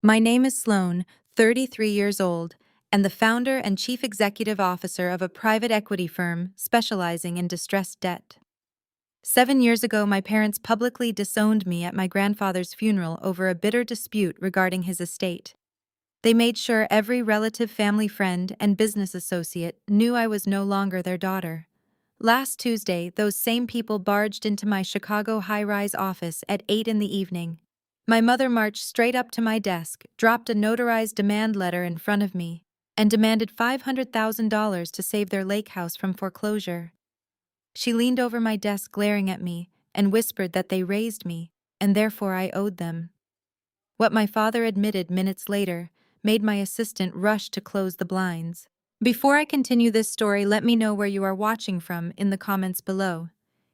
My name is Sloane, 33 years old, and the founder and chief executive officer of a private equity firm specializing in distressed debt. 7 years ago, my parents publicly disowned me at my grandfather's funeral over a bitter dispute regarding his estate. They made sure every relative, family friend, and business associate knew I was no longer their daughter. Last Tuesday, those same people barged into my Chicago high-rise office at 8 in the evening. My mother marched straight up to my desk, dropped a notarized demand letter in front of me, and demanded $500,000 to save their lake house from foreclosure. She leaned over my desk glaring at me and whispered that they raised me, and therefore I owed them. What my father admitted minutes later made my assistant rush to close the blinds. Before I continue this story, let me know where you are watching from in the comments below.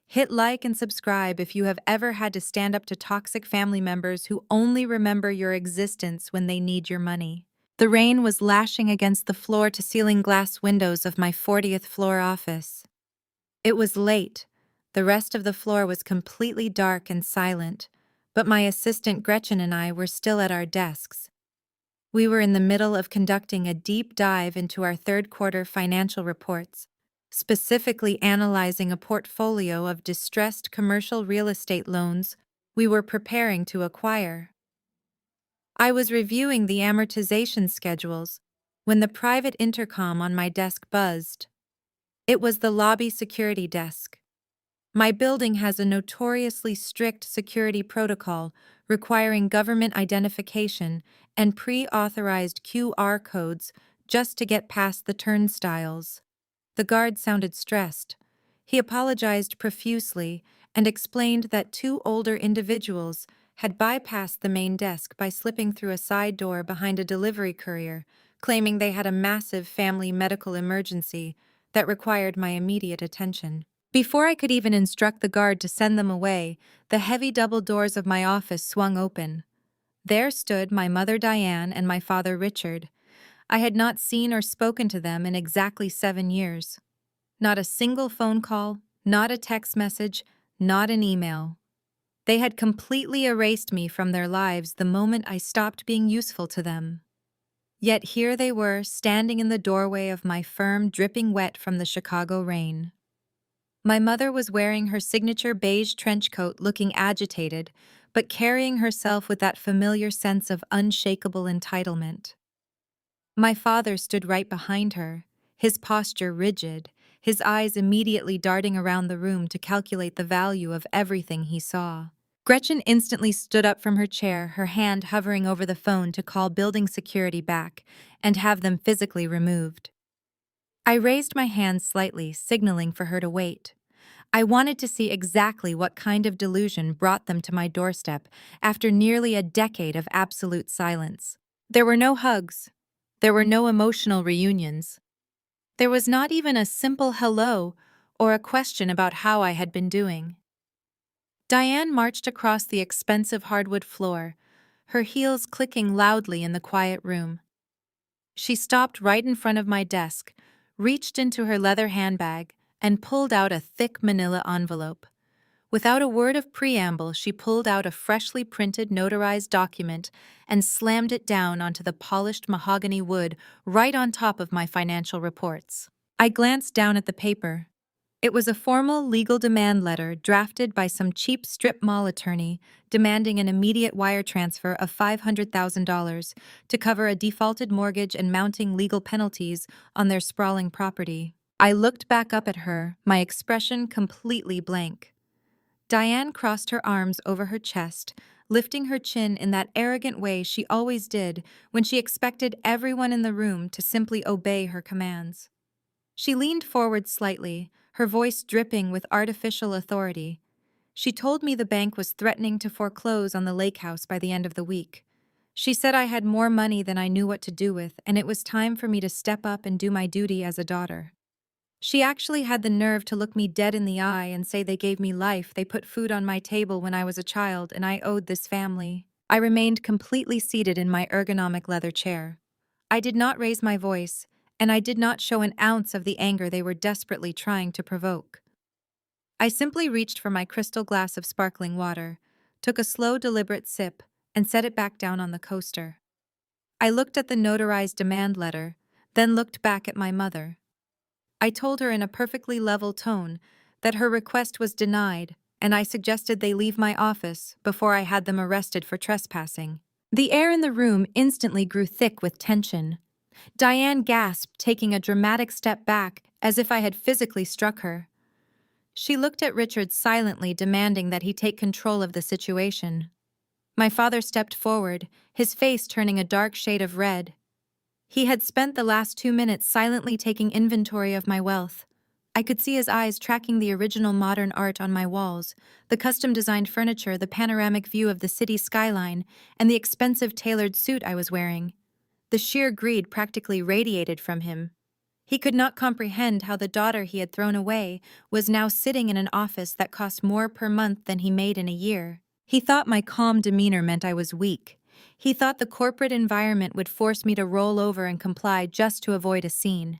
Hit like and subscribe if you have ever had to stand up to toxic family members who only remember your existence when they need your money. The rain was lashing against the floor-to-ceiling glass windows of my 40th floor office. It was late. The rest of the floor was completely dark and silent, but my assistant Gretchen and I were still at our desks. We were in the middle of conducting a deep dive into our third-quarter financial reports, specifically analyzing a portfolio of distressed commercial real estate loans we were preparing to acquire. I was reviewing the amortization schedules when the private intercom on my desk buzzed. It was the lobby security desk. My building has a notoriously strict security protocol requiring government identification and pre-authorized QR codes just to get past the turnstiles. The guard sounded stressed. He apologized profusely and explained that two older individuals had bypassed the main desk by slipping through a side door behind a delivery courier, claiming they had a massive family medical emergency that required my immediate attention. Before I could even instruct the guard to send them away, the heavy double doors of my office swung open. There stood my mother Diane and my father Richard. I had not seen or spoken to them in exactly 7 years. Not a single phone call, not a text message, not an email. They had completely erased me from their lives the moment I stopped being useful to them. Yet here they were, standing in the doorway of my firm, dripping wet from the Chicago rain. My mother was wearing her signature beige trench coat, looking agitated, but carrying herself with that familiar sense of unshakable entitlement. My father stood right behind her, his posture rigid, his eyes immediately darting around the room to calculate the value of everything he saw. Gretchen instantly stood up from her chair, her hand hovering over the phone to call building security back and have them physically removed. I raised my hand slightly, signaling for her to wait. I wanted to see exactly what kind of delusion brought them to my doorstep after nearly a decade of absolute silence. There were no hugs. There were no emotional reunions. There was not even a simple hello or a question about how I had been doing. Diane marched across the expensive hardwood floor, her heels clicking loudly in the quiet room. She stopped right in front of my desk, reached into her leather handbag, and pulled out a thick manila envelope. Without a word of preamble, she pulled out a freshly printed notarized document and slammed it down onto the polished mahogany wood right on top of my financial reports. I glanced down at the paper. It was a formal legal demand letter drafted by some cheap strip mall attorney demanding an immediate wire transfer of $500,000 to cover a defaulted mortgage and mounting legal penalties on their sprawling property. I looked back up at her, my expression completely blank. Diane crossed her arms over her chest, lifting her chin in that arrogant way she always did when she expected everyone in the room to simply obey her commands. She leaned forward slightly, her voice dripping with artificial authority. She told me the bank was threatening to foreclose on the lake house by the end of the week. She said I had more money than I knew what to do with, and it was time for me to step up and do my duty as a daughter. She actually had the nerve to look me dead in the eye and say they gave me life, they put food on my table when I was a child, and I owed this family. I remained completely seated in my ergonomic leather chair. I did not raise my voice, and I did not show an ounce of the anger they were desperately trying to provoke. I simply reached for my crystal glass of sparkling water, took a slow, deliberate sip, and set it back down on the coaster. I looked at the notarized demand letter, then looked back at my mother. I told her in a perfectly level tone that her request was denied, and I suggested they leave my office before I had them arrested for trespassing. The air in the room instantly grew thick with tension. Diane gasped, taking a dramatic step back, as if I had physically struck her. She looked at Richard silently, demanding that he take control of the situation. My father stepped forward, his face turning a dark shade of red. He had spent the last 2 minutes silently taking inventory of my wealth. I could see his eyes tracking the original modern art on my walls, the custom-designed furniture, the panoramic view of the city skyline, and the expensive tailored suit I was wearing. The sheer greed practically radiated from him. He could not comprehend how the daughter he had thrown away was now sitting in an office that cost more per month than he made in a year. He thought my calm demeanor meant I was weak. He thought the corporate environment would force me to roll over and comply just to avoid a scene.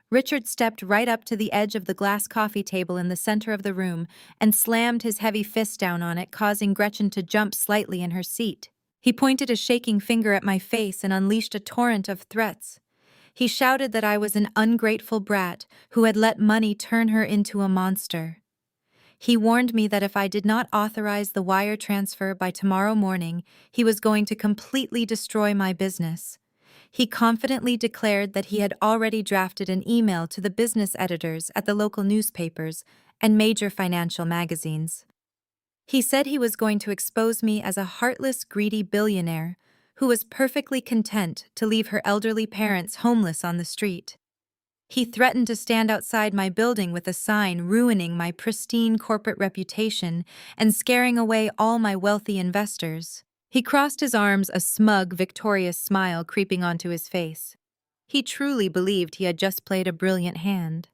Richard stepped right up to the edge of the glass coffee table in the center of the room and slammed his heavy fist down on it, causing Gretchen to jump slightly in her seat. He pointed a shaking finger at my face and unleashed a torrent of threats. He shouted that I was an ungrateful brat who had let money turn her into a monster. He warned me that if I did not authorize the wire transfer by tomorrow morning, he was going to completely destroy my business. He confidently declared that he had already drafted an email to the business editors at the local newspapers and major financial magazines. He said he was going to expose me as a heartless, greedy billionaire who was perfectly content to leave her elderly parents homeless on the street. He threatened to stand outside my building with a sign ruining my pristine corporate reputation and scaring away all my wealthy investors. He crossed his arms, a smug, victorious smile creeping onto his face. He truly believed he had just played a brilliant hand.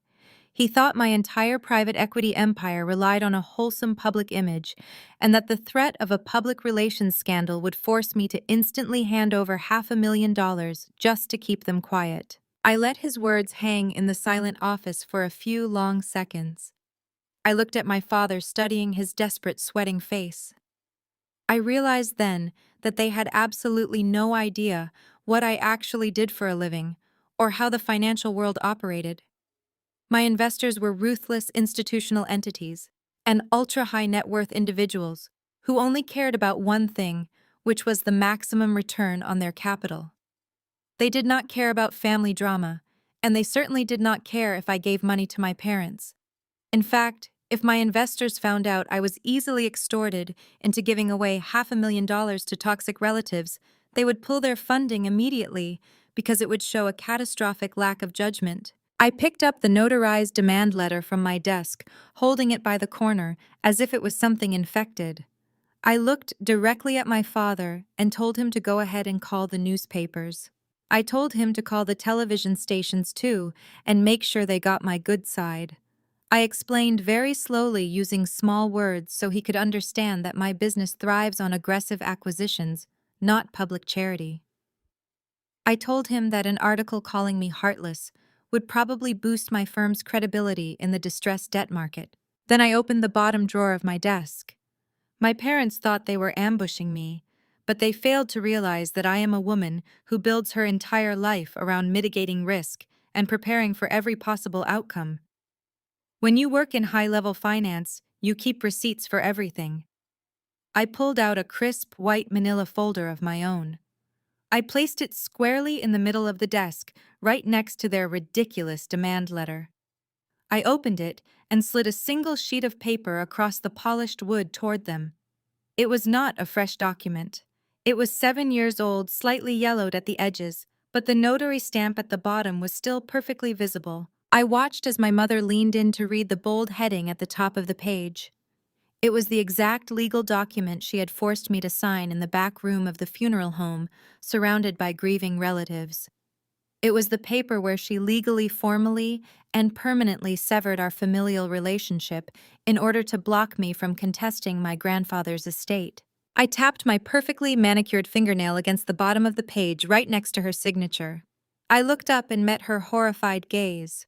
He thought my entire private equity empire relied on a wholesome public image, and that the threat of a public relations scandal would force me to instantly hand over $500,000 just to keep them quiet. I let his words hang in the silent office for a few long seconds. I looked at my father, studying his desperate, sweating face. I realized then that they had absolutely no idea what I actually did for a living or how the financial world operated. My investors were ruthless institutional entities and ultra-high net worth individuals who only cared about one thing, which was the maximum return on their capital. They did not care about family drama, and they certainly did not care if I gave money to my parents. In fact, if my investors found out I was easily extorted into giving away $500,000 to toxic relatives, they would pull their funding immediately because it would show a catastrophic lack of judgment. I picked up the notarized demand letter from my desk, holding it by the corner as if it was something infected. I looked directly at my father and told him to go ahead and call the newspapers. I told him to call the television stations too and make sure they got my good side. I explained very slowly, using small words so he could understand that my business thrives on aggressive acquisitions, not public charity. I told him that an article calling me heartless would probably boost my firm's credibility in the distressed debt market. Then I opened the bottom drawer of my desk. My parents thought they were ambushing me, but they failed to realize that I am a woman who builds her entire life around mitigating risk and preparing for every possible outcome. When you work in high-level finance, you keep receipts for everything. I pulled out a crisp, white manila folder of my own. I placed it squarely in the middle of the desk, right next to their ridiculous demand letter. I opened it and slid a single sheet of paper across the polished wood toward them. It was not a fresh document. It was 7 years old, slightly yellowed at the edges, but the notary stamp at the bottom was still perfectly visible. I watched as my mother leaned in to read the bold heading at the top of the page. It was the exact legal document she had forced me to sign in the back room of the funeral home, surrounded by grieving relatives. It was the paper where she legally, formally, and permanently severed our familial relationship in order to block me from contesting my grandfather's estate. I tapped my perfectly manicured fingernail against the bottom of the page right next to her signature. I looked up and met her horrified gaze.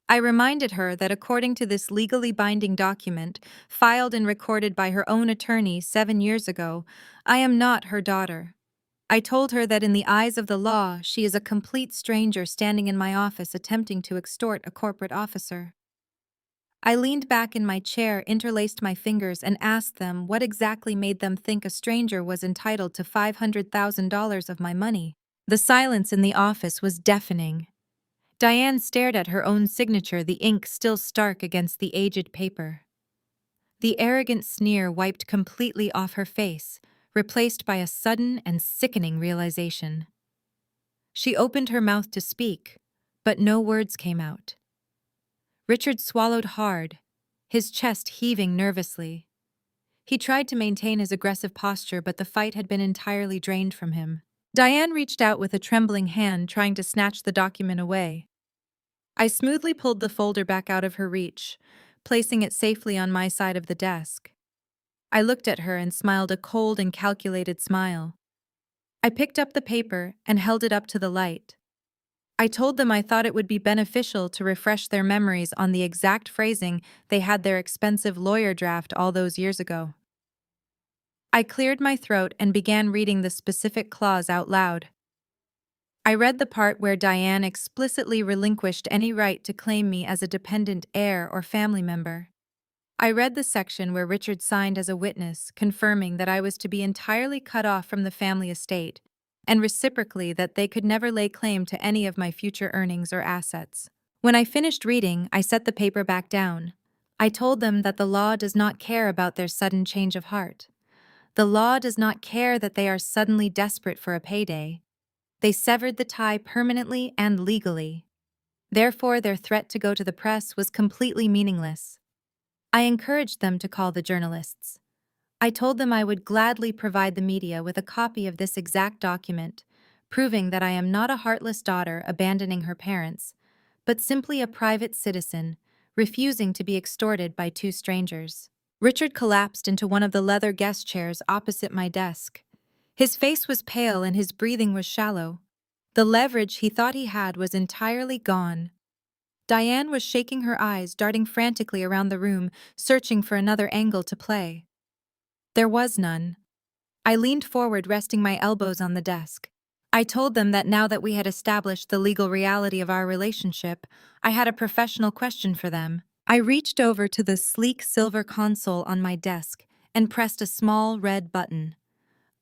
I reminded her that according to this legally binding document, filed and recorded by her own attorney 7 years ago, I am not her daughter. I told her that in the eyes of the law, she is a complete stranger standing in my office attempting to extort a corporate officer. I leaned back in my chair, interlaced my fingers, and asked them what exactly made them think a stranger was entitled to $500,000 of my money. The silence in the office was deafening. Diane stared at her own signature, the ink still stark against the aged paper. The arrogant sneer wiped completely off her face, replaced by a sudden and sickening realization. She opened her mouth to speak, but no words came out. Richard swallowed hard, his chest heaving nervously. He tried to maintain his aggressive posture, but the fight had been entirely drained from him. Diane reached out with a trembling hand, trying to snatch the document away. I smoothly pulled the folder back out of her reach, placing it safely on my side of the desk. I looked at her and smiled a cold and calculated smile. I picked up the paper and held it up to the light. I told them I thought it would be beneficial to refresh their memories on the exact phrasing they had their expensive lawyer draft all those years ago. I cleared my throat and began reading the specific clause out loud. I read the part where Diane explicitly relinquished any right to claim me as a dependent heir or family member. I read the section where Richard signed as a witness, confirming that I was to be entirely cut off from the family estate, and reciprocally that they could never lay claim to any of my future earnings or assets. When I finished reading, I set the paper back down. I told them that the law does not care about their sudden change of heart. The law does not care that they are suddenly desperate for a payday. They severed the tie permanently and legally. Therefore, their threat to go to the press was completely meaningless. I encouraged them to call the journalists. I told them I would gladly provide the media with a copy of this exact document, proving that I am not a heartless daughter abandoning her parents, but simply a private citizen, refusing to be extorted by two strangers. Richard collapsed into one of the leather guest chairs opposite my desk. His face was pale and his breathing was shallow. The leverage he thought he had was entirely gone. Diane was shaking her eyes, darting frantically around the room, searching for another angle to play. There was none. I leaned forward, resting my elbows on the desk. I told them that now that we had established the legal reality of our relationship, I had a professional question for them. I reached over to the sleek silver console on my desk and pressed a small red button.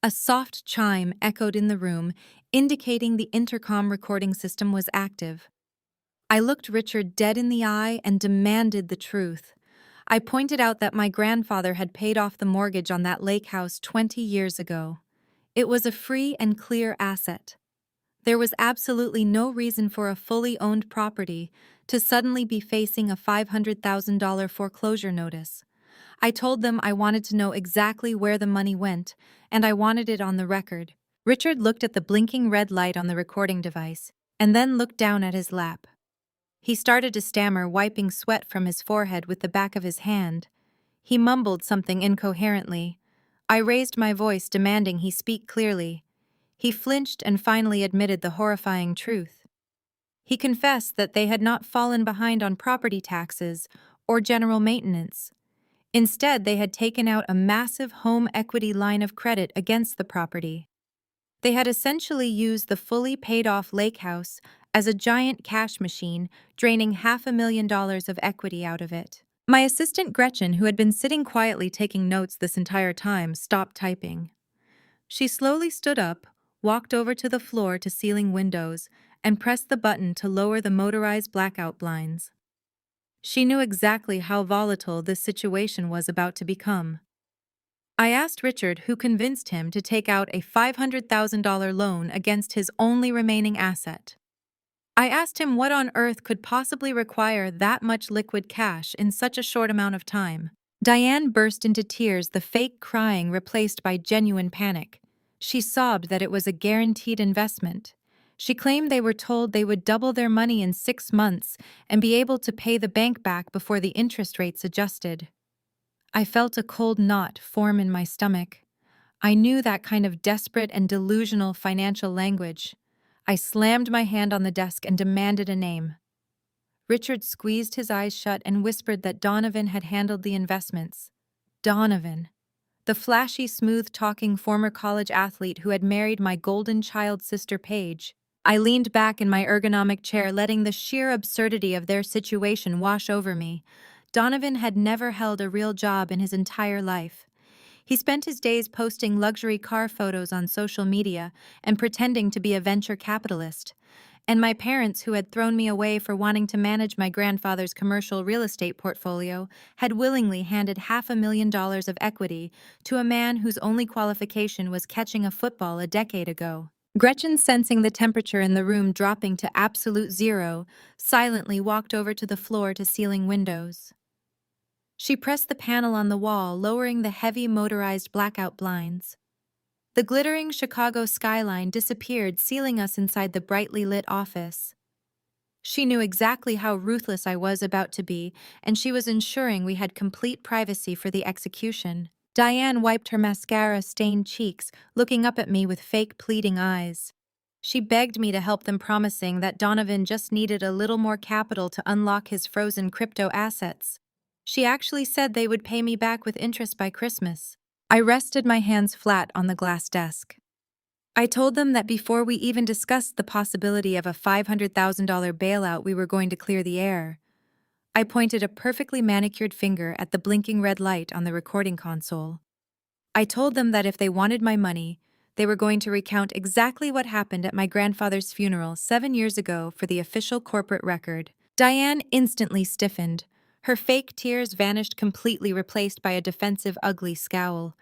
A soft chime echoed in the room, indicating the intercom recording system was active. I looked Richard dead in the eye and demanded the truth. I pointed out that my grandfather had paid off the mortgage on that lake house 20 years ago. It was a free and clear asset. There was absolutely no reason for a fully owned property to suddenly be facing a $500,000 foreclosure notice. I told them I wanted to know exactly where the money went, and I wanted it on the record. Richard looked at the blinking red light on the recording device, and then looked down at his lap. He started to stammer, wiping sweat from his forehead with the back of his hand. He mumbled something incoherently. I raised my voice, demanding he speak clearly. He flinched and finally admitted the horrifying truth. He confessed that they had not fallen behind on property taxes or general maintenance. Instead, they had taken out a massive home equity line of credit against the property. They had essentially used the fully paid-off lake house as a giant cash machine, draining $500,000 of equity out of it. My assistant Gretchen, who had been sitting quietly taking notes this entire time, stopped typing. She slowly stood up, walked over to the floor-to-ceiling windows, and pressed the button to lower the motorized blackout blinds. She knew exactly how volatile this situation was about to become. I asked Richard who convinced him to take out a $500,000 loan against his only remaining asset. I asked him what on earth could possibly require that much liquid cash in such a short amount of time. Diane burst into tears, the fake crying replaced by genuine panic. She sobbed that it was a guaranteed investment. She claimed they were told they would double their money in 6 months and be able to pay the bank back before the interest rates adjusted. I felt a cold knot form in my stomach. I knew that kind of desperate and delusional financial language. I slammed my hand on the desk and demanded a name. Richard squeezed his eyes shut and whispered that Donovan had handled the investments. Donovan. the flashy, smooth-talking former college athlete who had married my golden child sister Paige. I leaned back in my ergonomic chair, letting the sheer absurdity of their situation wash over me. Donovan had never held a real job in his entire life. He spent his days posting luxury car photos on social media and pretending to be a venture capitalist. And my parents, who had thrown me away for wanting to manage my grandfather's commercial real estate portfolio, had willingly handed $500,000 of equity to a man whose only qualification was catching a football a decade ago. Gretchen, sensing the temperature in the room dropping to absolute zero, silently walked over to the floor-to-ceiling windows. She pressed the panel on the wall, lowering the heavy motorized blackout blinds. The glittering Chicago skyline disappeared, sealing us inside the brightly lit office. She knew exactly how ruthless I was about to be, and she was ensuring we had complete privacy for the execution. Diane wiped her mascara-stained cheeks, looking up at me with fake pleading eyes. She begged me to help them, promising that Donovan just needed a little more capital to unlock his frozen crypto assets. She actually said they would pay me back with interest by Christmas. I rested my hands flat on the glass desk. I told them that before we even discussed the possibility of a $500,000 bailout, we were going to clear the air. I pointed a perfectly manicured finger at the blinking red light on the recording console. I told them that if they wanted my money, they were going to recount exactly what happened at my grandfather's funeral 7 years ago for the official corporate record. Diane instantly stiffened. Her fake tears vanished completely, replaced by a defensive, ugly scowl.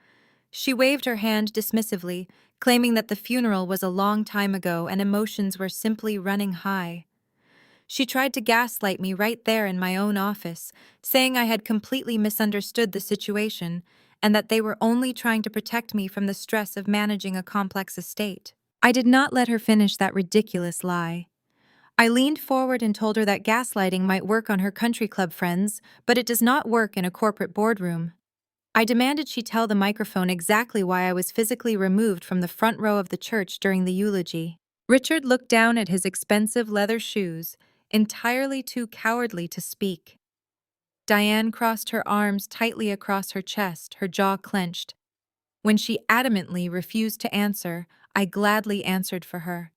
She waved her hand dismissively, claiming that the funeral was a long time ago and emotions were simply running high. She tried to gaslight me right there in my own office, saying I had completely misunderstood the situation and that they were only trying to protect me from the stress of managing a complex estate. I did not let her finish that ridiculous lie. I leaned forward and told her that gaslighting might work on her country club friends, but it does not work in a corporate boardroom. I demanded she tell the microphone exactly why I was physically removed from the front row of the church during the eulogy. Richard looked down at his expensive leather shoes, entirely too cowardly to speak. Diane crossed her arms tightly across her chest, her jaw clenched. When she adamantly refused to answer, I gladly answered for her.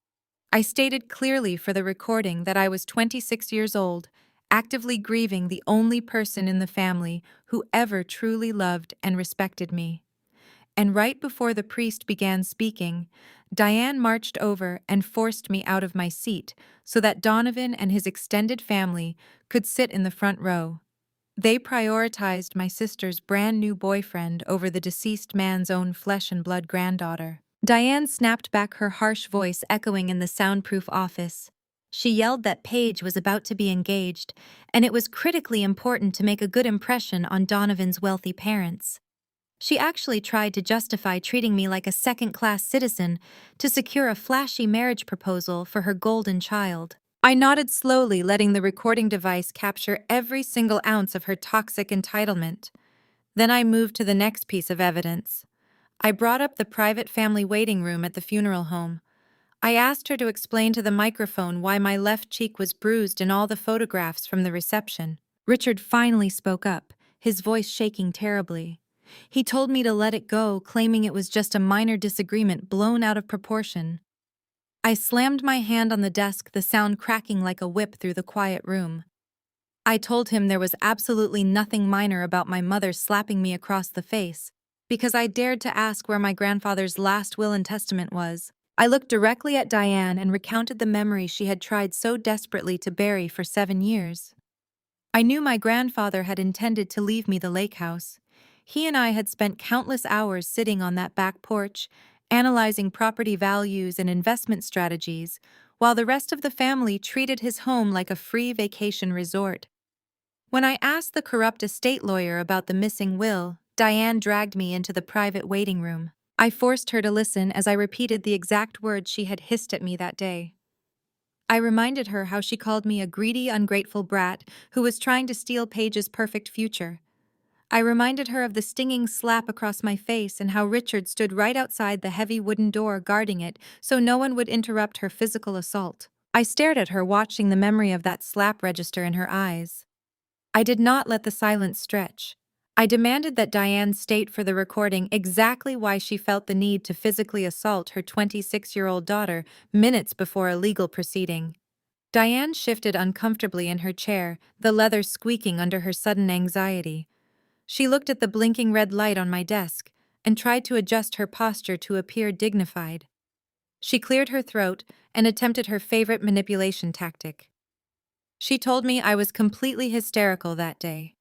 I stated clearly for the recording that I was 26 years old, actively grieving the only person in the family who ever truly loved and respected me. And right before the priest began speaking, Diane marched over and forced me out of my seat so that Donovan and his extended family could sit in the front row. They prioritized my sister's brand new boyfriend over the deceased man's own flesh and blood granddaughter. Diane snapped back, her harsh voice echoing in the soundproof office. She yelled that Paige was about to be engaged, and it was critically important to make a good impression on Donovan's wealthy parents. She actually tried to justify treating me like a second-class citizen to secure a flashy marriage proposal for her golden child. I nodded slowly, letting the recording device capture every single ounce of her toxic entitlement. Then I moved to the next piece of evidence. I brought up the private family waiting room at the funeral home. I asked her to explain to the microphone why my left cheek was bruised in all the photographs from the reception. Richard finally spoke up, his voice shaking terribly. He told me to let it go, claiming it was just a minor disagreement blown out of proportion. I slammed my hand on the desk, the sound cracking like a whip through the quiet room. I told him there was absolutely nothing minor about my mother slapping me across the face, because I dared to ask where my grandfather's last will and testament was. I looked directly at Diane and recounted the memory she had tried so desperately to bury for 7 years. I knew my grandfather had intended to leave me the lake house. He and I had spent countless hours sitting on that back porch, analyzing property values and investment strategies, while the rest of the family treated his home like a free vacation resort. When I asked the corrupt estate lawyer about the missing will, Diane dragged me into the private waiting room. I forced her to listen as I repeated the exact words she had hissed at me that day. I reminded her how she called me a greedy, ungrateful brat who was trying to steal Paige's perfect future. I reminded her of the stinging slap across my face and how Richard stood right outside the heavy wooden door guarding it so no one would interrupt her physical assault. I stared at her, watching the memory of that slap register in her eyes. I did not let the silence stretch. I demanded that Diane state for the recording exactly why she felt the need to physically assault her 26-year-old daughter minutes before a legal proceeding. Diane shifted uncomfortably in her chair, the leather squeaking under her sudden anxiety. She looked at the blinking red light on my desk and tried to adjust her posture to appear dignified. She cleared her throat and attempted her favorite manipulation tactic. She told me I was completely hysterical that day.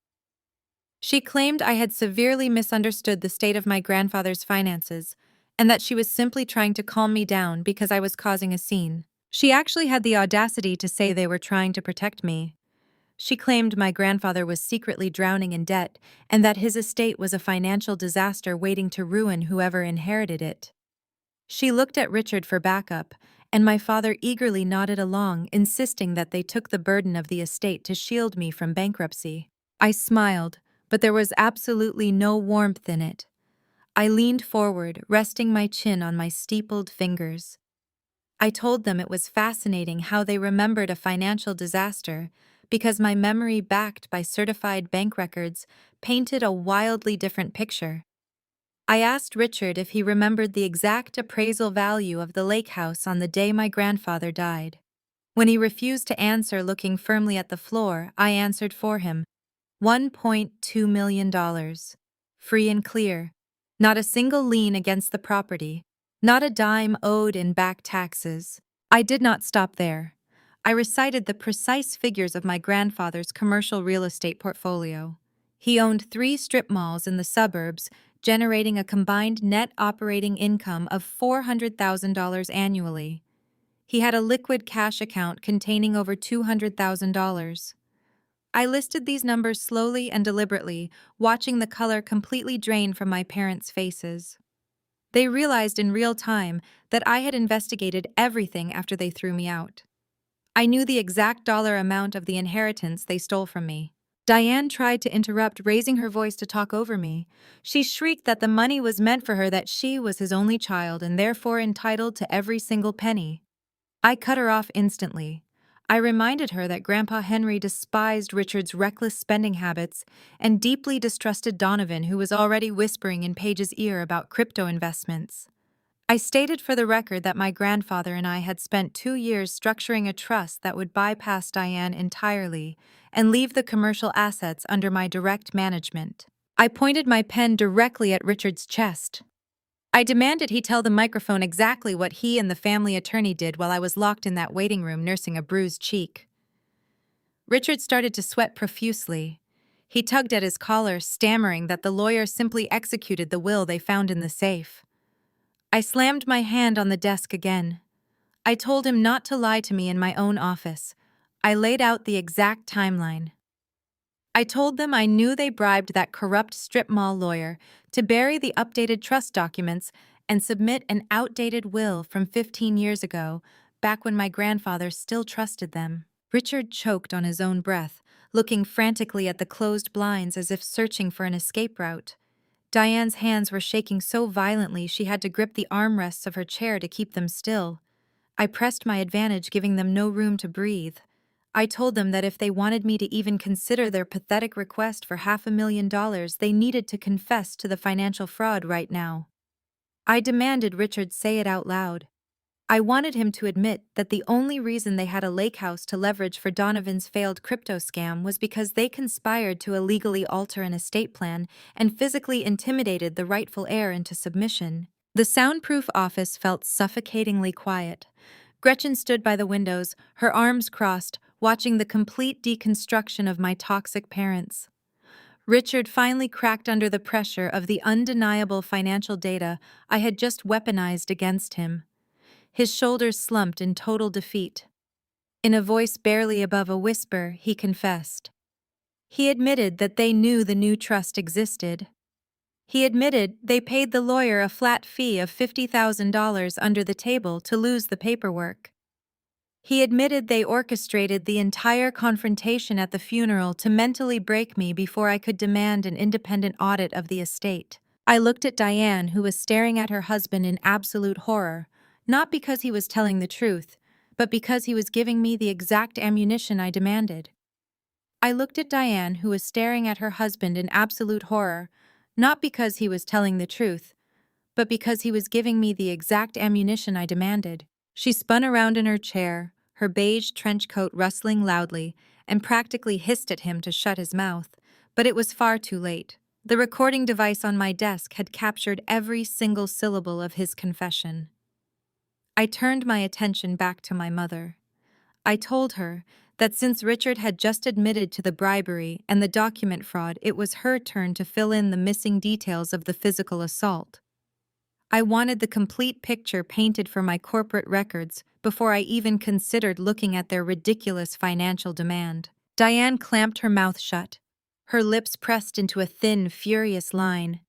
She claimed I had severely misunderstood the state of my grandfather's finances, and that she was simply trying to calm me down because I was causing a scene. She actually had the audacity to say they were trying to protect me. She claimed my grandfather was secretly drowning in debt and that his estate was a financial disaster waiting to ruin whoever inherited it. She looked at Richard for backup, and my father eagerly nodded along, insisting that they took the burden of the estate to shield me from bankruptcy. I smiled, but there was absolutely no warmth in it. I leaned forward, resting my chin on my steepled fingers. I told them it was fascinating how they remembered a financial disaster, because my memory, backed by certified bank records, painted a wildly different picture. I asked Richard if he remembered the exact appraisal value of the lake house on the day my grandfather died. When he refused to answer, looking firmly at the floor, I answered for him. $1.2 million. Free and clear. Not a single lien against the property. Not a dime owed in back taxes. I did not stop there. I recited the precise figures of my grandfather's commercial real estate portfolio. He owned 3 strip malls in the suburbs, generating a combined net operating income of $400,000 annually. He had a liquid cash account containing over $200,000. I listed these numbers slowly and deliberately, watching the color completely drain from my parents' faces. They realized in real time that I had investigated everything after they threw me out. I knew the exact dollar amount of the inheritance they stole from me. Diane tried to interrupt, raising her voice to talk over me. She shrieked that the money was meant for her, that she was his only child and therefore entitled to every single penny. I cut her off instantly. I reminded her that Grandpa Henry despised Richard's reckless spending habits and deeply distrusted Donovan, who was already whispering in Paige's ear about crypto investments. I stated for the record that my grandfather and I had spent 2 years structuring a trust that would bypass Diane entirely and leave the commercial assets under my direct management. I pointed my pen directly at Richard's chest. I demanded he tell the microphone exactly what he and the family attorney did while I was locked in that waiting room nursing a bruised cheek. Richard started to sweat profusely. He tugged at his collar, stammering that the lawyer simply executed the will they found in the safe. I slammed my hand on the desk again. I told him not to lie to me in my own office. I laid out the exact timeline. I told them I knew they bribed that corrupt strip mall lawyer to bury the updated trust documents and submit an outdated will from 15 years ago, back when my grandfather still trusted them. Richard choked on his own breath, looking frantically at the closed blinds as if searching for an escape route. Diane's hands were shaking so violently she had to grip the armrests of her chair to keep them still. I pressed my advantage, giving them no room to breathe. I told them that if they wanted me to even consider their pathetic request for $500,000, they needed to confess to the financial fraud right now. I demanded Richard say it out loud. I wanted him to admit that the only reason they had a lake house to leverage for Donovan's failed crypto scam was because they conspired to illegally alter an estate plan and physically intimidated the rightful heir into submission. The soundproof office felt suffocatingly quiet. Gretchen stood by the windows, her arms crossed, watching the complete deconstruction of my toxic parents. Richard finally cracked under the pressure of the undeniable financial data I had just weaponized against him. His shoulders slumped in total defeat. In a voice barely above a whisper, he confessed. He admitted that they knew the new trust existed. He admitted they paid the lawyer a flat fee of $50,000 under the table to lose the paperwork. He admitted they orchestrated the entire confrontation at the funeral to mentally break me before I could demand an independent audit of the estate. I looked at Diane, who was staring at her husband in absolute horror, not because he was telling the truth, but because he was giving me the exact ammunition I demanded. I looked at Diane, who was staring at her husband in absolute horror, not because he was telling the truth, but because he was giving me the exact ammunition I demanded. She spun around in her chair, her beige trench coat rustling loudly, and practically hissed at him to shut his mouth, but it was far too late. The recording device on my desk had captured every single syllable of his confession. I turned my attention back to my mother. I told her that since Richard had just admitted to the bribery and the document fraud, it was her turn to fill in the missing details of the physical assault. I wanted the complete picture painted for my corporate records before I even considered looking at their ridiculous financial demand. Diane clamped her mouth shut, her lips pressed into a thin, furious line.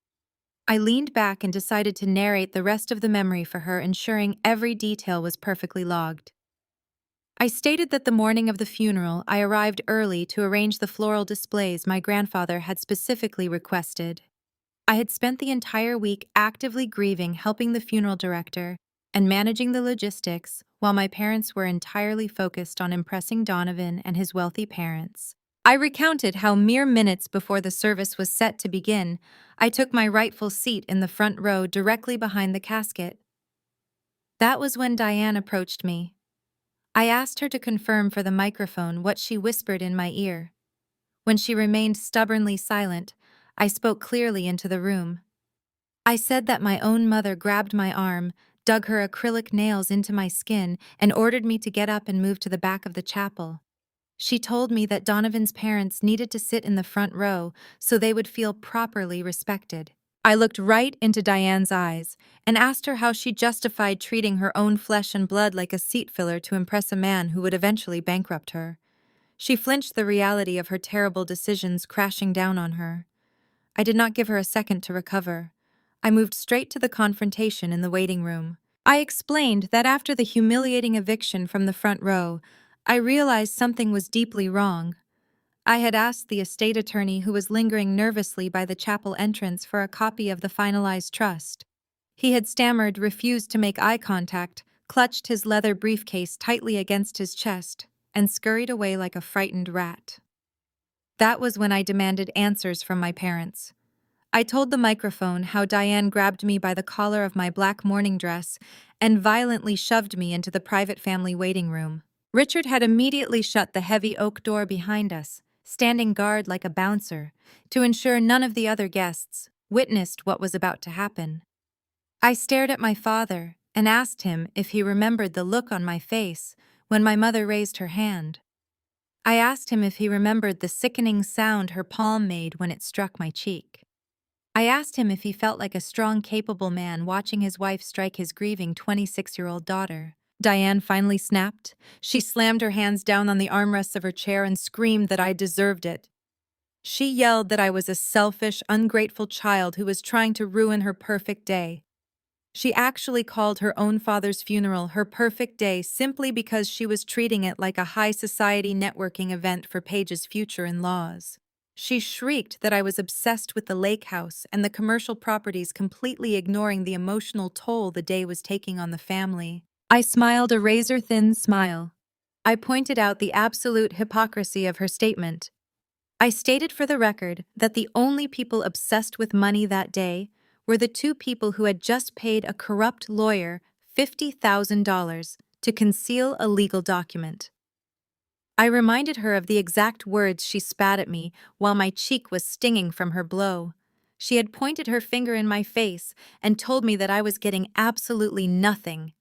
I leaned back and decided to narrate the rest of the memory for her, ensuring every detail was perfectly logged. I stated that the morning of the funeral, I arrived early to arrange the floral displays my grandfather had specifically requested. I had spent the entire week actively grieving, helping the funeral director, and managing the logistics, while my parents were entirely focused on impressing Donovan and his wealthy parents. I recounted how mere minutes before the service was set to begin, I took my rightful seat in the front row directly behind the casket. That was when Diane approached me. I asked her to confirm for the microphone what she whispered in my ear. When she remained stubbornly silent, I spoke clearly into the room. I said that my own mother grabbed my arm, dug her acrylic nails into my skin, and ordered me to get up and move to the back of the chapel. She told me that Donovan's parents needed to sit in the front row so they would feel properly respected. I looked right into Diane's eyes and asked her how she justified treating her own flesh and blood like a seat filler to impress a man who would eventually bankrupt her. She flinched, the reality of her terrible decisions crashing down on her. I did not give her a second to recover. I moved straight to the confrontation in the waiting room. I explained that after the humiliating eviction from the front row, I realized something was deeply wrong. I had asked the estate attorney, who was lingering nervously by the chapel entrance, for a copy of the finalized trust. He had stammered, refused to make eye contact, clutched his leather briefcase tightly against his chest, and scurried away like a frightened rat. That was when I demanded answers from my parents. I told the microphone how Diane grabbed me by the collar of my black morning dress and violently shoved me into the private family waiting room. Richard had immediately shut the heavy oak door behind us, standing guard like a bouncer, to ensure none of the other guests witnessed what was about to happen. I stared at my father and asked him if he remembered the look on my face when my mother raised her hand. I asked him if he remembered the sickening sound her palm made when it struck my cheek. I asked him if he felt like a strong, capable man watching his wife strike his grieving 26-year-old daughter. Diane finally snapped. She slammed her hands down on the armrests of her chair and screamed that I deserved it. She yelled that I was a selfish, ungrateful child who was trying to ruin her perfect day. She actually called her own father's funeral her perfect day simply because she was treating it like a high society networking event for Paige's future in-laws. She shrieked that I was obsessed with the lake house and the commercial properties, completely ignoring the emotional toll the day was taking on the family. I smiled a razor-thin smile. I pointed out the absolute hypocrisy of her statement. I stated for the record that the only people obsessed with money that day were the two people who had just paid a corrupt lawyer $50,000 to conceal a legal document. I reminded her of the exact words she spat at me while my cheek was stinging from her blow. She had pointed her finger in my face and told me that I was getting absolutely nothing.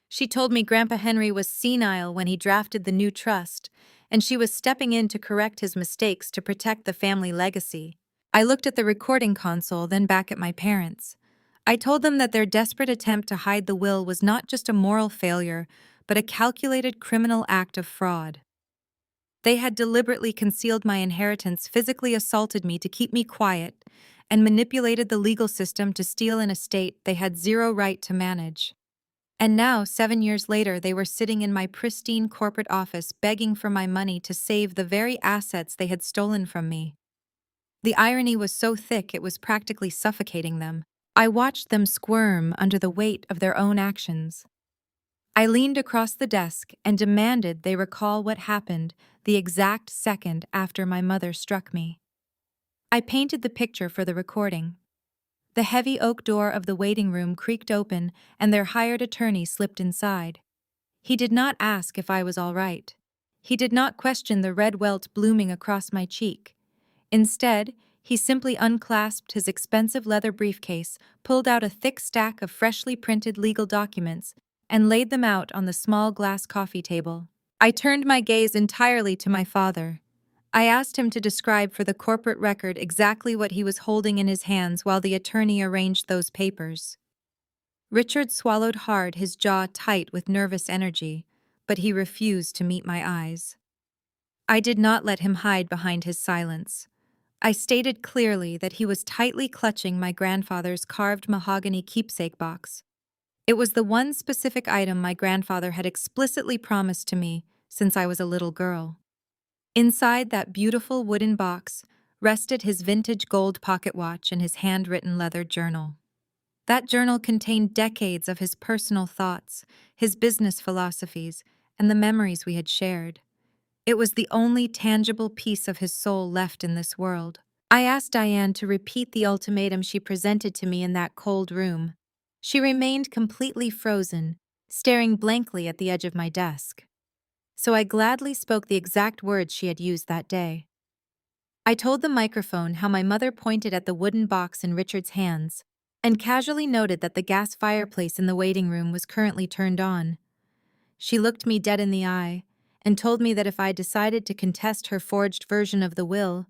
She told me Grandpa Henry was senile when he drafted the new trust, and she was stepping in to correct his mistakes to protect the family legacy. I looked at the recording console, then back at my parents. I told them that their desperate attempt to hide the will was not just a moral failure, but a calculated criminal act of fraud. They had deliberately concealed my inheritance, physically assaulted me to keep me quiet, and manipulated the legal system to steal an estate they had zero right to manage. And now, 7 years later, they were sitting in my pristine corporate office begging for my money to save the very assets they had stolen from me. The irony was so thick it was practically suffocating them. I watched them squirm under the weight of their own actions. I leaned across the desk and demanded they recall what happened the exact second after my mother struck me. I painted the picture for the recording. The heavy oak door of the waiting room creaked open, and their hired attorney slipped inside. He did not ask if I was all right. He did not question the red welt blooming across my cheek. Instead, he simply unclasped his expensive leather briefcase, pulled out a thick stack of freshly printed legal documents, and laid them out on the small glass coffee table. I turned my gaze entirely to my father. I asked him to describe for the corporate record exactly what he was holding in his hands while the attorney arranged those papers. Richard swallowed hard, his jaw tight with nervous energy, but he refused to meet my eyes. I did not let him hide behind his silence. I stated clearly that he was tightly clutching my grandfather's carved mahogany keepsake box. It was the one specific item my grandfather had explicitly promised to me since I was a little girl. Inside that beautiful wooden box rested his vintage gold pocket watch and his handwritten leather journal. That journal contained decades of his personal thoughts, his business philosophies, and the memories we had shared. It was the only tangible piece of his soul left in this world. I asked Diane to repeat the ultimatum she presented to me in that cold room. She remained completely frozen, staring blankly at the edge of my desk. So I gladly spoke the exact words she had used that day. I told the microphone how my mother pointed at the wooden box in Richard's hands and casually noted that the gas fireplace in the waiting room was currently turned on. She looked me dead in the eye and told me that if I decided to contest her forged version of the will,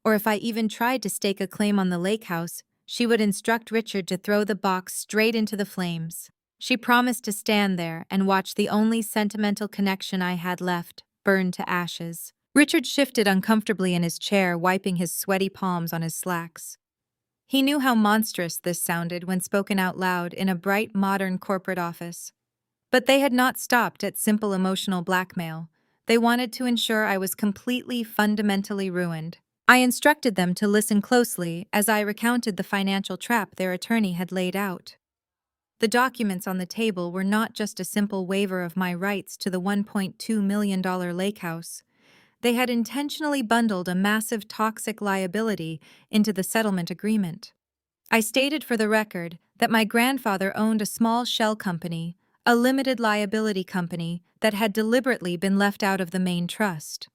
or if I even tried to stake a claim on the lake house, she would instruct Richard to throw the box straight into the flames. She promised to stand there and watch the only sentimental connection I had left burn to ashes. Richard shifted uncomfortably in his chair, wiping his sweaty palms on his slacks. He knew how monstrous this sounded when spoken out loud in a bright, modern corporate office. But they had not stopped at simple emotional blackmail. They wanted to ensure I was completely, fundamentally ruined. I instructed them to listen closely as I recounted the financial trap their attorney had laid out. The documents on the table were not just a simple waiver of my rights to the $1.2 million lake house. They had intentionally bundled a massive toxic liability into the settlement agreement. I stated for the record that my grandfather owned a small shell company, a limited liability company that had deliberately been left out of the main trust.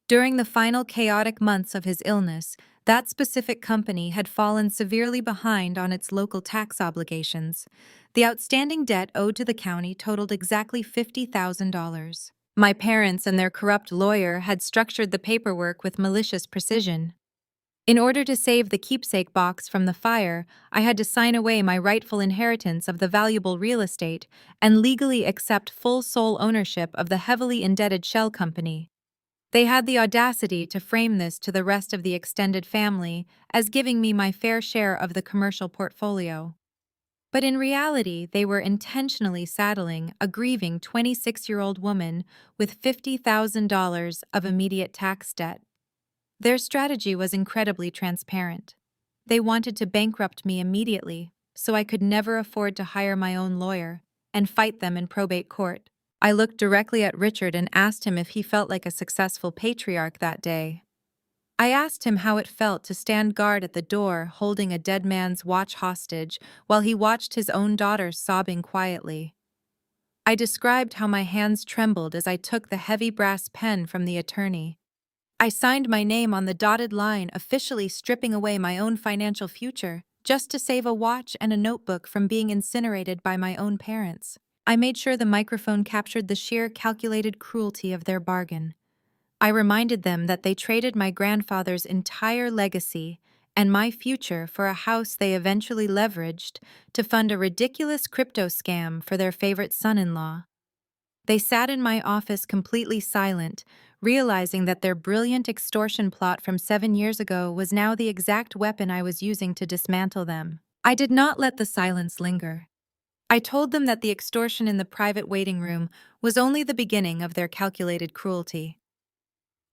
During the final chaotic months of his illness, that specific company had fallen severely behind on its local tax obligations. The outstanding debt owed to the county totaled exactly $50,000. My parents and their corrupt lawyer had structured the paperwork with malicious precision. In order to save the keepsake box from the fire, I had to sign away my rightful inheritance of the valuable real estate and legally accept full sole ownership of the heavily indebted shell company. They had the audacity to frame this to the rest of the extended family as giving me my fair share of the commercial portfolio. But in reality, they were intentionally saddling a grieving 26-year-old woman with $50,000 of immediate tax debt. Their strategy was incredibly transparent. They wanted to bankrupt me immediately, so I could never afford to hire my own lawyer and fight them in probate court. I looked directly at Richard and asked him if he felt like a successful patriarch that day. I asked him how it felt to stand guard at the door holding a dead man's watch hostage while he watched his own daughter sobbing quietly. I described how my hands trembled as I took the heavy brass pen from the attorney. I signed my name on the dotted line, officially stripping away my own financial future, just to save a watch and a notebook from being incinerated by my own parents. I made sure the microphone captured the sheer calculated cruelty of their bargain. I reminded them that they traded my grandfather's entire legacy and my future for a house they eventually leveraged to fund a ridiculous crypto scam for their favorite son-in-law. They sat in my office completely silent, realizing that their brilliant extortion plot from 7 years ago was now the exact weapon I was using to dismantle them. I did not let the silence linger. I told them that the extortion in the private waiting room was only the beginning of their calculated cruelty.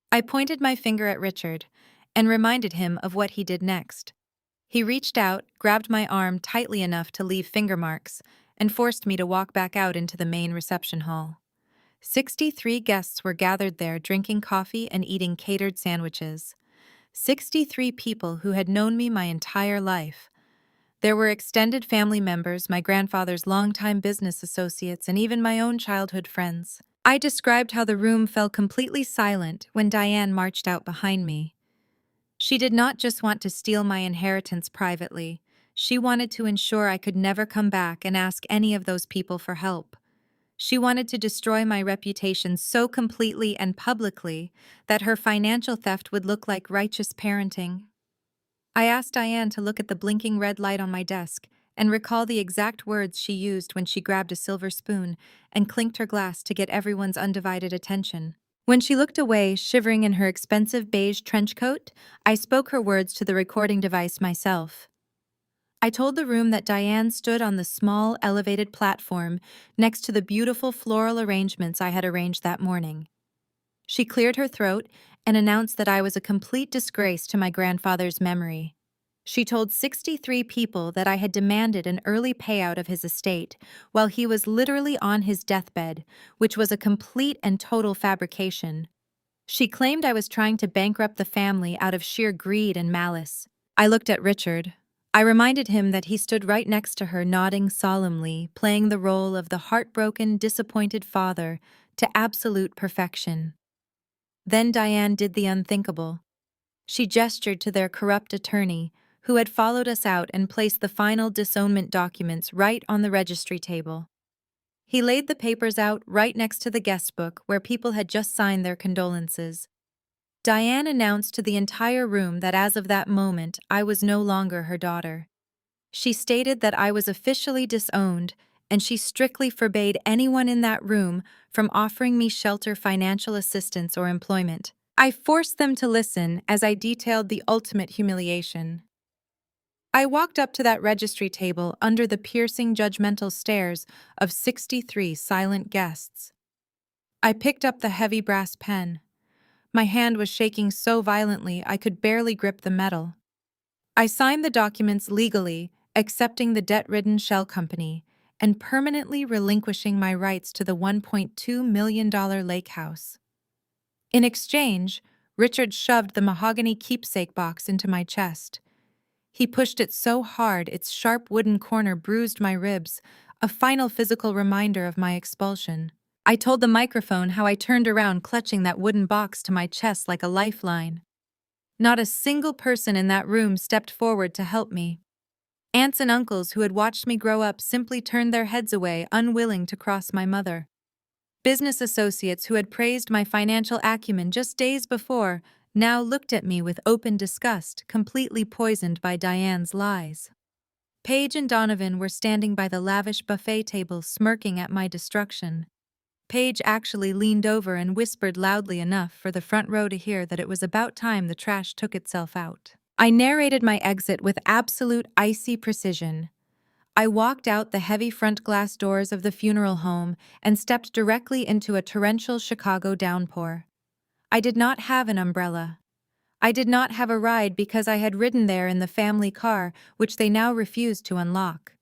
I pointed my finger at Richard and reminded him of what he did next. He reached out, grabbed my arm tightly enough to leave finger marks, and forced me to walk back out into the main reception hall. 63 guests were gathered there drinking coffee and eating catered sandwiches. 63 people who had known me my entire life. There were extended family members, my grandfather's longtime business associates, and even my own childhood friends. I described how the room fell completely silent when Diane marched out behind me. She did not just want to steal my inheritance privately. She wanted to ensure I could never come back and ask any of those people for help. She wanted to destroy my reputation so completely and publicly that her financial theft would look like righteous parenting. I asked Diane to look at the blinking red light on my desk and recall the exact words she used when she grabbed a silver spoon and clinked her glass to get everyone's undivided attention. When she looked away, shivering in her expensive beige trench coat, I spoke her words to the recording device myself. I told the room that Diane stood on the small, elevated platform next to the beautiful floral arrangements I had arranged that morning. She cleared her throat and announced that I was a complete disgrace to my grandfather's memory. She told 63 people that I had demanded an early payout of his estate while he was literally on his deathbed, which was a complete and total fabrication. She claimed I was trying to bankrupt the family out of sheer greed and malice. I looked at Richard. I reminded him that he stood right next to her, nodding solemnly, playing the role of the heartbroken, disappointed father to absolute perfection. Then Diane did the unthinkable. She gestured to their corrupt attorney, who had followed us out and placed the final disownment documents right on the registry table. He laid the papers out right next to the guest book where people had just signed their condolences. Diane announced to the entire room that as of that moment, I was no longer her daughter. She stated that I was officially disowned, and she strictly forbade anyone in that room from offering me shelter, financial assistance, or employment. I forced them to listen as I detailed the ultimate humiliation. I walked up to that registry table under the piercing, judgmental stares of 63 silent guests. I picked up the heavy brass pen. My hand was shaking so violently I could barely grip the metal. I signed the documents legally, accepting the debt-ridden shell company, and permanently relinquishing my rights to the $1.2 million lake house. In exchange, Richard shoved the mahogany keepsake box into my chest. He pushed it so hard its sharp wooden corner bruised my ribs, a final physical reminder of my expulsion. I told the microphone how I turned around clutching that wooden box to my chest like a lifeline. Not a single person in that room stepped forward to help me. Aunts and uncles who had watched me grow up simply turned their heads away, unwilling to cross my mother. Business associates who had praised my financial acumen just days before now looked at me with open disgust, completely poisoned by Diane's lies. Paige and Donovan were standing by the lavish buffet table, smirking at my destruction. Paige actually leaned over and whispered loudly enough for the front row to hear that it was about time the trash took itself out. I narrated my exit with absolute icy precision. I walked out the heavy front glass doors of the funeral home and stepped directly into a torrential Chicago downpour. I did not have an umbrella. I did not have a ride because I had ridden there in the family car, which they now refused to unlock.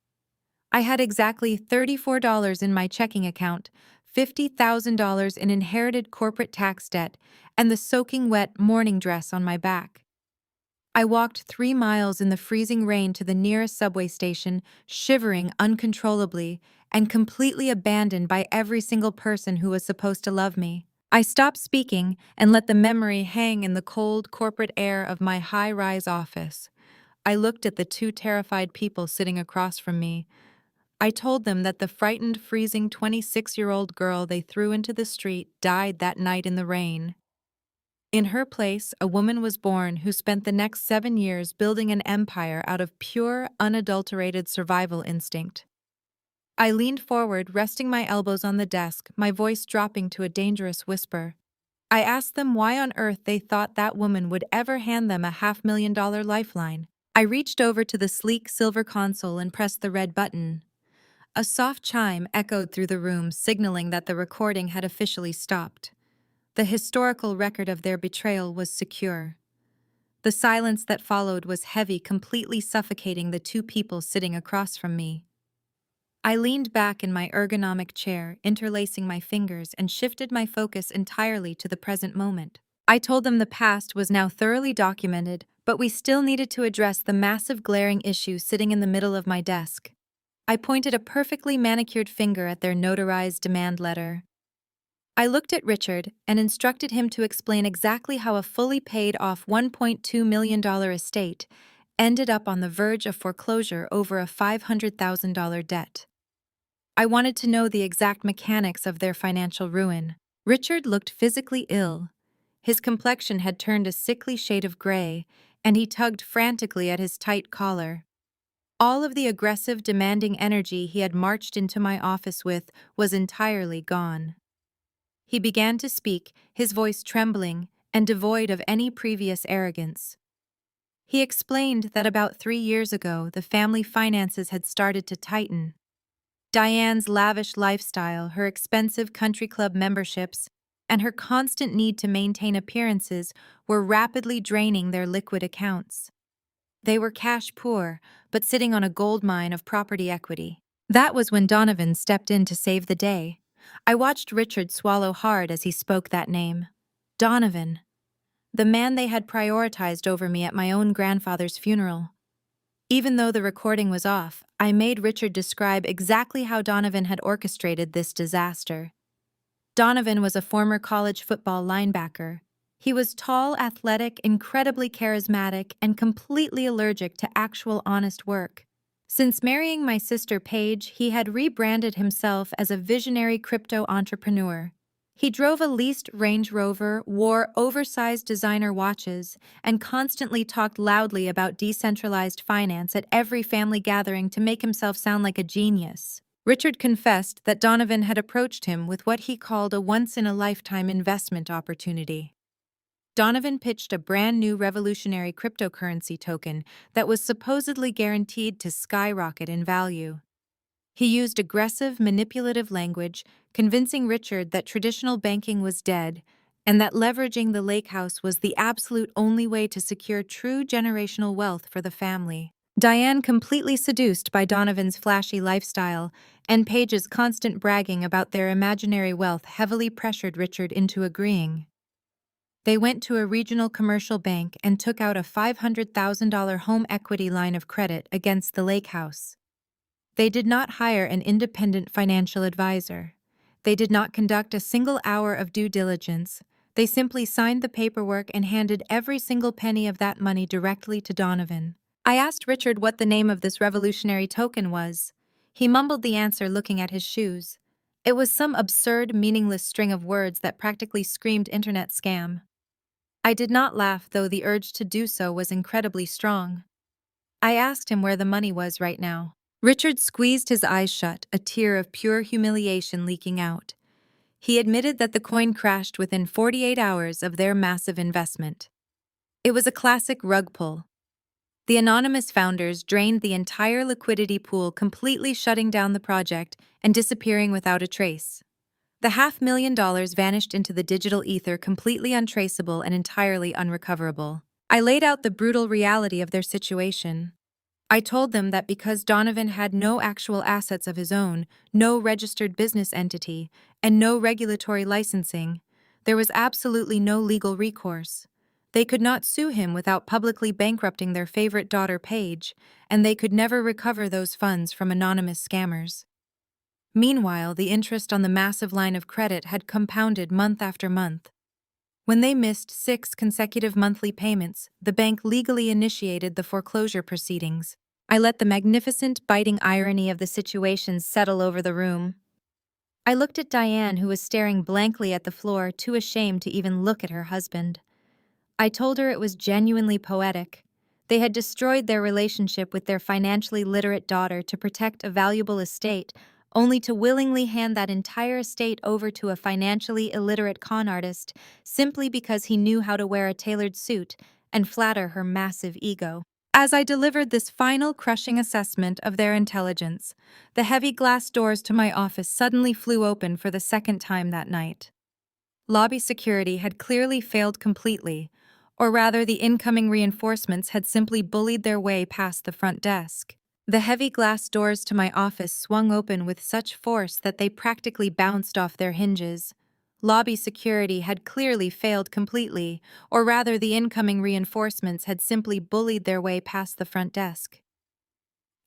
I had exactly $34 in my checking account, $50,000 in inherited corporate tax debt, and the soaking wet morning dress on my back. I walked 3 miles in the freezing rain to the nearest subway station, shivering uncontrollably and completely abandoned by every single person who was supposed to love me. I stopped speaking and let the memory hang in the cold corporate air of my high-rise office. I looked at the 2 terrified people sitting across from me. I told them that the frightened, freezing 26-year-old girl they threw into the street died that night in the rain. In her place, a woman was born who spent the next 7 years building an empire out of pure, unadulterated survival instinct. I leaned forward, resting my elbows on the desk, my voice dropping to a dangerous whisper. I asked them why on earth they thought that woman would ever hand them a $500,000 lifeline. I reached over to the sleek silver console and pressed the red button. A soft chime echoed through the room, signaling that the recording had officially stopped. The historical record of their betrayal was secure. The silence that followed was heavy, completely suffocating the 2 people sitting across from me. I leaned back in my ergonomic chair, interlacing my fingers, and shifted my focus entirely to the present moment. I told them the past was now thoroughly documented, but we still needed to address the massive glaring issue sitting in the middle of my desk. I pointed a perfectly manicured finger at their notarized demand letter. I looked at Richard and instructed him to explain exactly how a fully paid off $1.2 million estate ended up on the verge of foreclosure over a $500,000 debt. I wanted to know the exact mechanics of their financial ruin. Richard looked physically ill. His complexion had turned a sickly shade of gray, and he tugged frantically at his tight collar. All of the aggressive, demanding energy he had marched into my office with was entirely gone. He began to speak, his voice trembling and devoid of any previous arrogance. He explained that about 3 years ago, the family finances had started to tighten. Diane's lavish lifestyle, her expensive country club memberships, and her constant need to maintain appearances were rapidly draining their liquid accounts. They were cash poor, but sitting on a gold mine of property equity. That was when Donovan stepped in to save the day. I watched Richard swallow hard as he spoke that name. Donovan. The man they had prioritized over me at my own grandfather's funeral. Even though the recording was off, I made Richard describe exactly how Donovan had orchestrated this disaster. Donovan was a former college football linebacker. He was tall, athletic, incredibly charismatic, and completely allergic to actual honest work. Since marrying my sister Paige, he had rebranded himself as a visionary crypto entrepreneur. He drove a leased Range Rover, wore oversized designer watches, and constantly talked loudly about decentralized finance at every family gathering to make himself sound like a genius. Richard confessed that Donovan had approached him with what he called a once-in-a-lifetime investment opportunity. Donovan pitched a brand-new revolutionary cryptocurrency token that was supposedly guaranteed to skyrocket in value. He used aggressive, manipulative language, convincing Richard that traditional banking was dead and that leveraging the lake house was the absolute only way to secure true generational wealth for the family. Diane, completely seduced by Donovan's flashy lifestyle and Paige's constant bragging about their imaginary wealth, heavily pressured Richard into agreeing. They went to a regional commercial bank and took out a $500,000 home equity line of credit against the lake house. They did not hire an independent financial advisor. They did not conduct a single hour of due diligence. They simply signed the paperwork and handed every single penny of that money directly to Donovan. I asked Richard what the name of this revolutionary token was. He mumbled the answer, looking at his shoes. It was some absurd, meaningless string of words that practically screamed internet scam. I did not laugh, though the urge to do so was incredibly strong. I asked him where the money was right now. Richard squeezed his eyes shut, a tear of pure humiliation leaking out. He admitted that the coin crashed within 48 hours of their massive investment. It was a classic rug pull. The anonymous founders drained the entire liquidity pool, completely shutting down the project and disappearing without a trace. The $500,000 vanished into the digital ether, completely untraceable and entirely unrecoverable. I laid out the brutal reality of their situation. I told them that because Donovan had no actual assets of his own, no registered business entity, and no regulatory licensing, there was absolutely no legal recourse. They could not sue him without publicly bankrupting their favorite daughter, Paige, and they could never recover those funds from anonymous scammers. Meanwhile, the interest on the massive line of credit had compounded month after month. When they missed 6 consecutive monthly payments, the bank legally initiated the foreclosure proceedings. I let the magnificent, biting irony of the situation settle over the room. I looked at Diane, who was staring blankly at the floor, too ashamed to even look at her husband. I told her it was genuinely poetic. They had destroyed their relationship with their financially literate daughter to protect a valuable estate, only to willingly hand that entire estate over to a financially illiterate con artist simply because he knew how to wear a tailored suit and flatter her massive ego. As I delivered this final crushing assessment of their intelligence, the heavy glass doors to my office suddenly flew open for the second time that night. Lobby security had clearly failed completely, or rather the incoming reinforcements had simply bullied their way past the front desk. The heavy glass doors to my office swung open with such force that they practically bounced off their hinges. Lobby security had clearly failed completely, or rather the incoming reinforcements had simply bullied their way past the front desk.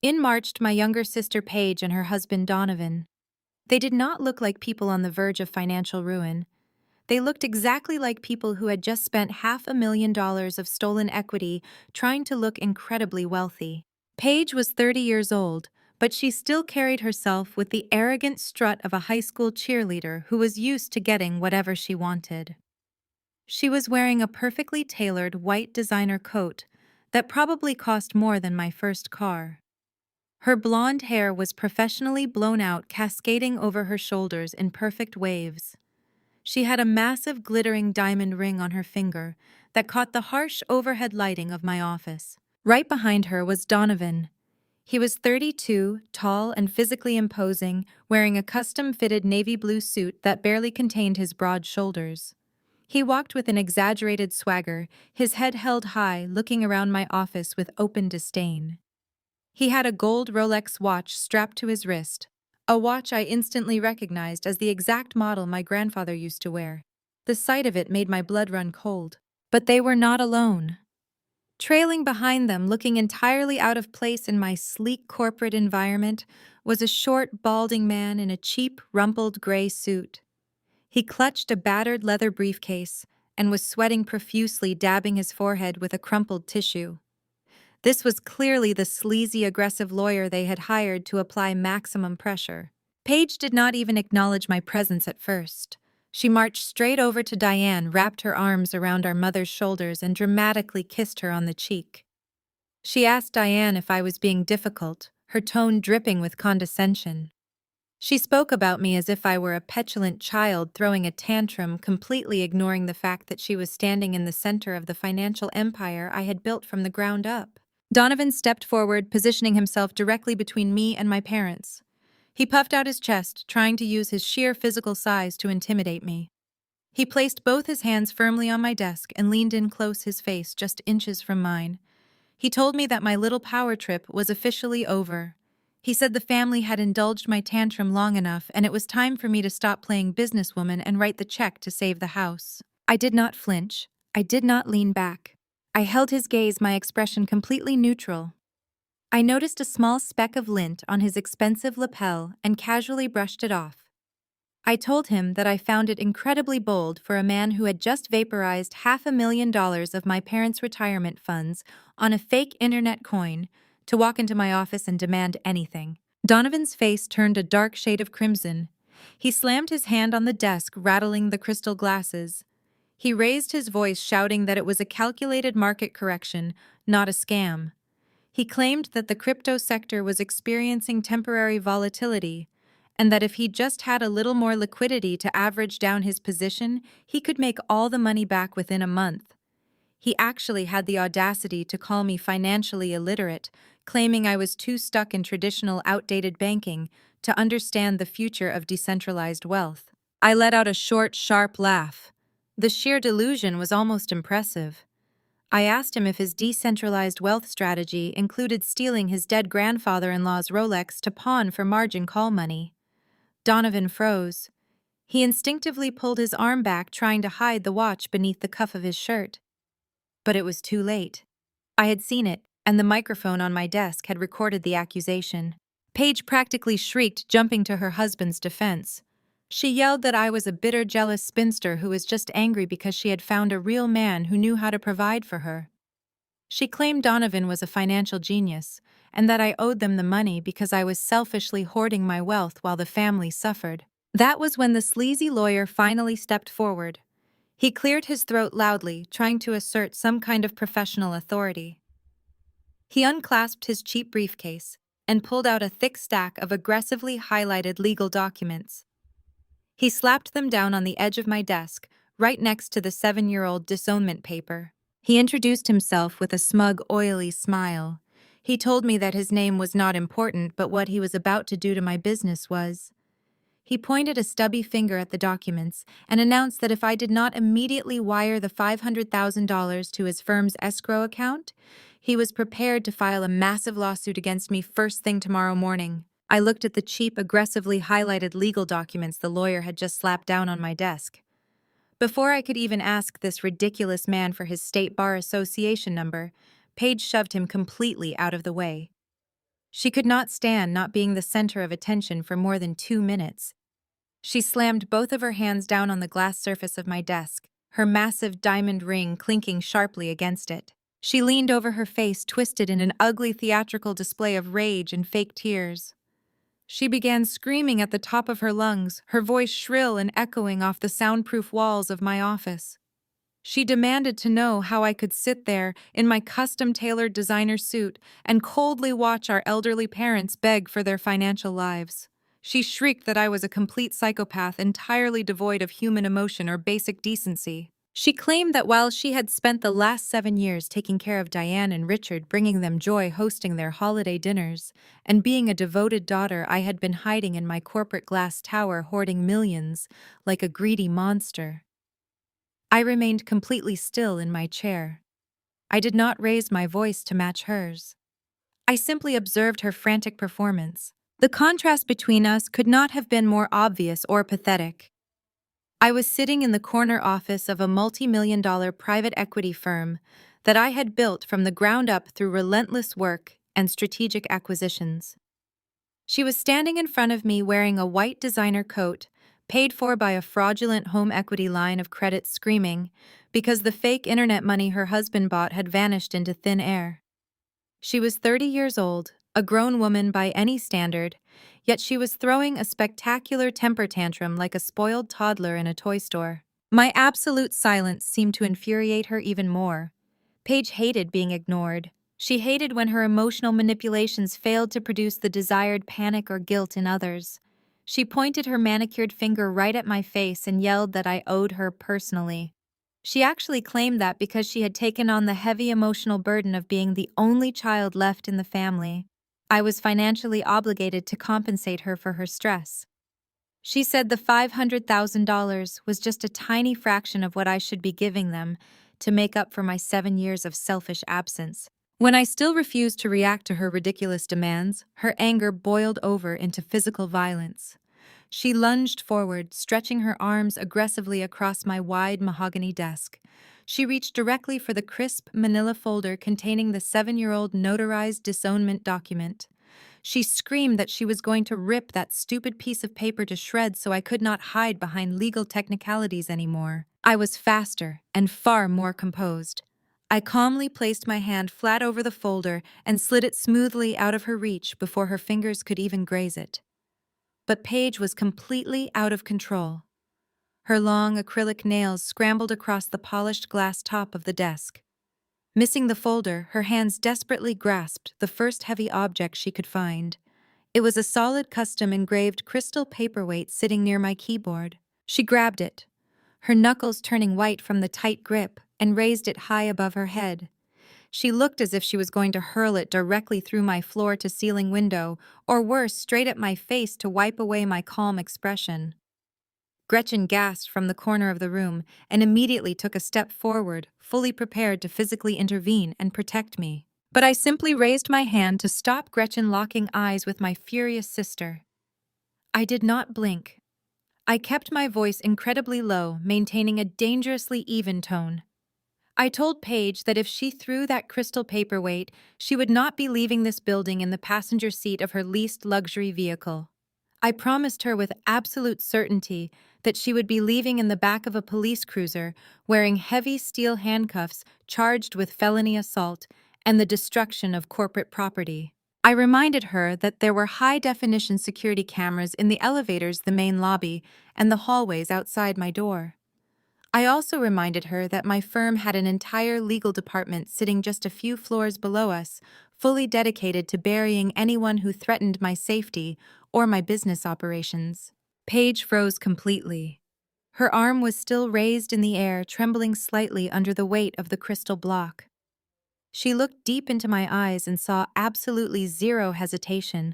In marched my younger sister Paige and her husband Donovan. They did not look like people on the verge of financial ruin. They looked exactly like people who had just spent $500,000 of stolen equity trying to look incredibly wealthy. Paige was 30 years old, but she still carried herself with the arrogant strut of a high school cheerleader who was used to getting whatever she wanted. She was wearing a perfectly tailored white designer coat that probably cost more than my first car. Her blonde hair was professionally blown out, cascading over her shoulders in perfect waves. She had a massive glittering diamond ring on her finger that caught the harsh overhead lighting of my office. Right behind her was Donovan. He was 32, tall and physically imposing, wearing a custom-fitted navy blue suit that barely contained his broad shoulders. He walked with an exaggerated swagger, his head held high, looking around my office with open disdain. He had a gold Rolex watch strapped to his wrist, a watch I instantly recognized as the exact model my grandfather used to wear. The sight of it made my blood run cold. But they were not alone. Trailing behind them, looking entirely out of place in my sleek corporate environment, was a short, balding man in a cheap, rumpled gray suit. He clutched a battered leather briefcase and was sweating profusely, dabbing his forehead with a crumpled tissue. This was clearly the sleazy, aggressive lawyer they had hired to apply maximum pressure. Paige did not even acknowledge my presence at first. She marched straight over to Diane, wrapped her arms around our mother's shoulders, and dramatically kissed her on the cheek. She asked Diane if I was being difficult, her tone dripping with condescension. She spoke about me as if I were a petulant child throwing a tantrum, completely ignoring the fact that she was standing in the center of the financial empire I had built from the ground up. Donovan stepped forward, positioning himself directly between me and my parents. He puffed out his chest, trying to use his sheer physical size to intimidate me. He placed both his hands firmly on my desk and leaned in close, his face just inches from mine. He told me that my little power trip was officially over. He said the family had indulged my tantrum long enough and it was time for me to stop playing businesswoman and write the check to save the house. I did not flinch. I did not lean back. I held his gaze, my expression completely neutral. I noticed a small speck of lint on his expensive lapel and casually brushed it off. I told him that I found it incredibly bold for a man who had just vaporized $500,000 of my parents' retirement funds on a fake internet coin to walk into my office and demand anything. Donovan's face turned a dark shade of crimson. He slammed his hand on the desk, rattling the crystal glasses. He raised his voice, shouting that it was a calculated market correction, not a scam. He claimed that the crypto sector was experiencing temporary volatility, and that if he just had a little more liquidity to average down his position, he could make all the money back within a month. He actually had the audacity to call me financially illiterate, claiming I was too stuck in traditional, outdated banking to understand the future of decentralized wealth. I let out a short, sharp laugh. The sheer delusion was almost impressive. I asked him if his decentralized wealth strategy included stealing his dead grandfather-in-law's Rolex to pawn for margin call money. Donovan froze. He instinctively pulled his arm back, trying to hide the watch beneath the cuff of his shirt. But it was too late. I had seen it, and the microphone on my desk had recorded the accusation. Paige practically shrieked, jumping to her husband's defense. She yelled that I was a bitter, jealous spinster who was just angry because she had found a real man who knew how to provide for her. She claimed Donovan was a financial genius, and that I owed them the money because I was selfishly hoarding my wealth while the family suffered. That was when the sleazy lawyer finally stepped forward. He cleared his throat loudly, trying to assert some kind of professional authority. He unclasped his cheap briefcase and pulled out a thick stack of aggressively highlighted legal documents. He slapped them down on the edge of my desk, right next to the 7-year-old disownment paper. He introduced himself with a smug, oily smile. He told me that his name was not important, but what he was about to do to my business was. He pointed a stubby finger at the documents and announced that if I did not immediately wire the $500,000 to his firm's escrow account, He was prepared to file a massive lawsuit against me first thing tomorrow morning. I looked at the cheap, aggressively highlighted legal documents the lawyer had just slapped down on my desk. Before I could even ask this ridiculous man for his State Bar Association number, Paige shoved him completely out of the way. She could not stand not being the center of attention for more than 2 minutes. She slammed both of her hands down on the glass surface of my desk, her massive diamond ring clinking sharply against it. She leaned over her face, twisted in an ugly theatrical display of rage and fake tears. She began screaming at the top of her lungs, her voice shrill and echoing off the soundproof walls of my office. She demanded to know how I could sit there in my custom-tailored designer suit and coldly watch our elderly parents beg for their financial lives. She shrieked that I was a complete psychopath entirely devoid of human emotion or basic decency. She claimed that while she had spent the last 7 years taking care of Diane and Richard, bringing them joy, hosting their holiday dinners, and being a devoted daughter, I had been hiding in my corporate glass tower hoarding millions like a greedy monster. I remained completely still in my chair. I did not raise my voice to match hers. I simply observed her frantic performance. The contrast between us could not have been more obvious or pathetic. I was sitting in the corner office of a multi-million-dollar private equity firm that I had built from the ground up through relentless work and strategic acquisitions. She was standing in front of me wearing a white designer coat, paid for by a fraudulent home equity line of credit, screaming because the fake internet money her husband bought had vanished into thin air. She was 30 years old, a grown woman by any standard, yet she was throwing a spectacular temper tantrum like a spoiled toddler in a toy store. My absolute silence seemed to infuriate her even more. Paige hated being ignored. She hated when her emotional manipulations failed to produce the desired panic or guilt in others. She pointed her manicured finger right at my face and yelled that I owed her personally. She actually claimed that because she had taken on the heavy emotional burden of being the only child left in the family, I was financially obligated to compensate her for her stress. She said the $500,000 was just a tiny fraction of what I should be giving them to make up for my 7 years of selfish absence. When I still refused to react to her ridiculous demands, her anger boiled over into physical violence. She lunged forward, stretching her arms aggressively across my wide mahogany desk. She reached directly for the crisp manila folder containing the 7-year-old notarized disownment document. She screamed that she was going to rip that stupid piece of paper to shreds so I could not hide behind legal technicalities anymore. I was faster and far more composed. I calmly placed my hand flat over the folder and slid it smoothly out of her reach before her fingers could even graze it. But Paige was completely out of control. Her long acrylic nails scrambled across the polished glass top of the desk. Missing the folder, her hands desperately grasped the first heavy object she could find. It was a solid custom engraved crystal paperweight sitting near my keyboard. She grabbed it, her knuckles turning white from the tight grip, and raised it high above her head. She looked as if she was going to hurl it directly through my floor-to-ceiling window, or worse, straight at my face to wipe away my calm expression. Gretchen gasped from the corner of the room and immediately took a step forward, fully prepared to physically intervene and protect me. But I simply raised my hand to stop Gretchen locking eyes with my furious sister. I did not blink. I kept my voice incredibly low, maintaining a dangerously even tone. I told Paige that if she threw that crystal paperweight, she would not be leaving this building in the passenger seat of her least luxury vehicle. I promised her with absolute certainty that she would be leaving in the back of a police cruiser, wearing heavy steel handcuffs charged with felony assault and the destruction of corporate property. I reminded her that there were high-definition security cameras in the elevators, the main lobby, and the hallways outside my door. I also reminded her that my firm had an entire legal department sitting just a few floors below us, fully dedicated to burying anyone who threatened my safety or my business operations. Paige froze completely. Her arm was still raised in the air, trembling slightly under the weight of the crystal block. She looked deep into my eyes and saw absolutely zero hesitation.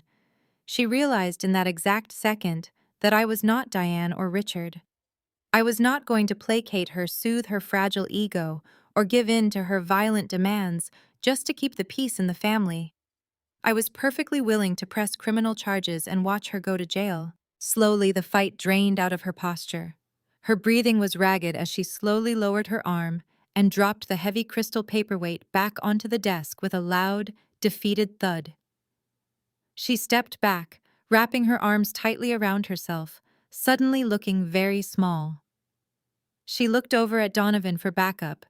She realized in that exact second that I was not Diane or Richard. I was not going to placate her, soothe her fragile ego, or give in to her violent demands just to keep the peace in the family. I was perfectly willing to press criminal charges and watch her go to jail. Slowly, the fight drained out of her posture. Her breathing was ragged as she slowly lowered her arm and dropped the heavy crystal paperweight back onto the desk with a loud, defeated thud. She stepped back, wrapping her arms tightly around herself, suddenly looking very small. She looked over at Donovan for backup,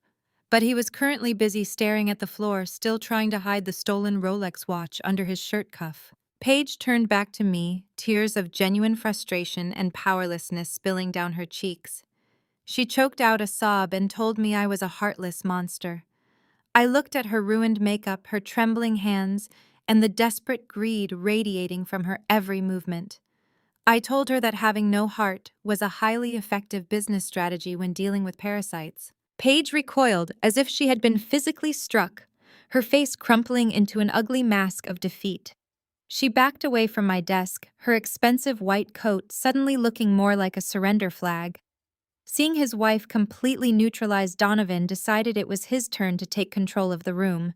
but he was currently busy staring at the floor, still trying to hide the stolen Rolex watch under his shirt cuff. Paige turned back to me, tears of genuine frustration and powerlessness spilling down her cheeks. She choked out a sob and told me I was a heartless monster. I looked at her ruined makeup, her trembling hands, and the desperate greed radiating from her every movement. I told her that having no heart was a highly effective business strategy when dealing with parasites. Paige recoiled as if she had been physically struck, her face crumpling into an ugly mask of defeat. She backed away from my desk, her expensive white coat suddenly looking more like a surrender flag. Seeing his wife completely neutralize Donovan decided it was his turn to take control of the room.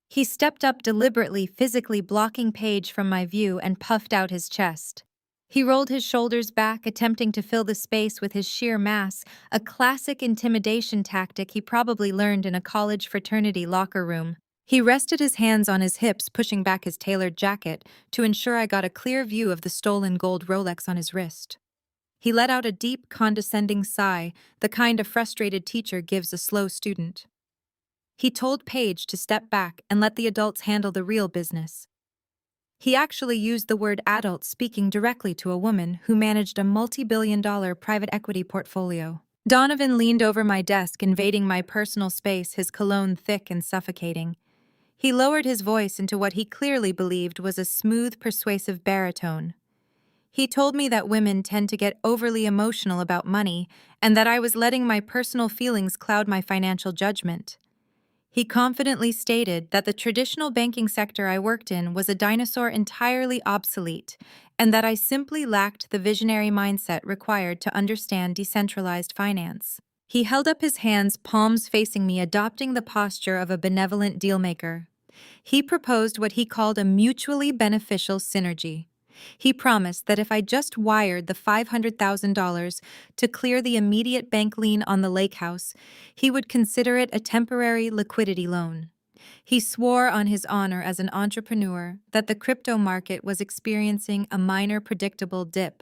He stepped up deliberately, physically blocking Paige from my view, and puffed out his chest. He rolled his shoulders back, attempting to fill the space with his sheer mass, a classic intimidation tactic he probably learned in a college fraternity locker room. He rested his hands on his hips, pushing back his tailored jacket to ensure I got a clear view of the stolen gold Rolex on his wrist. He let out a deep, condescending sigh, the kind a frustrated teacher gives a slow student. He told Paige to step back and let the adults handle the real business. He actually used the word adult, speaking directly to a woman who managed a multi-billion-dollar private equity portfolio. Donovan leaned over my desk, invading my personal space, his cologne thick and suffocating. He lowered his voice into what he clearly believed was a smooth, persuasive baritone. He told me that women tend to get overly emotional about money and that I was letting my personal feelings cloud my financial judgment. He confidently stated that the traditional banking sector I worked in was a dinosaur entirely obsolete, and that I simply lacked the visionary mindset required to understand decentralized finance. He held up his hands, palms facing me, adopting the posture of a benevolent dealmaker. He proposed what he called a mutually beneficial synergy. He promised that if I just wired the $500,000 to clear the immediate bank lien on the lake house, he would consider it a temporary liquidity loan. He swore on his honor as an entrepreneur that the crypto market was experiencing a minor predictable dip.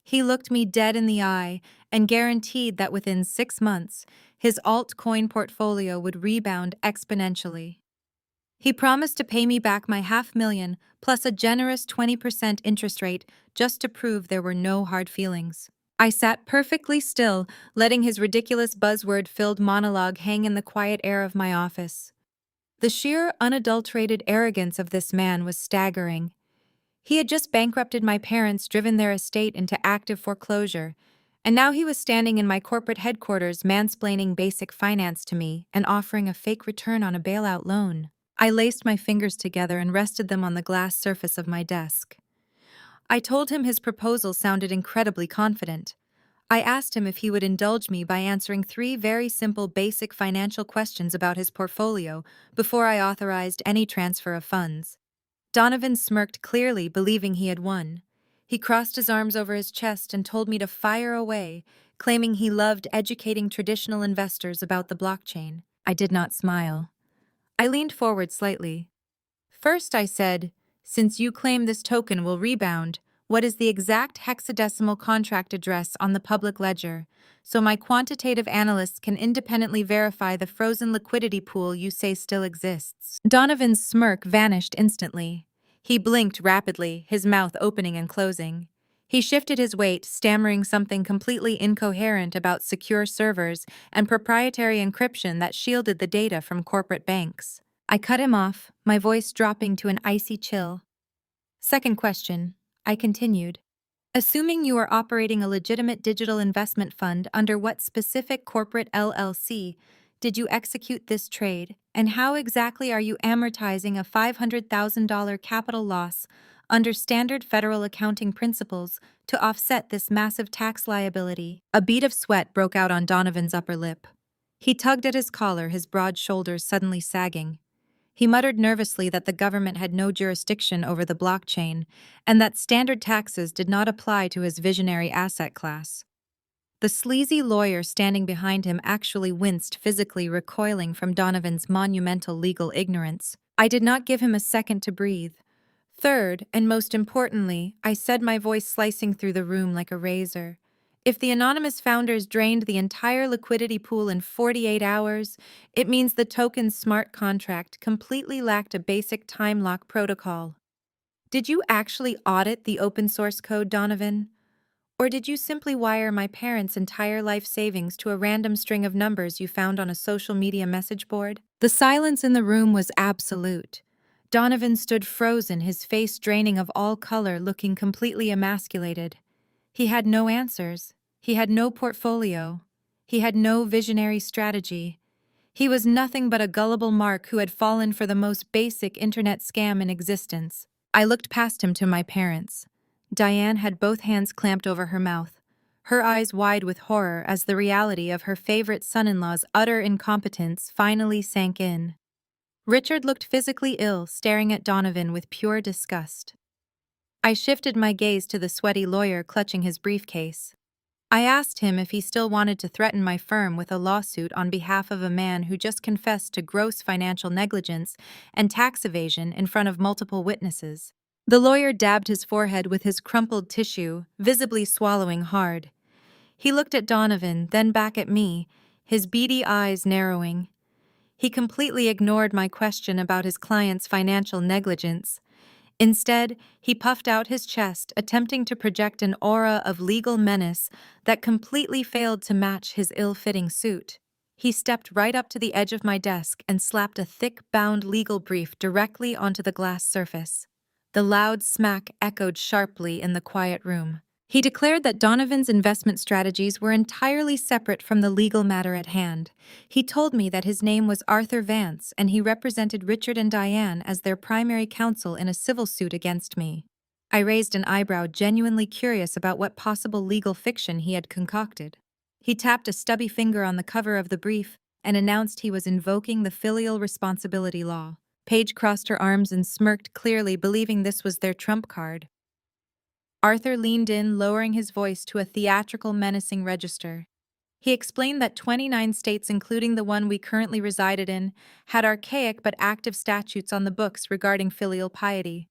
He looked me dead in the eye and guaranteed that within 6 months, his altcoin portfolio would rebound exponentially. He promised to pay me back my $500,000 plus a generous 20% interest rate just to prove there were no hard feelings. I sat perfectly still, letting his ridiculous buzzword-filled monologue hang in the quiet air of my office. The sheer, unadulterated arrogance of this man was staggering. He had just bankrupted my parents, driven their estate into active foreclosure, and now he was standing in my corporate headquarters mansplaining basic finance to me and offering a fake return on a bailout loan. I laced my fingers together and rested them on the glass surface of my desk. I told him his proposal sounded incredibly confident. I asked him if he would indulge me by answering 3 very simple basic financial questions about his portfolio before I authorized any transfer of funds. Donovan smirked, clearly believing he had won. He crossed his arms over his chest and told me to fire away, claiming he loved educating traditional investors about the blockchain. I did not smile. I leaned forward slightly. First, I said, since you claim this token will rebound, what is the exact hexadecimal contract address on the public ledger, so my quantitative analysts can independently verify the frozen liquidity pool you say still exists? Donovan's smirk vanished instantly. He blinked rapidly, his mouth opening and closing. He shifted his weight, stammering something completely incoherent about secure servers and proprietary encryption that shielded the data from corporate banks. I cut him off, my voice dropping to an icy chill. Second question, I continued. Assuming you are operating a legitimate digital investment fund, under what specific corporate LLC did you execute this trade, and how exactly are you amortizing a $500,000 capital loss under standard federal accounting principles to offset this massive tax liability? A bead of sweat broke out on Donovan's upper lip. He tugged at his collar, his broad shoulders suddenly sagging. He muttered nervously that the government had no jurisdiction over the blockchain and that standard taxes did not apply to his visionary asset class. The sleazy lawyer standing behind him actually winced, physically recoiling from Donovan's monumental legal ignorance. I did not give him a second to breathe. Third, and most importantly, I said, my voice slicing through the room like a razor, if the anonymous founders drained the entire liquidity pool in 48 hours, it means the token's smart contract completely lacked a basic time lock protocol. Did you actually audit the open source code, Donovan? Or did you simply wire my parents' entire life savings to a random string of numbers you found on a social media message board? The silence in the room was absolute. Donovan stood frozen, his face draining of all color, looking completely emasculated. He had no answers. He had no portfolio. He had no visionary strategy. He was nothing but a gullible mark who had fallen for the most basic internet scam in existence. I looked past him to my parents. Diane had both hands clamped over her mouth, her eyes wide with horror as the reality of her favorite son-in-law's utter incompetence finally sank in. Richard looked physically ill, staring at Donovan with pure disgust. I shifted my gaze to the sweaty lawyer clutching his briefcase. I asked him if he still wanted to threaten my firm with a lawsuit on behalf of a man who just confessed to gross financial negligence and tax evasion in front of multiple witnesses. The lawyer dabbed his forehead with his crumpled tissue, visibly swallowing hard. He looked at Donovan, then back at me, his beady eyes narrowing. He completely ignored my question about his client's financial negligence. Instead, he puffed out his chest, attempting to project an aura of legal menace that completely failed to match his ill-fitting suit. He stepped right up to the edge of my desk and slapped a thick, bound legal brief directly onto the glass surface. The loud smack echoed sharply in the quiet room. He declared that Donovan's investment strategies were entirely separate from the legal matter at hand. He told me that his name was Arthur Vance and he represented Richard and Diane as their primary counsel in a civil suit against me. I raised an eyebrow, genuinely curious about what possible legal fiction he had concocted. He tapped a stubby finger on the cover of the brief and announced he was invoking the filial responsibility law. Paige crossed her arms and smirked, clearly believing this was their trump card. Arthur leaned in, lowering his voice to a theatrical, menacing register. He explained that 29 states, including the one we currently resided in, had archaic but active statutes on the books regarding filial piety.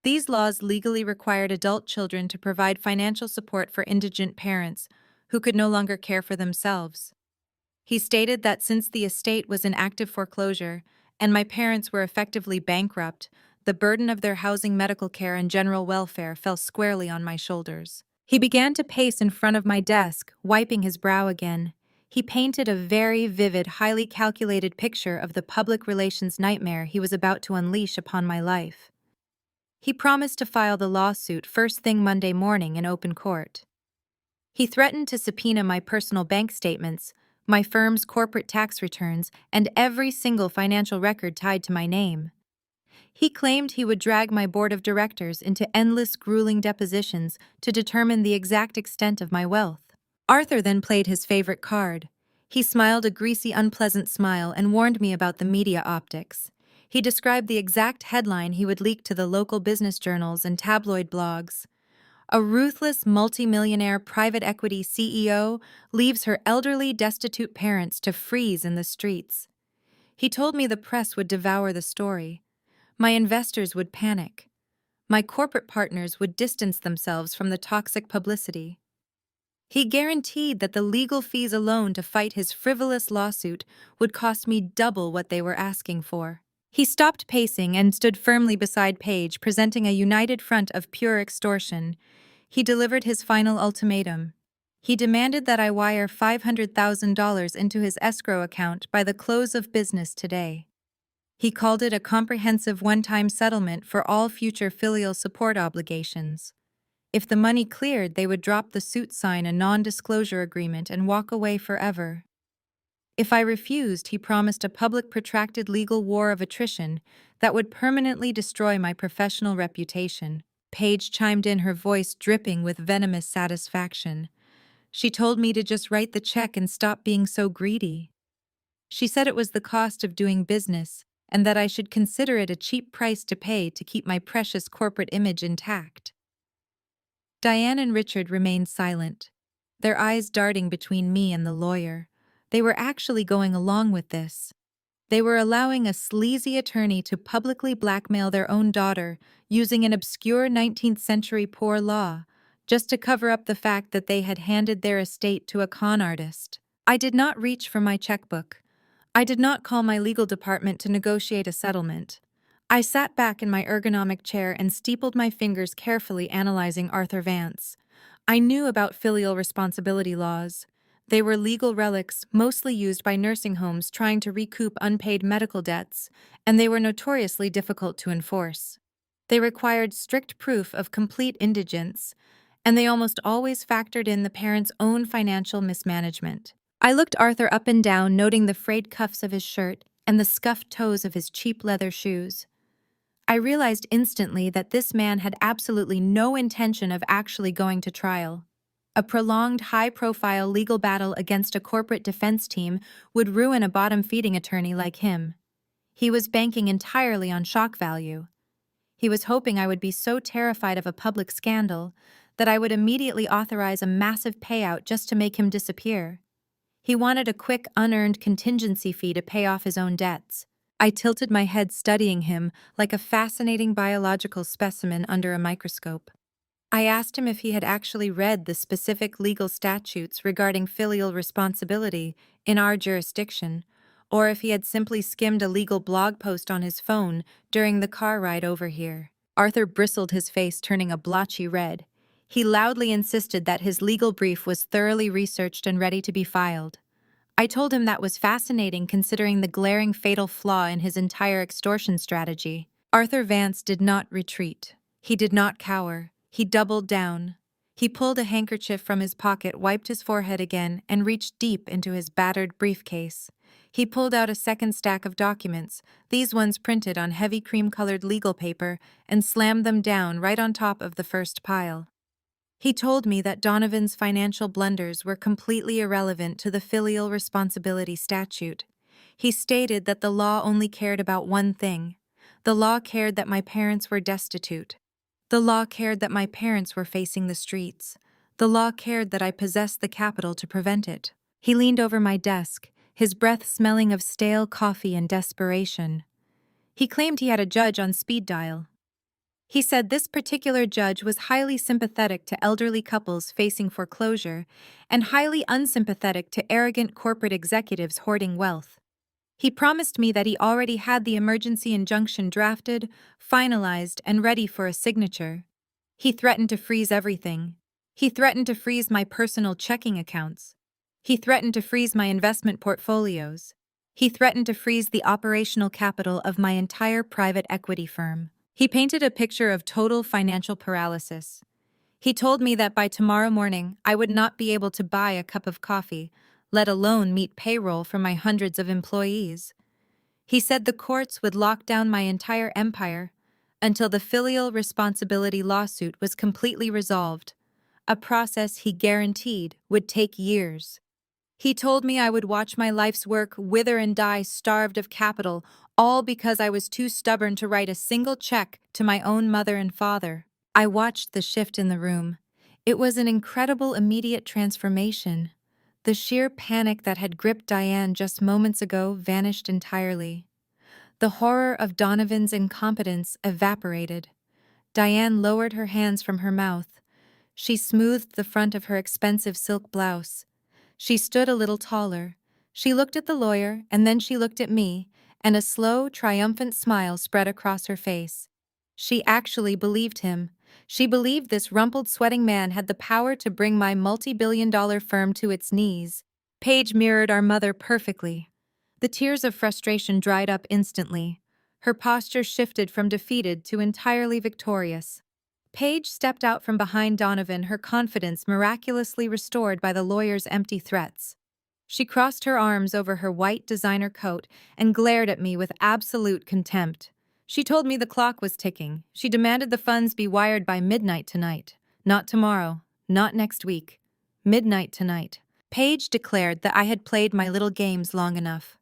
These laws legally required adult children to provide financial support for indigent parents who could no longer care for themselves. He stated that since the estate was in active foreclosure and my parents were effectively bankrupt, the burden of their housing, medical care, and general welfare fell squarely on my shoulders. He began to pace in front of my desk, wiping his brow again. He painted a very vivid, highly calculated picture of the public relations nightmare he was about to unleash upon my life. He promised to file the lawsuit first thing Monday morning in open court. He threatened to subpoena my personal bank statements, my firm's corporate tax returns, and every single financial record tied to my name. He claimed he would drag my board of directors into endless, grueling depositions to determine the exact extent of my wealth. Arthur then played his favorite card. He smiled a greasy, unpleasant smile and warned me about the media optics. He described the exact headline he would leak to the local business journals and tabloid blogs. A ruthless multimillionaire private equity CEO leaves her elderly, destitute parents to freeze in the streets. He told me the press would devour the story. My investors would panic. My corporate partners would distance themselves from the toxic publicity. He guaranteed that the legal fees alone to fight his frivolous lawsuit would cost me double what they were asking for. He stopped pacing and stood firmly beside Paige, presenting a united front of pure extortion. He delivered his final ultimatum. He demanded that I wire $500,000 into his escrow account by the close of business today. He called it a comprehensive one-time settlement for all future filial support obligations. If the money cleared, they would drop the suit, sign a non-disclosure agreement, and walk away forever. If I refused, he promised a public, protracted legal war of attrition that would permanently destroy my professional reputation. Paige chimed in, her voice dripping with venomous satisfaction. She told me to just write the check and stop being so greedy. She said it was the cost of doing business, and that I should consider it a cheap price to pay to keep my precious corporate image intact. Diane and Richard remained silent, their eyes darting between me and the lawyer. They were actually going along with this. They were allowing a sleazy attorney to publicly blackmail their own daughter using an obscure 19th century poor law, just to cover up the fact that they had handed their estate to a con artist. I did not reach for my checkbook. I did not call my legal department to negotiate a settlement. I sat back in my ergonomic chair and steepled my fingers carefully analyzing Arthur Vance. I knew about filial responsibility laws. They were legal relics mostly used by nursing homes trying to recoup unpaid medical debts, and they were notoriously difficult to enforce. They required strict proof of complete indigence, and they almost always factored in the parent's own financial mismanagement. I looked Arthur up and down, noting the frayed cuffs of his shirt and the scuffed toes of his cheap leather shoes. I realized instantly that this man had absolutely no intention of actually going to trial. A prolonged, high-profile legal battle against a corporate defense team would ruin a bottom-feeding attorney like him. He was banking entirely on shock value. He was hoping I would be so terrified of a public scandal that I would immediately authorize a massive payout just to make him disappear. He wanted a quick, unearned contingency fee to pay off his own debts. I tilted my head, studying him like a fascinating biological specimen under a microscope. I asked him if he had actually read the specific legal statutes regarding filial responsibility in our jurisdiction, or if he had simply skimmed a legal blog post on his phone during the car ride over here. Arthur bristled, his face turning a blotchy red. He loudly insisted that his legal brief was thoroughly researched and ready to be filed. I told him that was fascinating considering the glaring fatal flaw in his entire extortion strategy. Arthur Vance did not retreat. He did not cower. He doubled down. He pulled a handkerchief from his pocket, wiped his forehead again, and reached deep into his battered briefcase. He pulled out a second stack of documents, these ones printed on heavy cream-colored legal paper, and slammed them down right on top of the first pile. He told me that Donovan's financial blunders were completely irrelevant to the filial responsibility statute. He stated that the law only cared about one thing. The law cared that my parents were destitute. The law cared that my parents were facing the streets. The law cared that I possessed the capital to prevent it. He leaned over my desk, his breath smelling of stale coffee and desperation. He claimed he had a judge on speed dial. He said this particular judge was highly sympathetic to elderly couples facing foreclosure and highly unsympathetic to arrogant corporate executives hoarding wealth. He promised me that he already had the emergency injunction drafted, finalized, and ready for a signature. He threatened to freeze everything. He threatened to freeze my personal checking accounts. He threatened to freeze my investment portfolios. He threatened to freeze the operational capital of my entire private equity firm. He painted a picture of total financial paralysis. He told me that by tomorrow morning I would not be able to buy a cup of coffee, let alone meet payroll for my hundreds of employees. He said the courts would lock down my entire empire until the filial responsibility lawsuit was completely resolved, a process he guaranteed would take years. He told me I would watch my life's work wither and die starved of capital, all because I was too stubborn to write a single check to my own mother and father. I watched the shift in the room. It was an incredible immediate transformation. The sheer panic that had gripped Diane just moments ago vanished entirely. The horror of Donovan's incompetence evaporated. Diane lowered her hands from her mouth. She smoothed the front of her expensive silk blouse. She stood a little taller. She looked at the lawyer, and then she looked at me, and a slow, triumphant smile spread across her face. She actually believed him. She believed this rumpled, sweating man had the power to bring my multi-billion-dollar firm to its knees. Paige mirrored our mother perfectly. The tears of frustration dried up instantly. Her posture shifted from defeated to entirely victorious. Paige stepped out from behind Donovan, her confidence miraculously restored by the lawyer's empty threats. She crossed her arms over her white designer coat and glared at me with absolute contempt. She told me the clock was ticking. She demanded the funds be wired by midnight tonight. Not tomorrow. Not next week. Midnight tonight. Paige declared that I had played my little games long enough.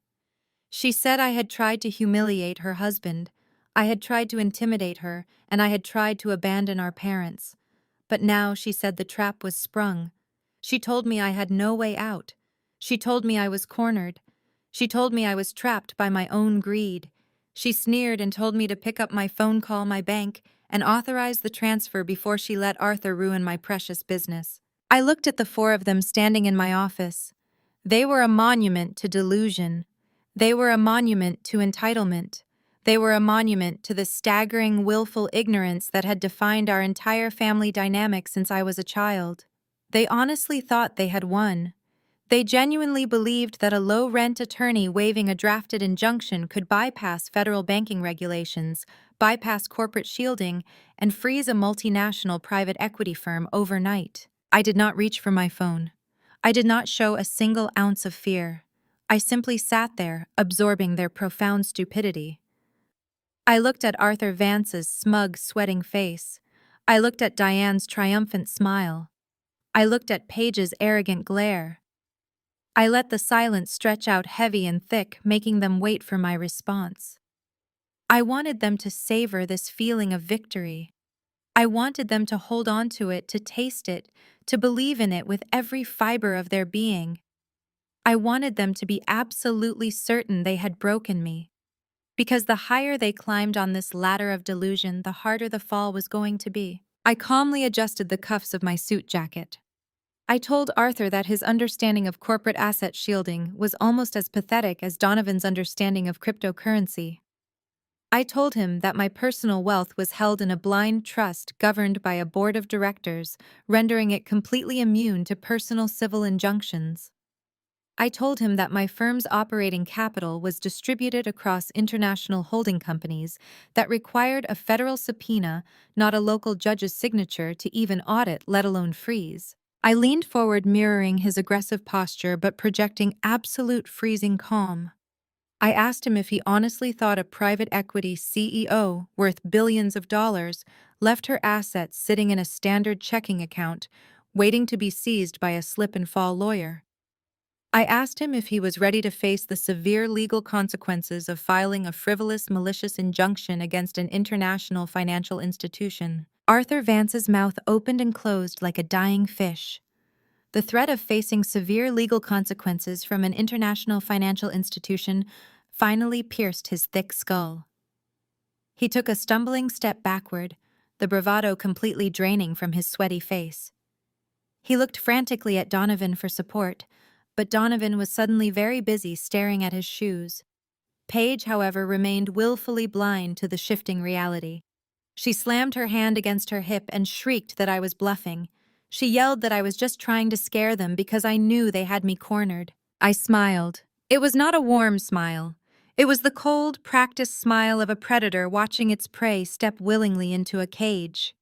She said I had tried to humiliate her husband. I had tried to intimidate her, and I had tried to abandon our parents. But now she said the trap was sprung. She told me I had no way out. She told me I was cornered. She told me I was trapped by my own greed. She sneered and told me to pick up my phone, call my bank, and authorize the transfer before she let Arthur ruin my precious business. I looked at the four of them standing in my office. They were a monument to delusion. They were a monument to entitlement. They were a monument to the staggering, willful ignorance that had defined our entire family dynamic since I was a child. They honestly thought they had won. They genuinely believed that a low-rent attorney waving a drafted injunction could bypass federal banking regulations, bypass corporate shielding, and freeze a multinational private equity firm overnight. I did not reach for my phone. I did not show a single ounce of fear. I simply sat there, absorbing their profound stupidity. I looked at Arthur Vance's smug, sweating face. I looked at Diane's triumphant smile. I looked at Paige's arrogant glare. I let the silence stretch out heavy and thick, making them wait for my response. I wanted them to savor this feeling of victory. I wanted them to hold on to it, to taste it, to believe in it with every fiber of their being. I wanted them to be absolutely certain they had broken me. Because the higher they climbed on this ladder of delusion, the harder the fall was going to be. I calmly adjusted the cuffs of my suit jacket. I told Arthur that his understanding of corporate asset shielding was almost as pathetic as Donovan's understanding of cryptocurrency. I told him that my personal wealth was held in a blind trust governed by a board of directors, rendering it completely immune to personal civil injunctions. I told him that my firm's operating capital was distributed across international holding companies that required a federal subpoena, not a local judge's signature, to even audit, let alone freeze. I leaned forward, mirroring his aggressive posture but projecting absolute freezing calm. I asked him if he honestly thought a private equity CEO worth billions of dollars left her assets sitting in a standard checking account, waiting to be seized by a slip-and-fall lawyer. I asked him if he was ready to face the severe legal consequences of filing a frivolous, malicious injunction against an international financial institution. Arthur Vance's mouth opened and closed like a dying fish. The threat of facing severe legal consequences from an international financial institution finally pierced his thick skull. He took a stumbling step backward, the bravado completely draining from his sweaty face. He looked frantically at Donovan for support, but Donovan was suddenly very busy staring at his shoes. Paige, however, remained willfully blind to the shifting reality. She slammed her hand against her hip and shrieked that I was bluffing. She yelled that I was just trying to scare them because I knew they had me cornered. I smiled. It was not a warm smile. It was the cold, practiced smile of a predator watching its prey step willingly into a cage.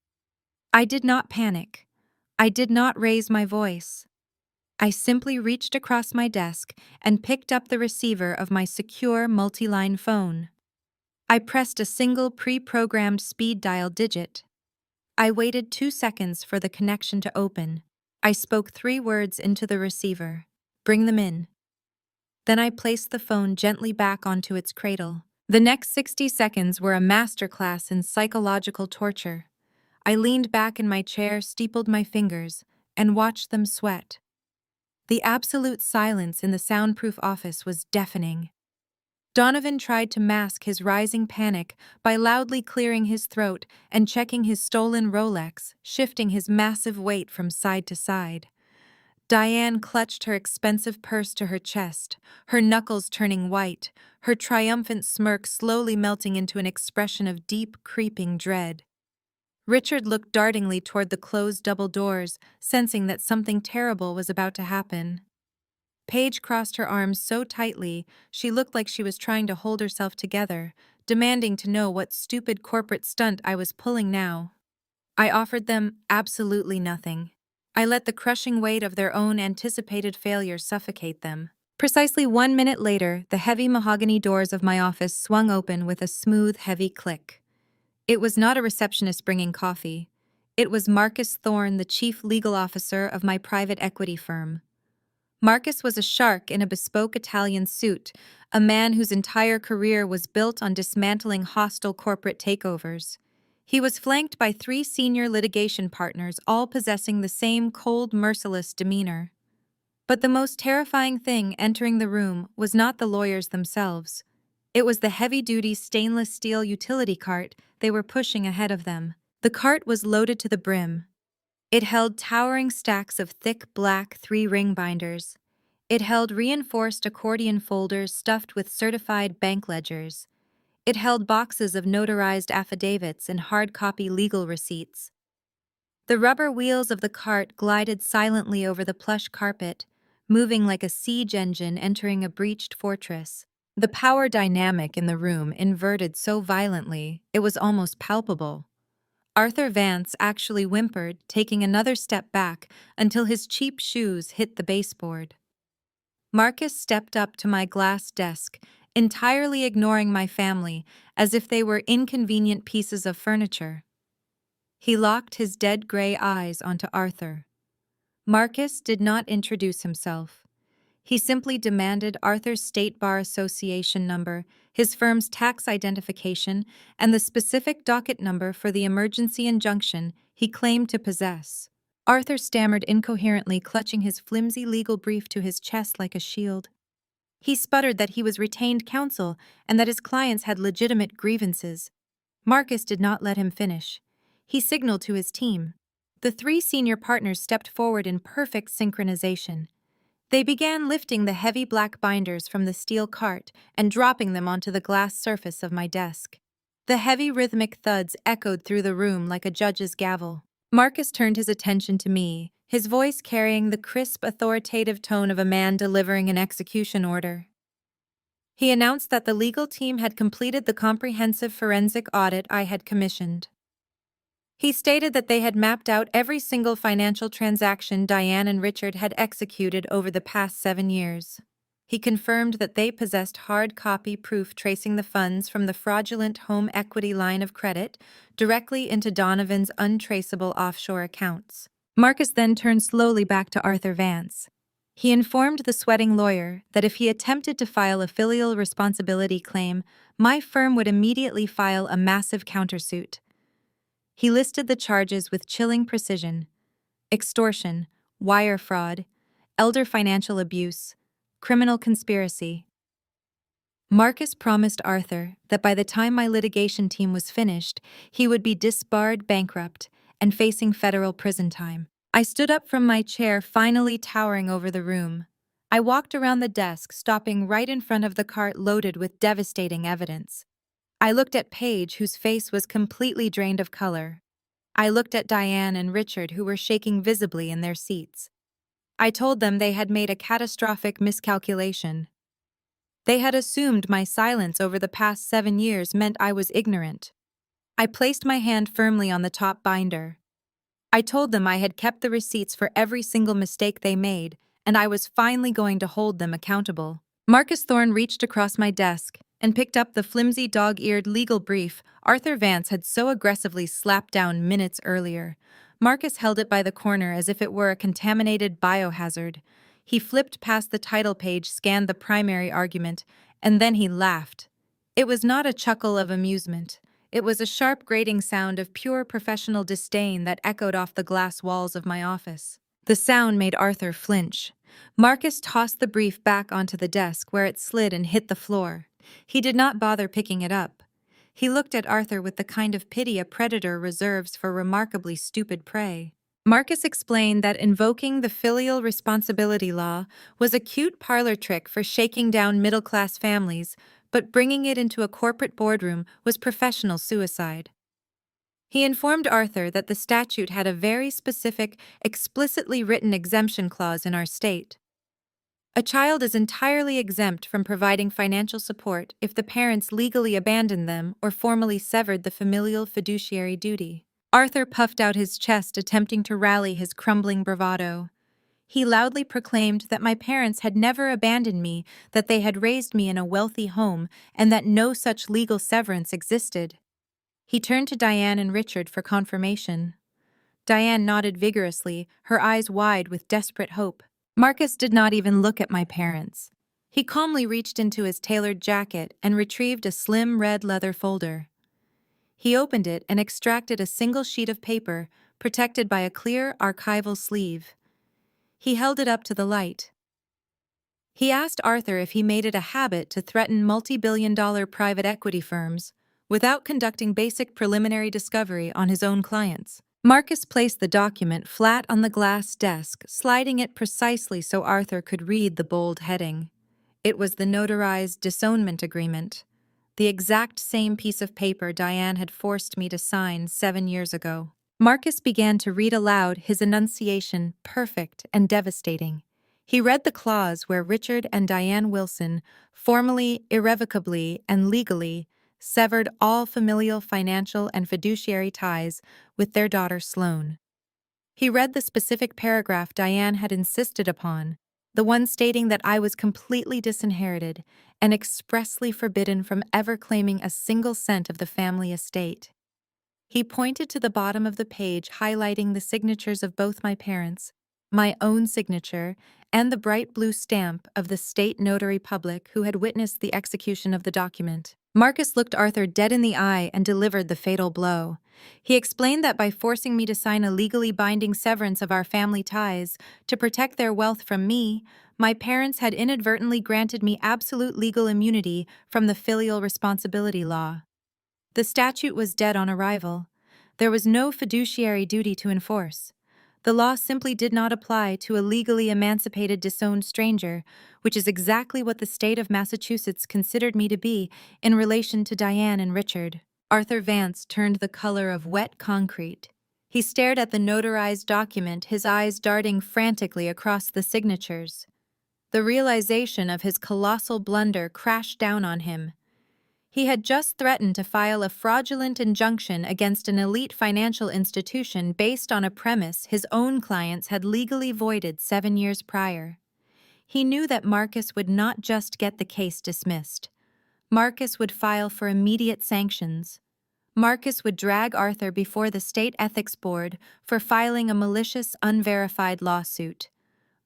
I did not panic. I did not raise my voice. I simply reached across my desk and picked up the receiver of my secure multi-line phone. I pressed a single pre-programmed speed dial digit. I waited 2 seconds for the connection to open. I spoke 3 words into the receiver. Bring them in. Then I placed the phone gently back onto its cradle. The next 60 seconds were a masterclass in psychological torture. I leaned back in my chair, steepled my fingers, and watched them sweat. The absolute silence in the soundproof office was deafening. Donovan tried to mask his rising panic by loudly clearing his throat and checking his stolen Rolex, shifting his massive weight from side to side. Diane clutched her expensive purse to her chest, her knuckles turning white, her triumphant smirk slowly melting into an expression of deep, creeping dread. Richard looked dartingly toward the closed double doors, sensing that something terrible was about to happen. Paige crossed her arms so tightly she looked like she was trying to hold herself together, demanding to know what stupid corporate stunt I was pulling now. I offered them absolutely nothing. I let the crushing weight of their own anticipated failure suffocate them. Precisely 1 minute later, the heavy mahogany doors of my office swung open with a smooth, heavy click. It was not a receptionist bringing coffee. It was Marcus Thorne, the chief legal officer of my private equity firm. Marcus was a shark in a bespoke Italian suit, a man whose entire career was built on dismantling hostile corporate takeovers. He was flanked by 3 senior litigation partners, all possessing the same cold, merciless demeanor. But the most terrifying thing entering the room was not the lawyers themselves. It was the heavy-duty stainless steel utility cart they were pushing ahead of them. The cart was loaded to the brim. It held towering stacks of thick black 3-ring binders. It held reinforced accordion folders stuffed with certified bank ledgers. It held boxes of notarized affidavits and hard-copy legal receipts. The rubber wheels of the cart glided silently over the plush carpet, moving like a siege engine entering a breached fortress. The power dynamic in the room inverted so violently it was almost palpable. Arthur Vance actually whimpered, taking another step back until his cheap shoes hit the baseboard. Marcus stepped up to my glass desk, entirely ignoring my family, as if they were inconvenient pieces of furniture. He locked his dead gray eyes onto Arthur. Marcus did not introduce himself. He simply demanded Arthur's State Bar Association number, his firm's tax identification, and the specific docket number for the emergency injunction he claimed to possess. Arthur stammered incoherently, clutching his flimsy legal brief to his chest like a shield. He sputtered that he was retained counsel and that his clients had legitimate grievances. Marcus did not let him finish. He signaled to his team. The 3 senior partners stepped forward in perfect synchronization. They began lifting the heavy black binders from the steel cart and dropping them onto the glass surface of my desk. The heavy rhythmic thuds echoed through the room like a judge's gavel. Marcus turned his attention to me, his voice carrying the crisp, authoritative tone of a man delivering an execution order. He announced that the legal team had completed the comprehensive forensic audit I had commissioned. He stated that they had mapped out every single financial transaction Diane and Richard had executed over the past 7 years. He confirmed that they possessed hard copy proof tracing the funds from the fraudulent home equity line of credit directly into Donovan's untraceable offshore accounts. Marcus then turned slowly back to Arthur Vance. He informed the sweating lawyer that if he attempted to file a filial responsibility claim, my firm would immediately file a massive countersuit. He listed the charges with chilling precision: extortion, wire fraud, elder financial abuse, criminal conspiracy. Marcus promised Arthur that by the time my litigation team was finished, he would be disbarred bankrupt and facing federal prison time. I stood up from my chair, finally towering over the room. I walked around the desk, stopping right in front of the cart loaded with devastating evidence. I looked at Paige, whose face was completely drained of color. I looked at Diane and Richard, who were shaking visibly in their seats. I told them they had made a catastrophic miscalculation. They had assumed my silence over the past 7 years meant I was ignorant. I placed my hand firmly on the top binder. I told them I had kept the receipts for every single mistake they made, and I was finally going to hold them accountable. Marcus Thorne reached across my desk and picked up the flimsy dog-eared legal brief Arthur Vance had so aggressively slapped down minutes earlier. Marcus held it by the corner as if it were a contaminated biohazard. He flipped past the title page, scanned the primary argument, and then he laughed. It was not a chuckle of amusement. It was a sharp grating sound of pure professional disdain that echoed off the glass walls of my office. The sound made Arthur flinch. Marcus tossed the brief back onto the desk, where it slid and hit the floor. He did not bother picking it up. He looked at Arthur with the kind of pity a predator reserves for remarkably stupid prey. Marcus explained that invoking the filial responsibility law was a cute parlor trick for shaking down middle-class families, but bringing it into a corporate boardroom was professional suicide. He informed Arthur that the statute had a very specific, explicitly written exemption clause in our state. A child is entirely exempt from providing financial support if the parents legally abandoned them or formally severed the familial fiduciary duty. Arthur puffed out his chest, attempting to rally his crumbling bravado. He loudly proclaimed that my parents had never abandoned me, that they had raised me in a wealthy home, and that no such legal severance existed. He turned to Diane and Richard for confirmation. Diane nodded vigorously, her eyes wide with desperate hope. Marcus did not even look at my parents. He calmly reached into his tailored jacket and retrieved a slim red leather folder. He opened it and extracted a single sheet of paper, protected by a clear archival sleeve. He held it up to the light. He asked Arthur if he made it a habit to threaten multi-billion-dollar private equity firms without conducting basic preliminary discovery on his own clients. Marcus placed the document flat on the glass desk, sliding it precisely so Arthur could read the bold heading. It was the notarized disownment agreement, the exact same piece of paper Diane had forced me to sign 7 years ago. Marcus began to read aloud, his enunciation perfect and devastating. He read the clause where Richard and Diane Wilson formally, irrevocably, and legally severed all familial, financial, and fiduciary ties with their daughter Sloane. He read the specific paragraph Diane had insisted upon, the one stating that I was completely disinherited and expressly forbidden from ever claiming a single cent of the family estate. He pointed to the bottom of the page, highlighting the signatures of both my parents, my own signature, and the bright blue stamp of the state notary public who had witnessed the execution of the document. Marcus looked Arthur dead in the eye and delivered the fatal blow. He explained that by forcing me to sign a legally binding severance of our family ties to protect their wealth from me, my parents had inadvertently granted me absolute legal immunity from the filial responsibility law. The statute was dead on arrival. There was no fiduciary duty to enforce. The law simply did not apply to a legally emancipated disowned stranger, which is exactly what the state of Massachusetts considered me to be in relation to Diane and Richard. Arthur Vance turned the color of wet concrete. He stared at the notarized document, his eyes darting frantically across the signatures. The realization of his colossal blunder crashed down on him. He had just threatened to file a fraudulent injunction against an elite financial institution based on a premise his own clients had legally voided 7 years prior. He knew that Marcus would not just get the case dismissed. Marcus would file for immediate sanctions. Marcus would drag Arthur before the State Ethics Board for filing a malicious, unverified lawsuit.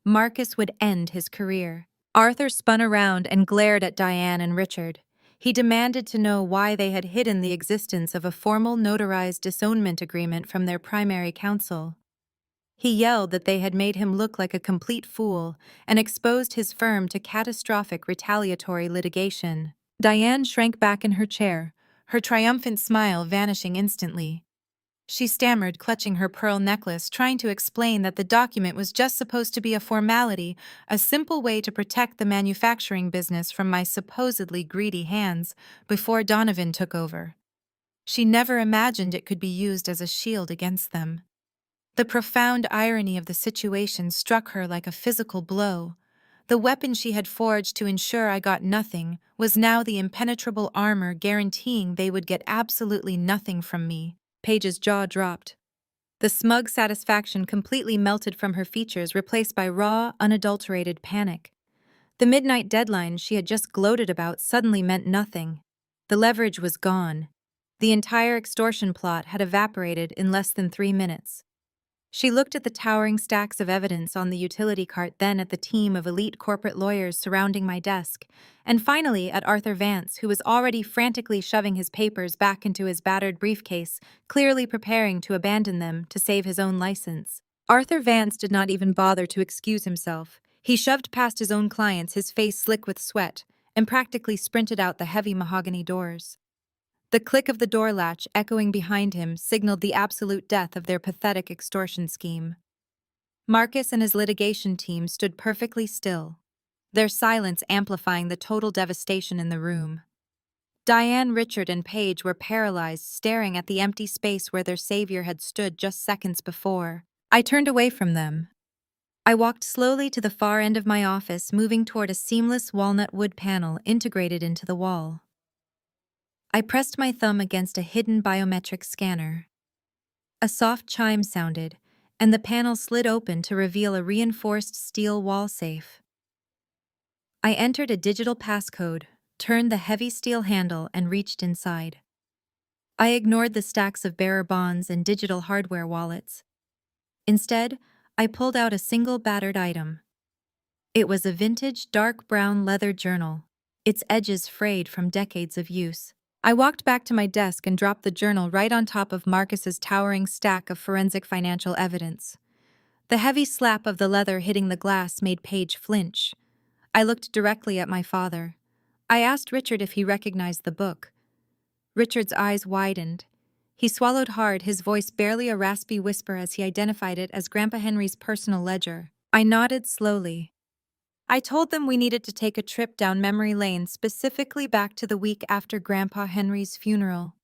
Marcus would end his career. Arthur spun around and glared at Diane and Richard. He demanded to know why they had hidden the existence of a formal notarized disownment agreement from their primary counsel. He yelled that they had made him look like a complete fool and exposed his firm to catastrophic retaliatory litigation. Diane shrank back in her chair, her triumphant smile vanishing instantly. She stammered, clutching her pearl necklace, trying to explain that the document was just supposed to be a formality, a simple way to protect the manufacturing business from my supposedly greedy hands before Donovan took over. She never imagined it could be used as a shield against them. The profound irony of the situation struck her like a physical blow. The weapon she had forged to ensure I got nothing was now the impenetrable armor guaranteeing they would get absolutely nothing from me. Paige's jaw dropped. The smug satisfaction completely melted from her features, replaced by raw, unadulterated panic. The midnight deadline she had just gloated about suddenly meant nothing. The leverage was gone. The entire extortion plot had evaporated in less than 3 minutes. She looked at the towering stacks of evidence on the utility cart, then at the team of elite corporate lawyers surrounding my desk, and finally at Arthur Vance, who was already frantically shoving his papers back into his battered briefcase, clearly preparing to abandon them to save his own license. Arthur Vance did not even bother to excuse himself. He shoved past his own clients, his face slick with sweat, and practically sprinted out the heavy mahogany doors. The click of the door latch echoing behind him signaled the absolute death of their pathetic extortion scheme. Marcus and his litigation team stood perfectly still, their silence amplifying the total devastation in the room. Diane, Richard, and Paige were paralyzed, staring at the empty space where their savior had stood just seconds before. I turned away from them. I walked slowly to the far end of my office, moving toward a seamless walnut wood panel integrated into the wall. I pressed my thumb against a hidden biometric scanner. A soft chime sounded, and the panel slid open to reveal a reinforced steel wall safe. I entered a digital passcode, turned the heavy steel handle, and reached inside. I ignored the stacks of bearer bonds and digital hardware wallets. Instead, I pulled out a single battered item. It was a vintage dark brown leather journal, its edges frayed from decades of use. I walked back to my desk and dropped the journal right on top of Marcus's towering stack of forensic financial evidence. The heavy slap of the leather hitting the glass made Paige flinch. I looked directly at my father. I asked Richard if he recognized the book. Richard's eyes widened. He swallowed hard, his voice barely a raspy whisper as he identified it as Grandpa Henry's personal ledger. I nodded slowly. I told them we needed to take a trip down memory lane, specifically back to the week after Grandpa Henry's funeral.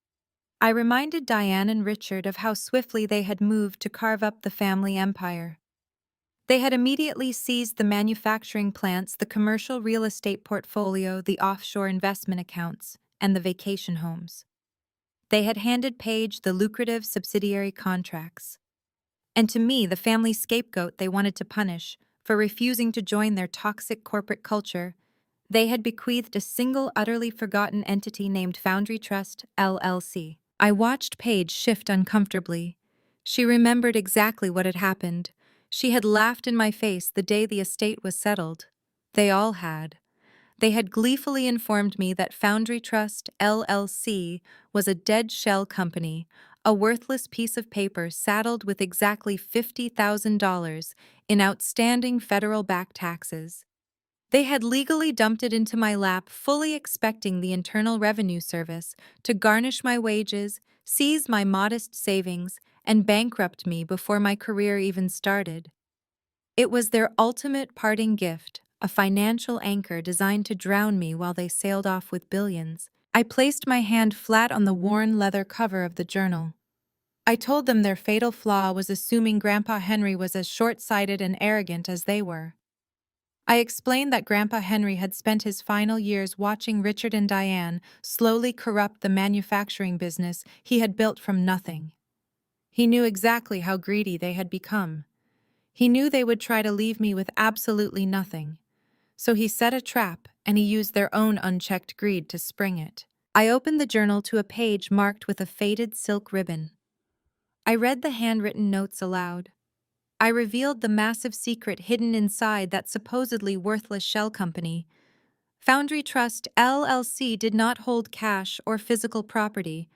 I reminded Diane and Richard of how swiftly they had moved to carve up the family empire. They had immediately seized the manufacturing plants, the commercial real estate portfolio, the offshore investment accounts, and the vacation homes. They had handed Paige the lucrative subsidiary contracts. And to me, the family scapegoat they wanted to punish for refusing to join their toxic corporate culture, they had bequeathed a single utterly forgotten entity named Foundry Trust, LLC. I watched Paige shift uncomfortably. She remembered exactly what had happened. She had laughed in my face the day the estate was settled. They all had. They had gleefully informed me that Foundry Trust, LLC, was a dead shell company, a worthless piece of paper saddled with exactly $50,000 in outstanding federal back taxes. They had legally dumped it into my lap, fully expecting the Internal Revenue Service to garnish my wages, seize my modest savings, and bankrupt me before my career even started. It was their ultimate parting gift, a financial anchor designed to drown me while they sailed off with billions. I placed my hand flat on the worn leather cover of the journal. I told them their fatal flaw was assuming Grandpa Henry was as short-sighted and arrogant as they were. I explained that Grandpa Henry had spent his final years watching Richard and Diane slowly corrupt the manufacturing business he had built from nothing. He knew exactly how greedy they had become. He knew they would try to leave me with absolutely nothing. So he set a trap, and he used their own unchecked greed to spring it. I opened the journal to a page marked with a faded silk ribbon. I read the handwritten notes aloud. I revealed the massive secret hidden inside that supposedly worthless shell company. Foundry Trust, LLC, did not hold cash or physical property.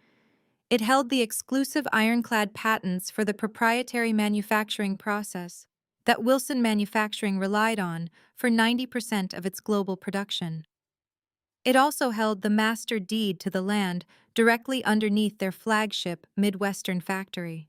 It held the exclusive ironclad patents for the proprietary manufacturing process that Wilson Manufacturing relied on for 90% of its global production. It also held the master deed to the land directly underneath their flagship Midwestern factory.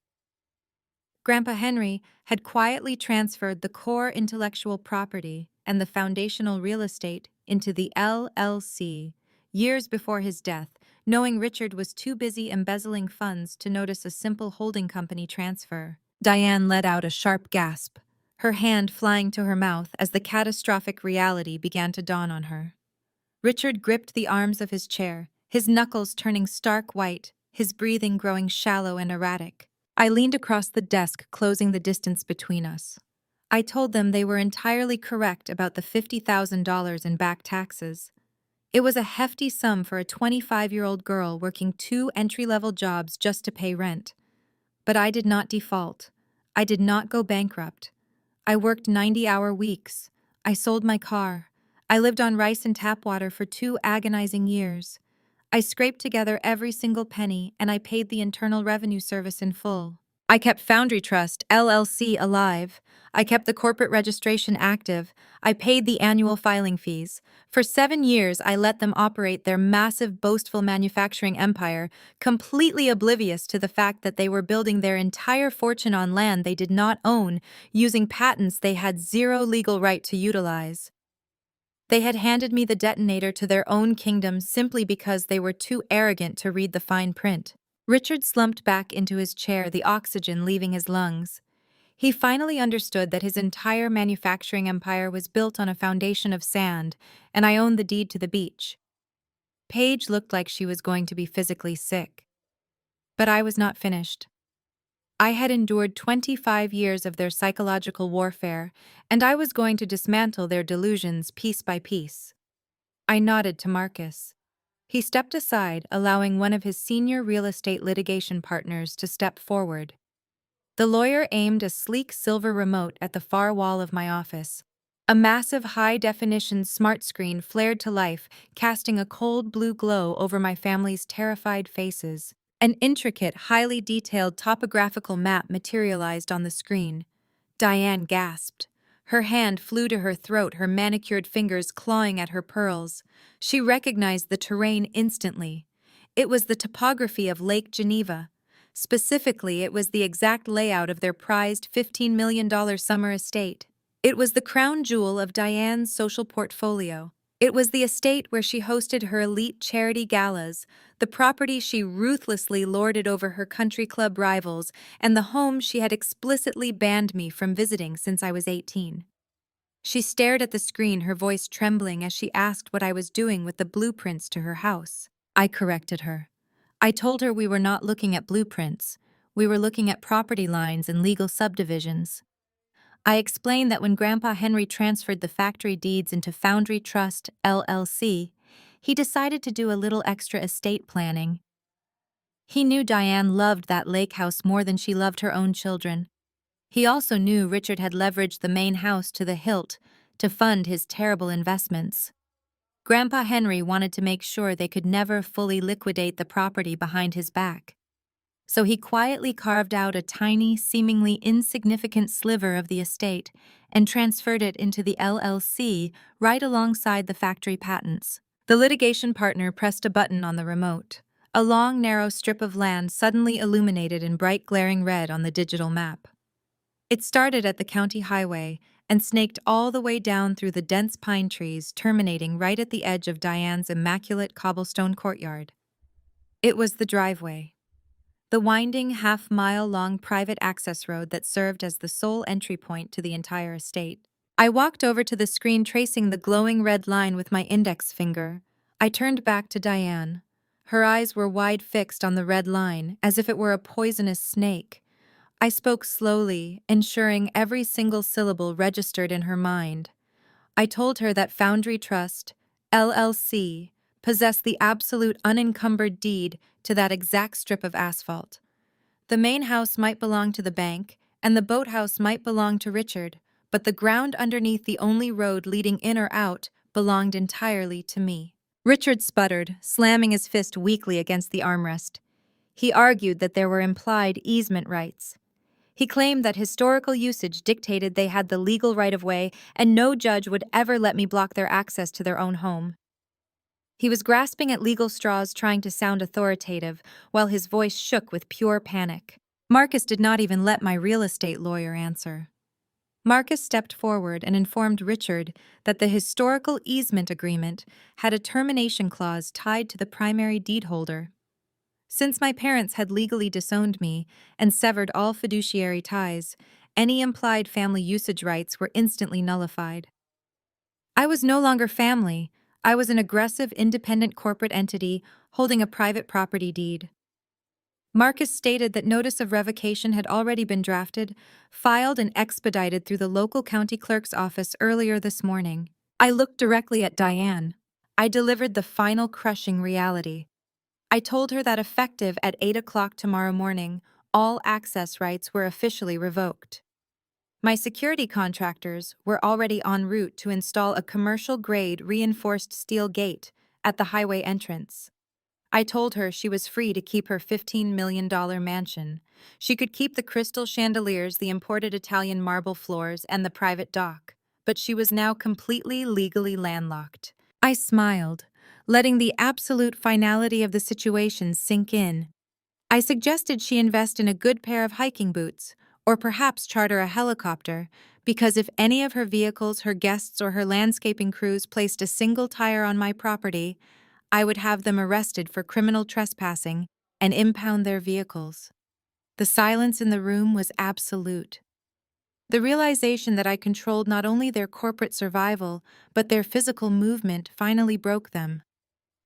Grandpa Henry had quietly transferred the core intellectual property and the foundational real estate into the LLC years before his death, knowing Richard was too busy embezzling funds to notice a simple holding company transfer. Diane let out a sharp gasp, her hand flying to her mouth as the catastrophic reality began to dawn on her. Richard gripped the arms of his chair, his knuckles turning stark white, his breathing growing shallow and erratic. I leaned across the desk, closing the distance between us. I told them they were entirely correct about the $50,000 in back taxes. It was a hefty sum for a 25-year-old girl working 2 entry-level jobs just to pay rent. But I did not default. I did not go bankrupt. I worked 90-hour weeks. I sold my car. I lived on rice and tap water for 2 agonizing years. I scraped together every single penny, and I paid the Internal Revenue Service in full. I kept Foundry Trust, LLC, alive. I kept the corporate registration active. I paid the annual filing fees. For 7 years, I let them operate their massive, boastful manufacturing empire, completely oblivious to the fact that they were building their entire fortune on land they did not own, using patents they had zero legal right to utilize. They had handed me the detonator to their own kingdom simply because they were too arrogant to read the fine print. Richard slumped back into his chair, the oxygen leaving his lungs. He finally understood that his entire manufacturing empire was built on a foundation of sand, and I owned the deed to the beach. Paige looked like she was going to be physically sick. But I was not finished. I had endured 25 years of their psychological warfare, and I was going to dismantle their delusions piece by piece. I nodded to Marcus. He stepped aside, allowing one of his senior real estate litigation partners to step forward. The lawyer aimed a sleek silver remote at the far wall of my office. A massive high-definition smart screen flared to life, casting a cold blue glow over my family's terrified faces. An intricate, highly detailed topographical map materialized on the screen. Diane gasped. Her hand flew to her throat, her manicured fingers clawing at her pearls. She recognized the terrain instantly. It was the topography of Lake Geneva. Specifically, it was the exact layout of their prized $15 million summer estate. It was the crown jewel of Diane's social portfolio. It was the estate where she hosted her elite charity galas, the property she ruthlessly lorded over her country club rivals, and the home she had explicitly banned me from visiting since I was 18. She stared at the screen, her voice trembling as she asked what I was doing with the blueprints to her house. I corrected her. I told her we were not looking at blueprints. We were looking at property lines and legal subdivisions. I explained that when Grandpa Henry transferred the factory deeds into Foundry Trust, LLC, he decided to do a little extra estate planning. He knew Diane loved that lake house more than she loved her own children. He also knew Richard had leveraged the main house to the hilt to fund his terrible investments. Grandpa Henry wanted to make sure they could never fully liquidate the property behind his back. So he quietly carved out a tiny, seemingly insignificant sliver of the estate and transferred it into the LLC right alongside the factory patents. The litigation partner pressed a button on the remote. A long, narrow strip of land suddenly illuminated in bright, glaring red on the digital map. It started at the county highway and snaked all the way down through the dense pine trees, terminating right at the edge of Diane's immaculate cobblestone courtyard. It was the driveway. The winding, half-mile-long private access road that served as the sole entry point to the entire estate. I walked over to the screen, tracing the glowing red line with my index finger. I turned back to Diane. Her eyes were wide fixed on the red line, as if it were a poisonous snake. I spoke slowly, ensuring every single syllable registered in her mind. I told her that Foundry Trust, LLC, possessed the absolute unencumbered deed to that exact strip of asphalt. The main house might belong to the bank, and the boathouse might belong to Richard, but the ground underneath the only road leading in or out belonged entirely to me. Richard sputtered, slamming his fist weakly against the armrest. He argued that there were implied easement rights. He claimed that historical usage dictated they had the legal right-of-way, and no judge would ever let me block their access to their own home. He was grasping at legal straws, trying to sound authoritative, while his voice shook with pure panic. Marcus did not even let my real estate lawyer answer. Marcus stepped forward and informed Richard that the historical easement agreement had a termination clause tied to the primary deed holder. Since my parents had legally disowned me and severed all fiduciary ties, any implied family usage rights were instantly nullified. I was no longer family. I was an aggressive, independent corporate entity holding a private property deed. Marcus stated that notice of revocation had already been drafted, filed, and expedited through the local county clerk's office earlier this morning. I looked directly at Diane. I delivered the final crushing reality. I told her that effective at 8 o'clock tomorrow morning, all access rights were officially revoked. My security contractors were already en route to install a commercial-grade reinforced steel gate at the highway entrance. I told her she was free to keep her $15 million mansion. She could keep the crystal chandeliers, the imported Italian marble floors, and the private dock, but she was now completely legally landlocked. I smiled, letting the absolute finality of the situation sink in. I suggested she invest in a good pair of hiking boots, or perhaps charter a helicopter, because if any of her vehicles, her guests, or her landscaping crews placed a single tire on my property, I would have them arrested for criminal trespassing and impound their vehicles. The silence in the room was absolute. The realization that I controlled not only their corporate survival, but their physical movement finally broke them.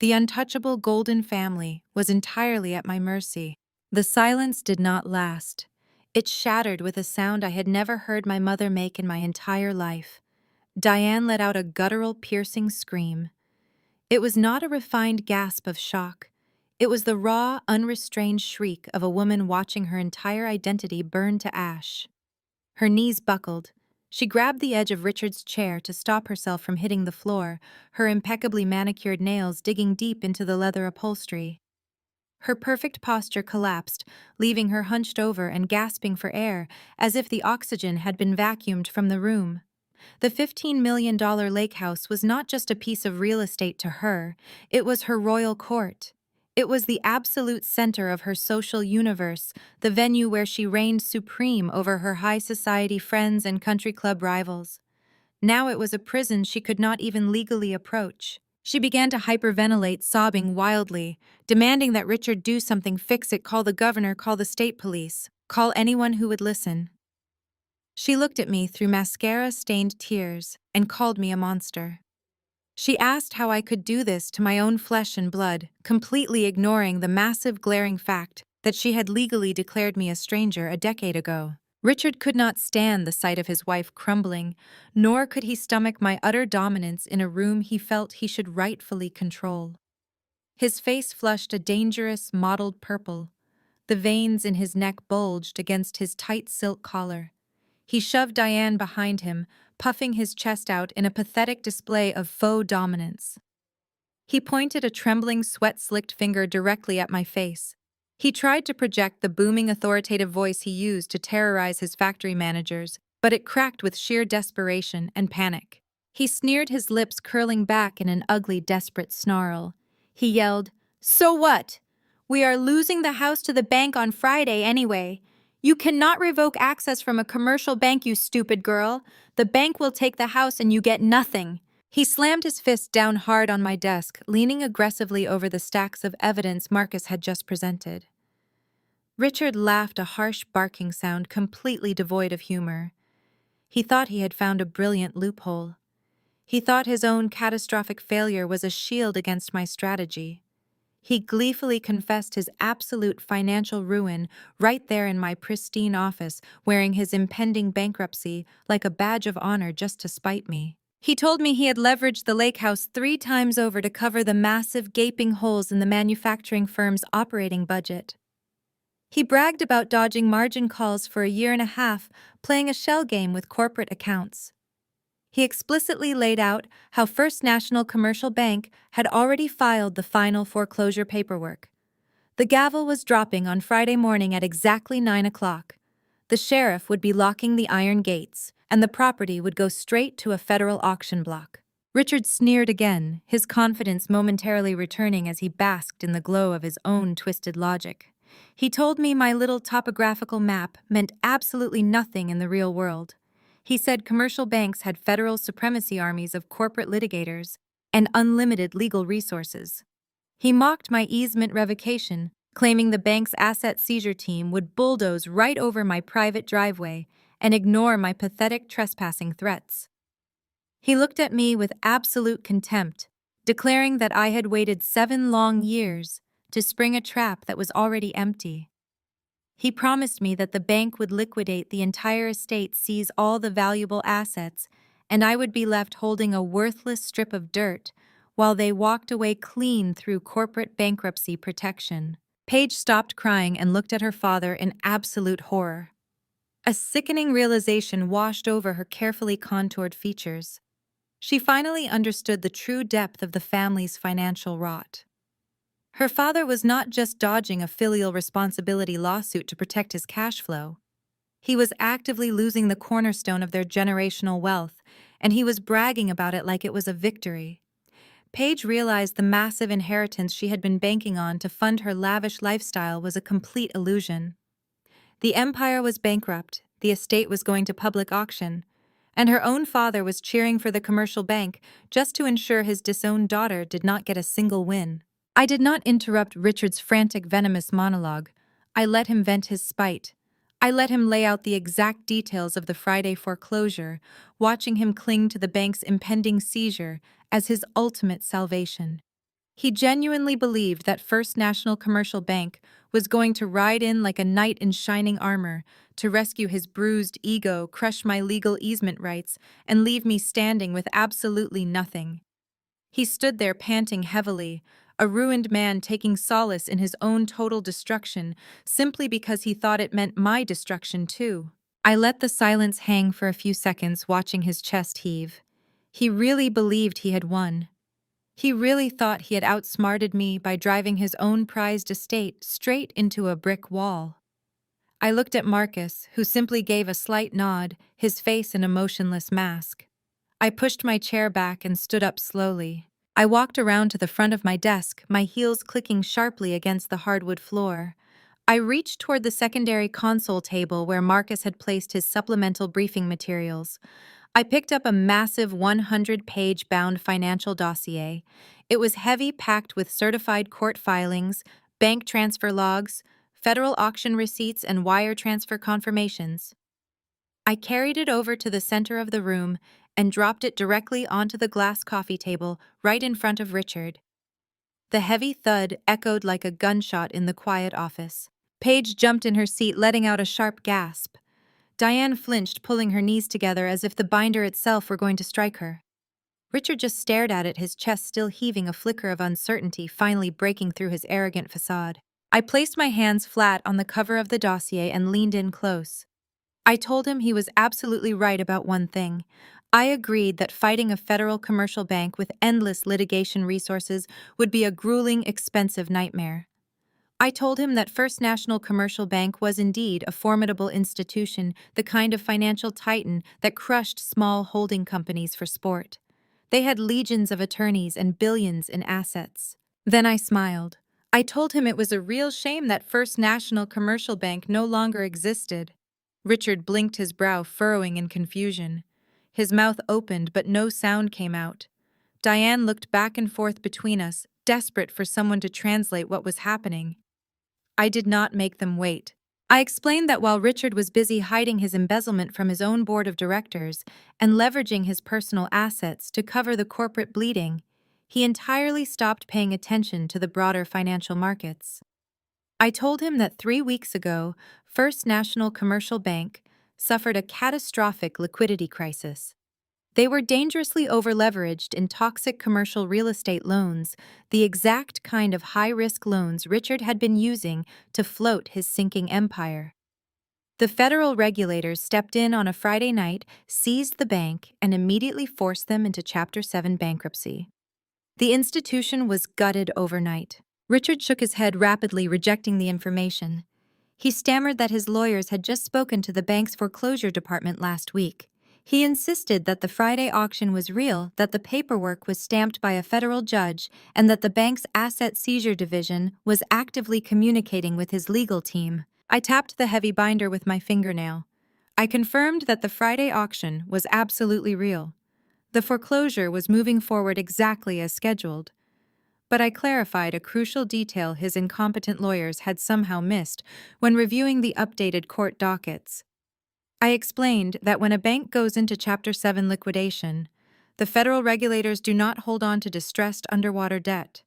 The untouchable Golden family was entirely at my mercy. The silence did not last. It shattered with a sound I had never heard my mother make in my entire life. Diane let out a guttural, piercing scream. It was not a refined gasp of shock. It was the raw, unrestrained shriek of a woman watching her entire identity burn to ash. Her knees buckled. She grabbed the edge of Richard's chair to stop herself from hitting the floor, her impeccably manicured nails digging deep into the leather upholstery. Her perfect posture collapsed, leaving her hunched over and gasping for air, as if the oxygen had been vacuumed from the room. The $15 million lake house was not just a piece of real estate to her, it was her royal court. It was the absolute center of her social universe, the venue where she reigned supreme over her high society friends and country club rivals. Now it was a prison she could not even legally approach. She began to hyperventilate, sobbing wildly, demanding that Richard do something, fix it, call the governor, call the state police, call anyone who would listen. She looked at me through mascara-stained tears and called me a monster. She asked how I could do this to my own flesh and blood, completely ignoring the massive glaring fact that she had legally declared me a stranger a decade ago. Richard could not stand the sight of his wife crumbling, nor could he stomach my utter dominance in a room he felt he should rightfully control. His face flushed a dangerous, mottled purple. The veins in his neck bulged against his tight silk collar. He shoved Diane behind him, puffing his chest out in a pathetic display of faux dominance. He pointed a trembling, sweat-slicked finger directly at my face. He tried to project the booming, authoritative voice he used to terrorize his factory managers, but it cracked with sheer desperation and panic. He sneered, his lips curling back in an ugly, desperate snarl. He yelled, "So what? We are losing the house to the bank on Friday anyway. You cannot revoke access from a commercial bank, you stupid girl. The bank will take the house and you get nothing." He slammed his fist down hard on my desk, leaning aggressively over the stacks of evidence Marcus had just presented. Richard laughed, a harsh barking sound completely devoid of humor. He thought he had found a brilliant loophole. He thought his own catastrophic failure was a shield against my strategy. He gleefully confessed his absolute financial ruin right there in my pristine office, wearing his impending bankruptcy like a badge of honor just to spite me. He told me he had leveraged the lake house 3 times over to cover the massive gaping holes in the manufacturing firm's operating budget. He bragged about dodging margin calls for a year and a half, playing a shell game with corporate accounts. He explicitly laid out how First National Commercial Bank had already filed the final foreclosure paperwork. The gavel was dropping on Friday morning at exactly 9 o'clock. The sheriff would be locking the iron gates, and the property would go straight to a federal auction block. Richard sneered again, his confidence momentarily returning as he basked in the glow of his own twisted logic. He told me my little topographical map meant absolutely nothing in the real world. He said commercial banks had federal supremacy armies of corporate litigators and unlimited legal resources. He mocked my easement revocation, claiming the bank's asset seizure team would bulldoze right over my private driveway and ignore my pathetic trespassing threats. He looked at me with absolute contempt, declaring that I had waited 7 long years to spring a trap that was already empty. He promised me that the bank would liquidate the entire estate, seize all the valuable assets, and I would be left holding a worthless strip of dirt while they walked away clean through corporate bankruptcy protection. Paige stopped crying and looked at her father in absolute horror. A sickening realization washed over her carefully contoured features. She finally understood the true depth of the family's financial rot. Her father was not just dodging a filial responsibility lawsuit to protect his cash flow. He was actively losing the cornerstone of their generational wealth, and he was bragging about it like it was a victory. Paige realized the massive inheritance she had been banking on to fund her lavish lifestyle was a complete illusion. The empire was bankrupt, the estate was going to public auction, and her own father was cheering for the commercial bank just to ensure his disowned daughter did not get a single win. I did not interrupt Richard's frantic, venomous monologue. I let him vent his spite. I let him lay out the exact details of the Friday foreclosure, watching him cling to the bank's impending seizure as his ultimate salvation. He genuinely believed that First National Commercial Bank was going to ride in like a knight in shining armor to rescue his bruised ego, crush my legal easement rights, and leave me standing with absolutely nothing. He stood there panting heavily, a ruined man taking solace in his own total destruction simply because he thought it meant my destruction too. I let the silence hang for a few seconds, watching his chest heave. He really believed he had won. He really thought he had outsmarted me by driving his own prized estate straight into a brick wall. I looked at Marcus, who simply gave a slight nod, his face an emotionless mask. I pushed my chair back and stood up slowly. I walked around to the front of my desk, my heels clicking sharply against the hardwood floor. I reached toward the secondary console table where Marcus had placed his supplemental briefing materials. I picked up a massive 100-page bound financial dossier. It was heavy, packed with certified court filings, bank transfer logs, federal auction receipts, and wire transfer confirmations. I carried it over to the center of the room and dropped it directly onto the glass coffee table right in front of Richard. The heavy thud echoed like a gunshot in the quiet office. Paige jumped in her seat, letting out a sharp gasp. Diane flinched, pulling her knees together as if the binder itself were going to strike her. Richard just stared at it, his chest still heaving, a flicker of uncertainty finally breaking through his arrogant facade. I placed my hands flat on the cover of the dossier and leaned in close. I told him he was absolutely right about one thing. I agreed that fighting a federal commercial bank with endless litigation resources would be a grueling, expensive nightmare. I told him that First National Commercial Bank was indeed a formidable institution, the kind of financial titan that crushed small holding companies for sport. They had legions of attorneys and billions in assets. Then I smiled. I told him it was a real shame that First National Commercial Bank no longer existed. Richard blinked, his brow furrowing in confusion. His mouth opened, but no sound came out. Diane looked back and forth between us, desperate for someone to translate what was happening. I did not make them wait. I explained that while Richard was busy hiding his embezzlement from his own board of directors and leveraging his personal assets to cover the corporate bleeding, he entirely stopped paying attention to the broader financial markets. I told him that 3 weeks ago, First National Commercial Bank suffered a catastrophic liquidity crisis. They were dangerously overleveraged in toxic commercial real estate loans, the exact kind of high-risk loans Richard had been using to float his sinking empire. The federal regulators stepped in on a Friday night, seized the bank, and immediately forced them into Chapter 7 bankruptcy. The institution was gutted overnight. Richard shook his head rapidly, rejecting the information. He stammered that his lawyers had just spoken to the bank's foreclosure department last week. He insisted that the Friday auction was real, that the paperwork was stamped by a federal judge, and that the bank's asset seizure division was actively communicating with his legal team. I tapped the heavy binder with my fingernail. I confirmed that the Friday auction was absolutely real. The foreclosure was moving forward exactly as scheduled. But I clarified a crucial detail his incompetent lawyers had somehow missed when reviewing the updated court dockets. I explained that when a bank goes into Chapter 7 liquidation, the federal regulators do not hold on to distressed underwater debt.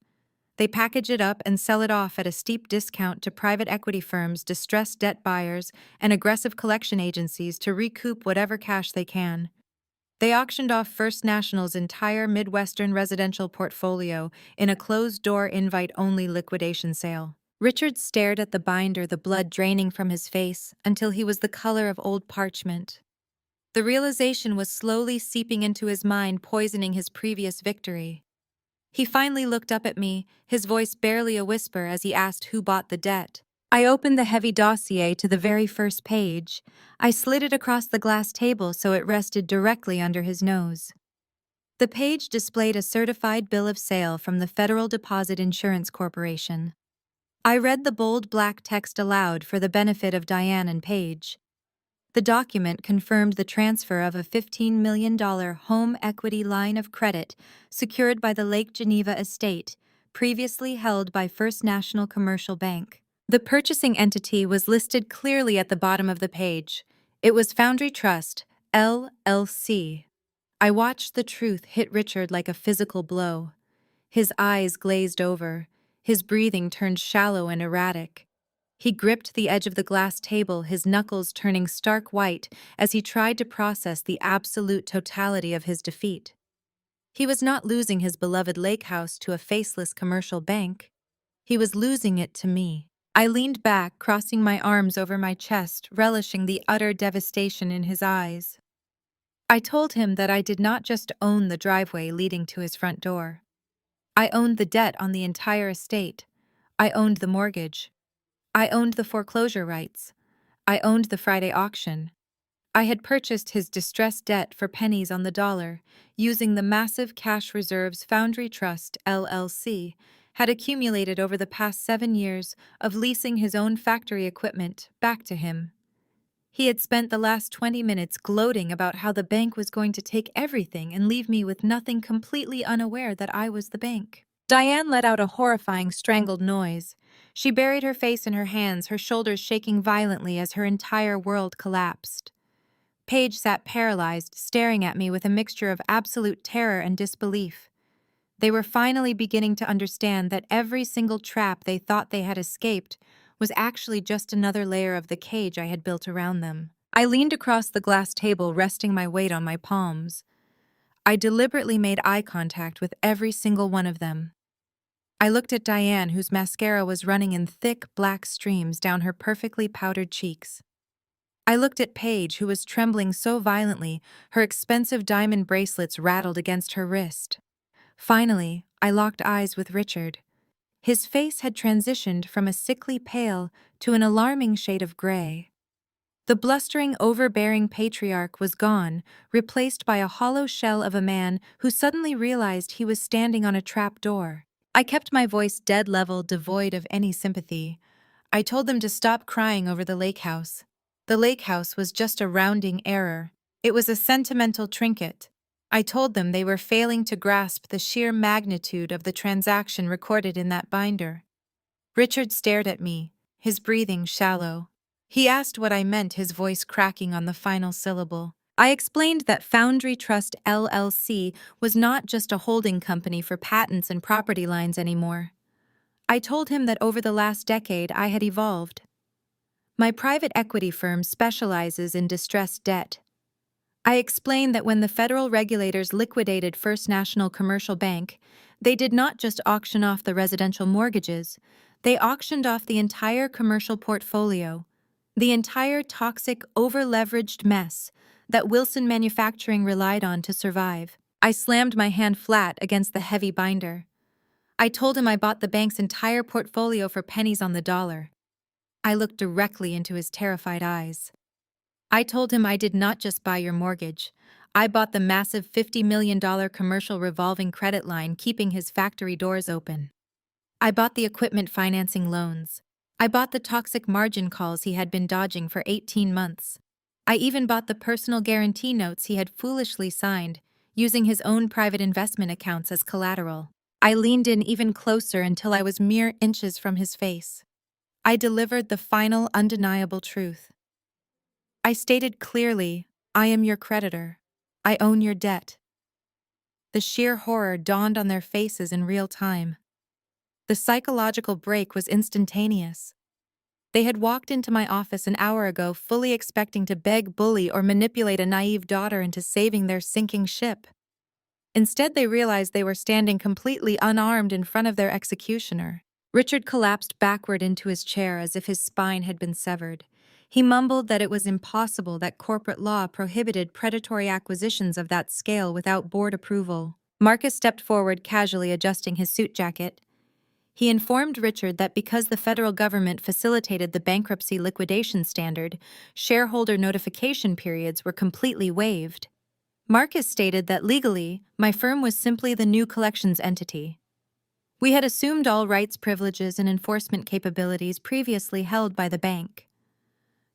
They package it up and sell it off at a steep discount to private equity firms, distressed debt buyers, and aggressive collection agencies to recoup whatever cash they can. They auctioned off First National's entire Midwestern residential portfolio in a closed-door invite-only liquidation sale. Richard stared at the binder, the blood draining from his face, until he was the color of old parchment. The realization was slowly seeping into his mind, poisoning his previous victory. He finally looked up at me, his voice barely a whisper as he asked who bought the debt. I opened the heavy dossier to the very first page. I slid it across the glass table so it rested directly under his nose. The page displayed a certified bill of sale from the Federal Deposit Insurance Corporation. I read the bold black text aloud for the benefit of Diane and Paige. The document confirmed the transfer of a $15 million home equity line of credit secured by the Lake Geneva estate, previously held by First National Commercial Bank. The purchasing entity was listed clearly at the bottom of the page. It was Foundry Trust, LLC. I watched the truth hit Richard like a physical blow. His eyes glazed over. His breathing turned shallow and erratic. He gripped the edge of the glass table, his knuckles turning stark white as he tried to process the absolute totality of his defeat. He was not losing his beloved lake house to a faceless commercial bank. He was losing it to me. I leaned back, crossing my arms over my chest, relishing the utter devastation in his eyes. I told him that I did not just own the driveway leading to his front door. I owned the debt on the entire estate. I owned the mortgage. I owned the foreclosure rights. I owned the Friday auction. I had purchased his distressed debt for pennies on the dollar, using the massive cash reserves Foundry Trust, LLC, had accumulated over the past 7 years of leasing his own factory equipment back to him. He had spent the last 20 minutes gloating about how the bank was going to take everything and leave me with nothing, completely unaware that I was the bank. Diane let out a horrifying, strangled noise. She buried her face in her hands, her shoulders shaking violently as her entire world collapsed. Paige sat paralyzed, staring at me with a mixture of absolute terror and disbelief. They were finally beginning to understand that every single trap they thought they had escaped was actually just another layer of the cage I had built around them. I leaned across the glass table, resting my weight on my palms. I deliberately made eye contact with every single one of them. I looked at Diane, whose mascara was running in thick, black streams down her perfectly powdered cheeks. I looked at Paige, who was trembling so violently her expensive diamond bracelets rattled against her wrist. Finally, I locked eyes with Richard. His face had transitioned from a sickly pale to an alarming shade of gray. The blustering, overbearing patriarch was gone, replaced by a hollow shell of a man who suddenly realized he was standing on a trap door. I kept my voice dead level, devoid of any sympathy. I told them to stop crying over the lake house. The lake house was just a rounding error. It was a sentimental trinket. I told them they were failing to grasp the sheer magnitude of the transaction recorded in that binder. Richard stared at me, his breathing shallow. He asked what I meant, his voice cracking on the final syllable. I explained that Foundry Trust LLC was not just a holding company for patents and property lines anymore. I told him that over the last decade I had evolved. My private equity firm specializes in distressed debt. I explained that when the federal regulators liquidated First National Commercial Bank, they did not just auction off the residential mortgages, they auctioned off the entire commercial portfolio, the entire toxic, over-leveraged mess that Wilson Manufacturing relied on to survive. I slammed my hand flat against the heavy binder. I told him I bought the bank's entire portfolio for pennies on the dollar. I looked directly into his terrified eyes. I told him I did not just buy your mortgage. I bought the massive $50 million commercial revolving credit line keeping his factory doors open. I bought the equipment financing loans. I bought the toxic margin calls he had been dodging for 18 months. I even bought the personal guarantee notes he had foolishly signed, using his own private investment accounts as collateral. I leaned in even closer until I was mere inches from his face. I delivered the final, undeniable truth. I stated clearly, I am your creditor. I own your debt. The sheer horror dawned on their faces in real time. The psychological break was instantaneous. They had walked into my office an hour ago fully expecting to beg, bully, or manipulate a naive daughter into saving their sinking ship. Instead, they realized they were standing completely unarmed in front of their executioner. Richard collapsed backward into his chair as if his spine had been severed. He mumbled that it was impossible, that corporate law prohibited predatory acquisitions of that scale without board approval. Marcus stepped forward, casually adjusting his suit jacket. He informed Richard that because the federal government facilitated the bankruptcy liquidation standard, shareholder notification periods were completely waived. Marcus stated that legally, my firm was simply the new collections entity. We had assumed all rights, privileges, and enforcement capabilities previously held by the bank.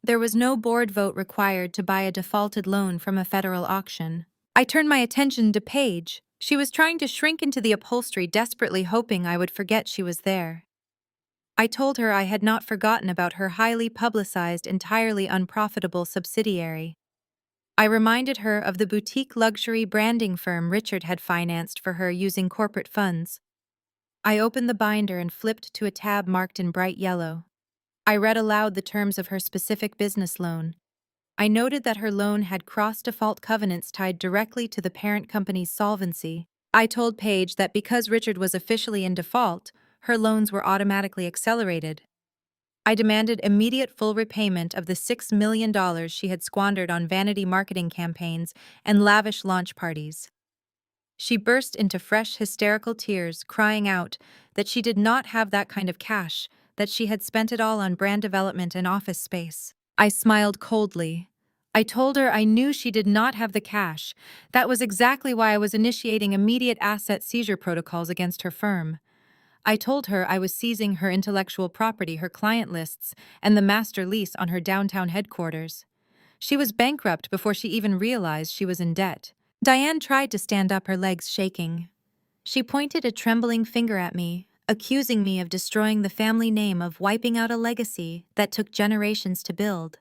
There was no board vote required to buy a defaulted loan from a federal auction. I turned my attention to Paige. She was trying to shrink into the upholstery, desperately hoping I would forget she was there. I told her I had not forgotten about her highly publicized, entirely unprofitable subsidiary. I reminded her of the boutique luxury branding firm Richard had financed for her using corporate funds. I opened the binder and flipped to a tab marked in bright yellow. I read aloud the terms of her specific business loan. I noted that her loan had cross-default covenants tied directly to the parent company's solvency. I told Paige that because Richard was officially in default, her loans were automatically accelerated. I demanded immediate full repayment of the $6 million she had squandered on vanity marketing campaigns and lavish launch parties. She burst into fresh hysterical tears, crying out that she did not have that kind of cash, that she had spent it all on brand development and office space. I smiled coldly. I told her I knew she did not have the cash. That was exactly why I was initiating immediate asset seizure protocols against her firm. I told her I was seizing her intellectual property, her client lists, and the master lease on her downtown headquarters. She was bankrupt before she even realized she was in debt. Diane tried to stand up, her legs shaking. She pointed a trembling finger at me, accusing me of destroying the family name, of wiping out a legacy that took generations to build.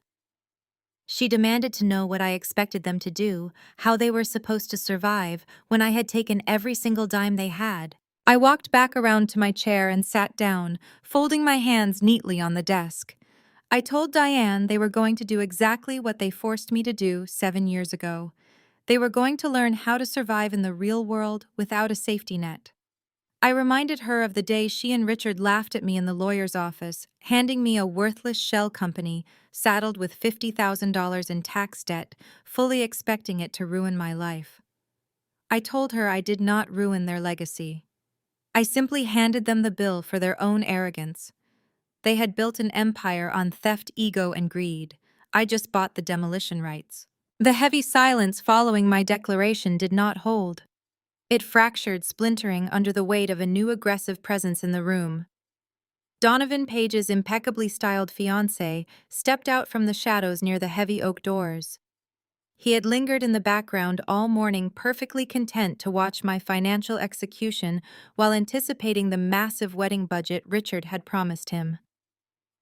She demanded to know what I expected them to do, how they were supposed to survive when I had taken every single dime they had. I walked back around to my chair and sat down, folding my hands neatly on the desk. I told Diane they were going to do exactly what they forced me to do 7 years ago. They were going to learn how to survive in the real world without a safety net. I reminded her of the day she and Richard laughed at me in the lawyer's office, handing me a worthless shell company saddled with $50,000 in tax debt, fully expecting it to ruin my life. I told her I did not ruin their legacy. I simply handed them the bill for their own arrogance. They had built an empire on theft, ego, and greed. I just bought the demolition rights. The heavy silence following my declaration did not hold. It fractured, splintering under the weight of a new aggressive presence in the room. Donovan Page's impeccably styled fiancé stepped out from the shadows near the heavy oak doors. He had lingered in the background all morning, perfectly content to watch my financial execution while anticipating the massive wedding budget Richard had promised him.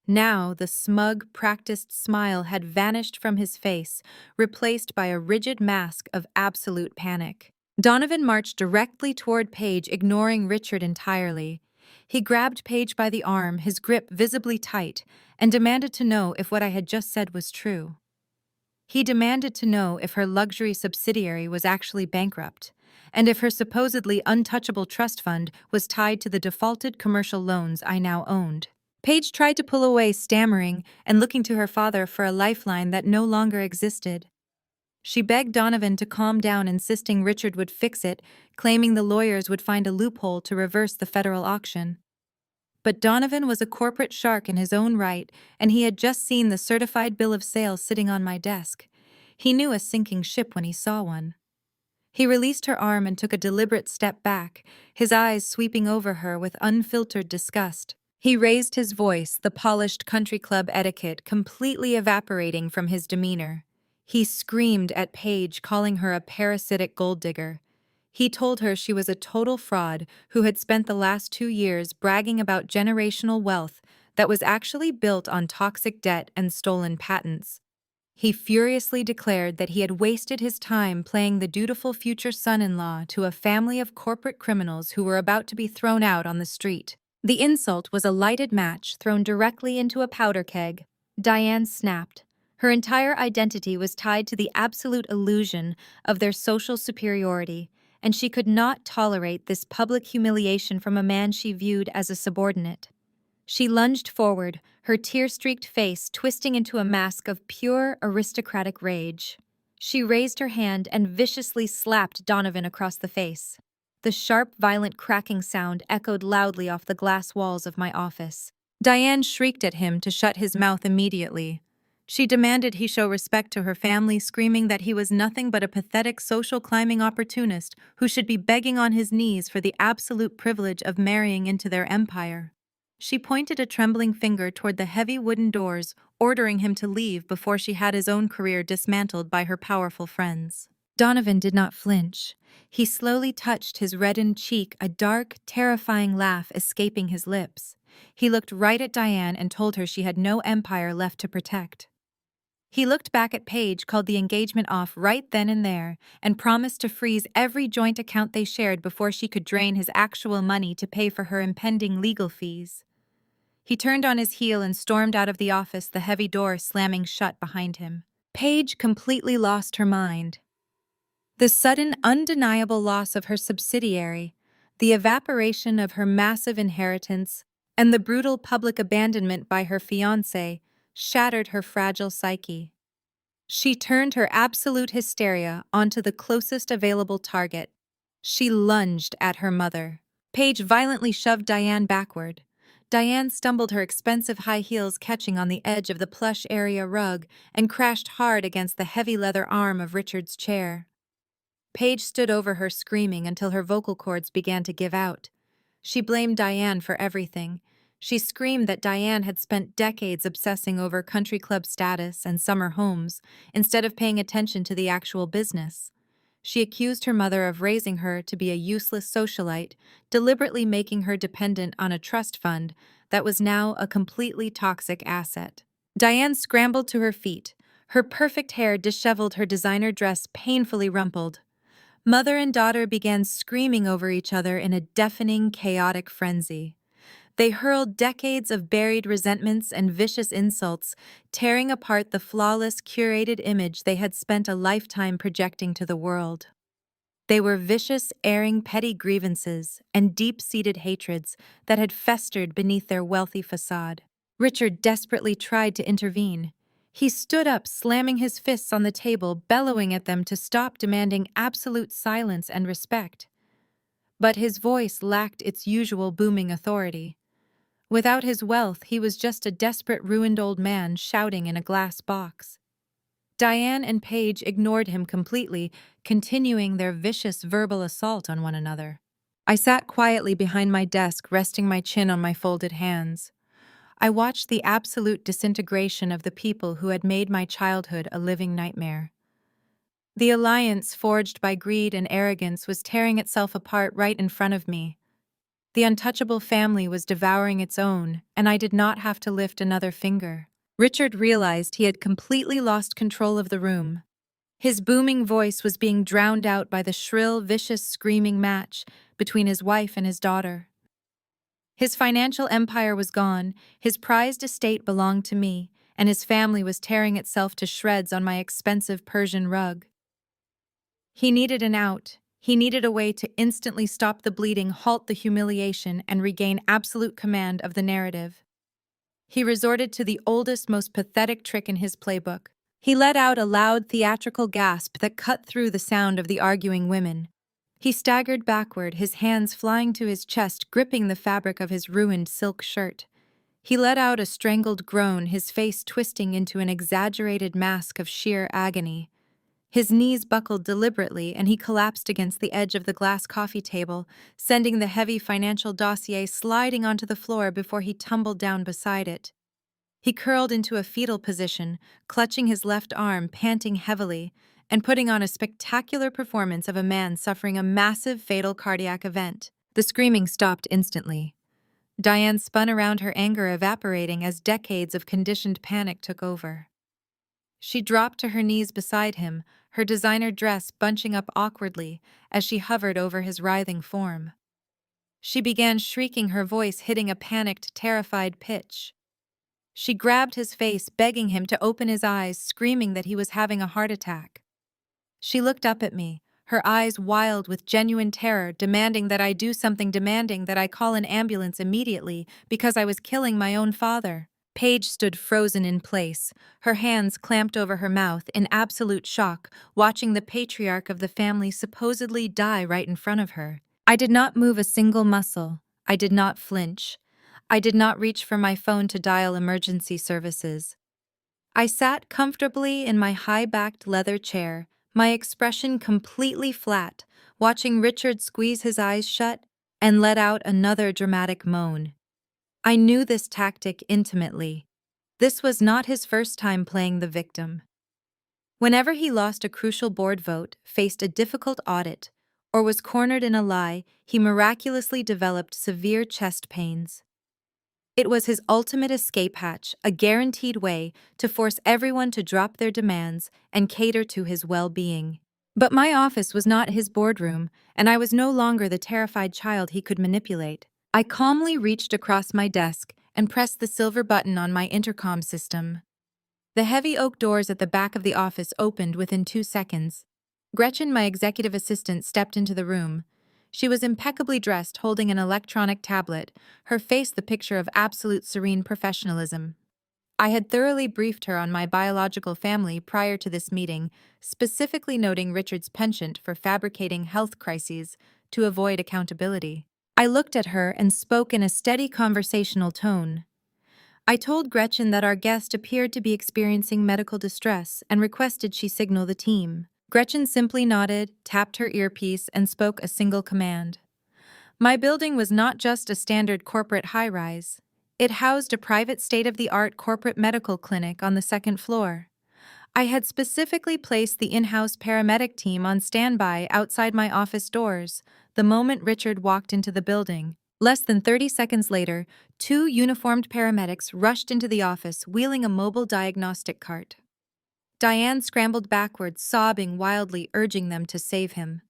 Now, the smug, practiced smile had vanished from his face, replaced by a rigid mask of absolute panic. Donovan marched directly toward Page, ignoring Richard entirely. He grabbed Page by the arm, his grip visibly tight, and demanded to know if what I had just said was true. He demanded to know if her luxury subsidiary was actually bankrupt, and if her supposedly untouchable trust fund was tied to the defaulted commercial loans I now owned. Paige tried to pull away, stammering and looking to her father for a lifeline that no longer existed. She begged Donovan to calm down, insisting Richard would fix it, claiming the lawyers would find a loophole to reverse the federal auction. But Donovan was a corporate shark in his own right, and he had just seen the certified bill of sale sitting on my desk. He knew a sinking ship when he saw one. He released her arm and took a deliberate step back, his eyes sweeping over her with unfiltered disgust. He raised his voice, the polished country club etiquette completely evaporating from his demeanor. He screamed at Paige, calling her a parasitic gold digger. He told her she was a total fraud who had spent the last 2 years bragging about generational wealth that was actually built on toxic debt and stolen patents. He furiously declared that he had wasted his time playing the dutiful future son-in-law to a family of corporate criminals who were about to be thrown out on the street. The insult was a lighted match thrown directly into a powder keg. Diane snapped. Her entire identity was tied to the absolute illusion of their social superiority, and she could not tolerate this public humiliation from a man she viewed as a subordinate. She lunged forward, her tear-streaked face twisting into a mask of pure aristocratic rage. She raised her hand and viciously slapped Donovan across the face. The sharp, violent cracking sound echoed loudly off the glass walls of my office. Diane shrieked at him to shut his mouth immediately. She demanded he show respect to her family, screaming that he was nothing but a pathetic social climbing opportunist who should be begging on his knees for the absolute privilege of marrying into their empire. She pointed a trembling finger toward the heavy wooden doors, ordering him to leave before she had his own career dismantled by her powerful friends. Donovan did not flinch. He slowly touched his reddened cheek, a dark, terrifying laugh escaping his lips. He looked right at Diane and told her she had no empire left to protect. He looked back at Paige, called the engagement off right then and there, and promised to freeze every joint account they shared before she could drain his actual money to pay for her impending legal fees. He turned on his heel and stormed out of the office, the heavy door slamming shut behind him. Paige completely lost her mind. The sudden, undeniable loss of her subsidiary, the evaporation of her massive inheritance, and the brutal public abandonment by her fiancé shattered her fragile psyche. She turned her absolute hysteria onto the closest available target. She lunged at her mother. Paige violently shoved Diane backward. Diane stumbled, her expensive high heels catching on the edge of the plush area rug, and crashed hard against the heavy leather arm of Richard's chair. Paige stood over her, screaming until her vocal cords began to give out. She blamed Diane for everything. She screamed that Diane had spent decades obsessing over country club status and summer homes instead of paying attention to the actual business. She accused her mother of raising her to be a useless socialite, deliberately making her dependent on a trust fund that was now a completely toxic asset. Diane scrambled to her feet, her perfect hair disheveled, her designer dress painfully rumpled. Mother and daughter began screaming over each other in a deafening, chaotic frenzy. They hurled decades of buried resentments and vicious insults, tearing apart the flawless, curated image they had spent a lifetime projecting to the world. They were vicious, airing petty grievances and deep-seated hatreds that had festered beneath their wealthy facade. Richard desperately tried to intervene. He stood up, slamming his fists on the table, bellowing at them to stop, demanding absolute silence and respect. But his voice lacked its usual booming authority. Without his wealth, he was just a desperate, ruined old man shouting in a glass box. Diane and Paige ignored him completely, continuing their vicious verbal assault on one another. I sat quietly behind my desk, resting my chin on my folded hands. I watched the absolute disintegration of the people who had made my childhood a living nightmare. The alliance forged by greed and arrogance was tearing itself apart right in front of me. The untouchable family was devouring its own, and I did not have to lift another finger. Richard realized he had completely lost control of the room. His booming voice was being drowned out by the shrill, vicious screaming match between his wife and his daughter. His financial empire was gone, his prized estate belonged to me, and his family was tearing itself to shreds on my expensive Persian rug. He needed an out. He needed a way to instantly stop the bleeding, halt the humiliation, and regain absolute command of the narrative. He resorted to the oldest, most pathetic trick in his playbook. He let out a loud, theatrical gasp that cut through the sound of the arguing women. He staggered backward, his hands flying to his chest, gripping the fabric of his ruined silk shirt. He let out a strangled groan, his face twisting into an exaggerated mask of sheer agony. His knees buckled deliberately, and he collapsed against the edge of the glass coffee table, sending the heavy financial dossier sliding onto the floor before he tumbled down beside it. He curled into a fetal position, clutching his left arm, panting heavily, and putting on a spectacular performance of a man suffering a massive fatal cardiac event. The screaming stopped instantly. Diane spun around, her anger evaporating as decades of conditioned panic took over. She dropped to her knees beside him, her designer dress bunching up awkwardly as she hovered over his writhing form. She began shrieking, her voice hitting a panicked, terrified pitch. She grabbed his face, begging him to open his eyes, screaming that he was having a heart attack. She looked up at me, her eyes wild with genuine terror, demanding that I do something, demanding that I call an ambulance immediately because I was killing my own father. Paige stood frozen in place, her hands clamped over her mouth in absolute shock, watching the patriarch of the family supposedly die right in front of her. I did not move a single muscle. I did not flinch. I did not reach for my phone to dial emergency services. I sat comfortably in my high-backed leather chair, my expression completely flat, watching Richard squeeze his eyes shut and let out another dramatic moan. I knew this tactic intimately. This was not his first time playing the victim. Whenever he lost a crucial board vote, faced a difficult audit, or was cornered in a lie, he miraculously developed severe chest pains. It was his ultimate escape hatch, a guaranteed way to force everyone to drop their demands and cater to his well-being. But my office was not his boardroom, and I was no longer the terrified child he could manipulate. I calmly reached across my desk and pressed the silver button on my intercom system. The heavy oak doors at the back of the office opened within 2 seconds. Gretchen, my executive assistant, stepped into the room. She was impeccably dressed, holding an electronic tablet, her face the picture of absolute serene professionalism. I had thoroughly briefed her on my biological family prior to this meeting, specifically noting Richard's penchant for fabricating health crises to avoid accountability. I looked at her and spoke in a steady conversational tone. I told Gretchen that our guest appeared to be experiencing medical distress and requested she signal the team. Gretchen simply nodded, tapped her earpiece, and spoke a single command. My building was not just a standard corporate high-rise. It housed a private state-of-the-art corporate medical clinic on the second floor. I had specifically placed the in-house paramedic team on standby outside my office doors the moment Richard walked into the building. Less than 30 seconds later, two uniformed paramedics rushed into the office, wheeling a mobile diagnostic cart. Diane scrambled backwards, sobbing wildly, urging them to save him.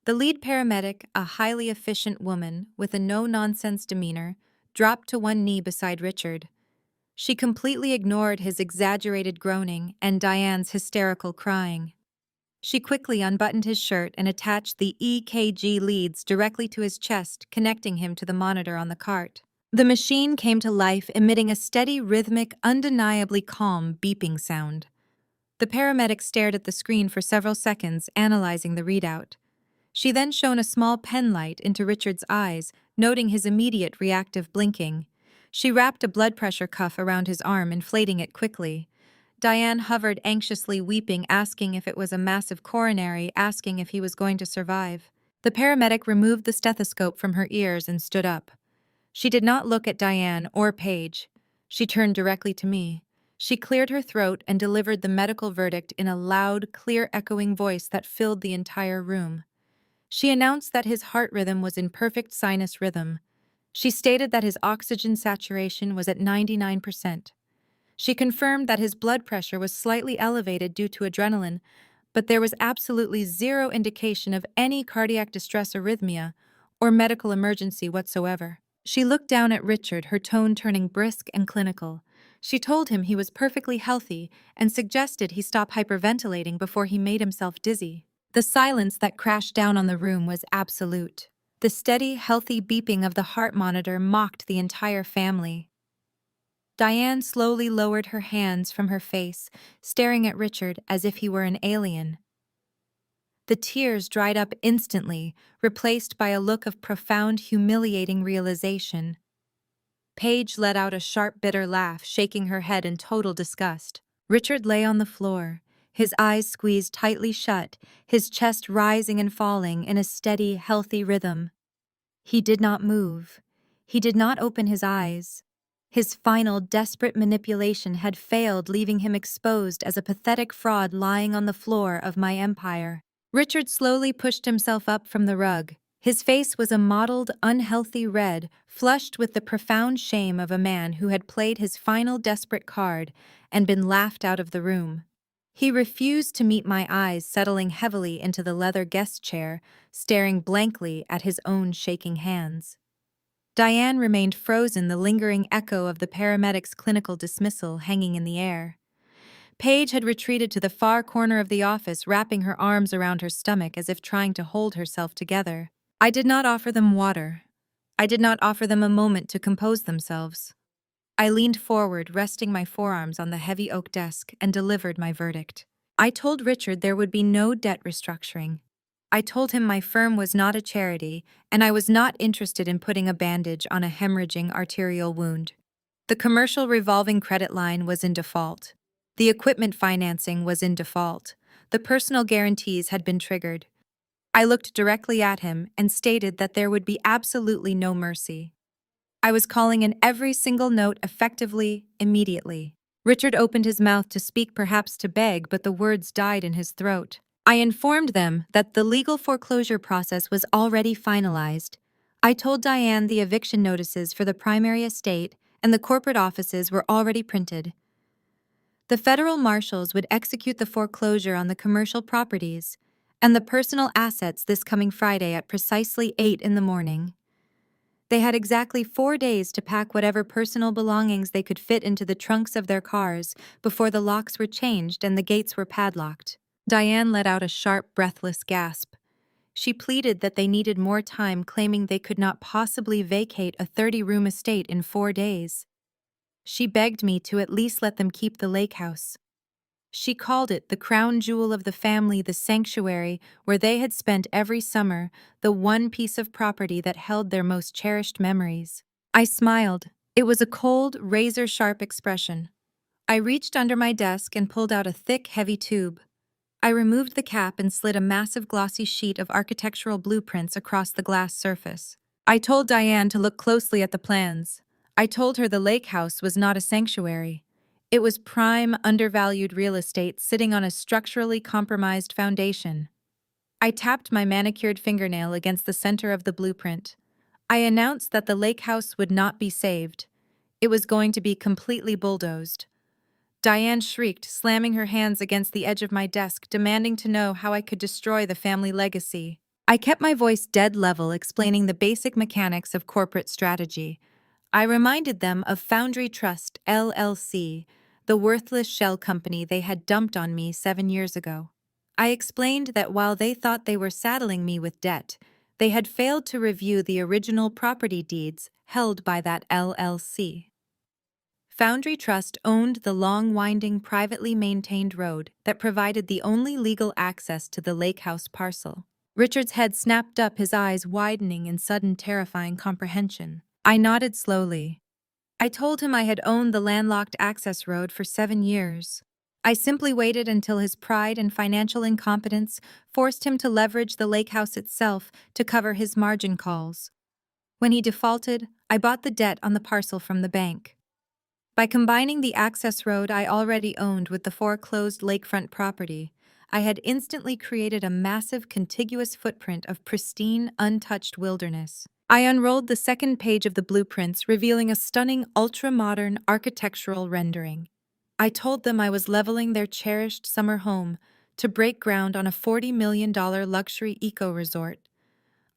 The lead paramedic, a highly efficient woman with a no-nonsense demeanor, dropped to one knee beside Richard. She completely ignored his exaggerated groaning and Diane's hysterical crying. She quickly unbuttoned his shirt and attached the EKG leads directly to his chest, connecting him to the monitor on the cart. The machine came to life, emitting a steady, rhythmic, undeniably calm beeping sound. The paramedic stared at the screen for several seconds, analyzing the readout. She then shone a small pen light into Richard's eyes, noting his immediate reactive blinking. She wrapped a blood pressure cuff around his arm, inflating it quickly. Diane hovered anxiously, weeping, asking if it was a massive coronary, asking if he was going to survive. The paramedic removed the stethoscope from her ears and stood up. She did not look at Diane or Paige. She turned directly to me. She cleared her throat and delivered the medical verdict in a loud, clear, echoing voice that filled the entire room. She announced that his heart rhythm was in perfect sinus rhythm. She stated that his oxygen saturation was at 99%. She confirmed that his blood pressure was slightly elevated due to adrenaline, but there was absolutely zero indication of any cardiac distress, arrhythmia, or medical emergency whatsoever. She looked down at Richard, her tone turning brisk and clinical. She told him he was perfectly healthy and suggested he stop hyperventilating before he made himself dizzy. The silence that crashed down on the room was absolute. The steady, healthy beeping of the heart monitor mocked the entire family. Diane slowly lowered her hands from her face, staring at Richard as if he were an alien. The tears dried up instantly, replaced by a look of profound, humiliating realization. Paige let out a sharp, bitter laugh, shaking her head in total disgust. Richard lay on the floor, his eyes squeezed tightly shut, his chest rising and falling in a steady, healthy rhythm. He did not move. He did not open his eyes. His final, desperate manipulation had failed, leaving him exposed as a pathetic fraud lying on the floor of my empire. Richard slowly pushed himself up from the rug. His face was a mottled, unhealthy red, flushed with the profound shame of a man who had played his final desperate card and been laughed out of the room. He refused to meet my eyes, settling heavily into the leather guest chair, staring blankly at his own shaking hands. Diane remained frozen, the lingering echo of the paramedic's clinical dismissal hanging in the air. Paige had retreated to the far corner of the office, wrapping her arms around her stomach as if trying to hold herself together. I did not offer them water. I did not offer them a moment to compose themselves. I leaned forward, resting my forearms on the heavy oak desk, and delivered my verdict. I told Richard there would be no debt restructuring. I told him my firm was not a charity, and I was not interested in putting a bandage on a hemorrhaging arterial wound. The commercial revolving credit line was in default. The equipment financing was in default. The personal guarantees had been triggered. I looked directly at him and stated that there would be absolutely no mercy. I was calling in every single note effectively, immediately. Richard opened his mouth to speak, perhaps to beg, but the words died in his throat. I informed them that the legal foreclosure process was already finalized. I told Diane the eviction notices for the primary estate and the corporate offices were already printed. The federal marshals would execute the foreclosure on the commercial properties and the personal assets this coming Friday at precisely 8 in the morning. They had exactly 4 days to pack whatever personal belongings they could fit into the trunks of their cars before the locks were changed and the gates were padlocked. Diane let out a sharp, breathless gasp. She pleaded that they needed more time, claiming they could not possibly vacate a 30-room estate in 4 days. She begged me to at least let them keep the lake house. She called it the crown jewel of the family, the sanctuary where they had spent every summer, the one piece of property that held their most cherished memories. I smiled. It was a cold, razor-sharp expression. I reached under my desk and pulled out a thick, heavy tube. I removed the cap and slid a massive glossy sheet of architectural blueprints across the glass surface. I told Diane to look closely at the plans. I told her the lake house was not a sanctuary. It was prime, undervalued real estate sitting on a structurally compromised foundation. I tapped my manicured fingernail against the center of the blueprint. I announced that the lake house would not be saved. It was going to be completely bulldozed. Diane shrieked, slamming her hands against the edge of my desk, demanding to know how I could destroy the family legacy. I kept my voice dead level, explaining the basic mechanics of corporate strategy. I reminded them of Foundry Trust, LLC, the worthless shell company they had dumped on me 7 years ago. I explained that while they thought they were saddling me with debt, they had failed to review the original property deeds held by that LLC. Foundry Trust owned the long, winding, privately maintained road that provided the only legal access to the lake house parcel. Richard's head snapped up, his eyes widening in sudden, terrifying comprehension. I nodded slowly. I told him I had owned the landlocked access road for 7 years. I simply waited until his pride and financial incompetence forced him to leverage the lake house itself to cover his margin calls. When he defaulted, I bought the debt on the parcel from the bank. By combining the access road I already owned with the foreclosed lakefront property, I had instantly created a massive contiguous footprint of pristine, untouched wilderness. I unrolled the second page of the blueprints, revealing a stunning, ultra-modern architectural rendering. I told them I was leveling their cherished summer home to break ground on a $40 million luxury eco-resort.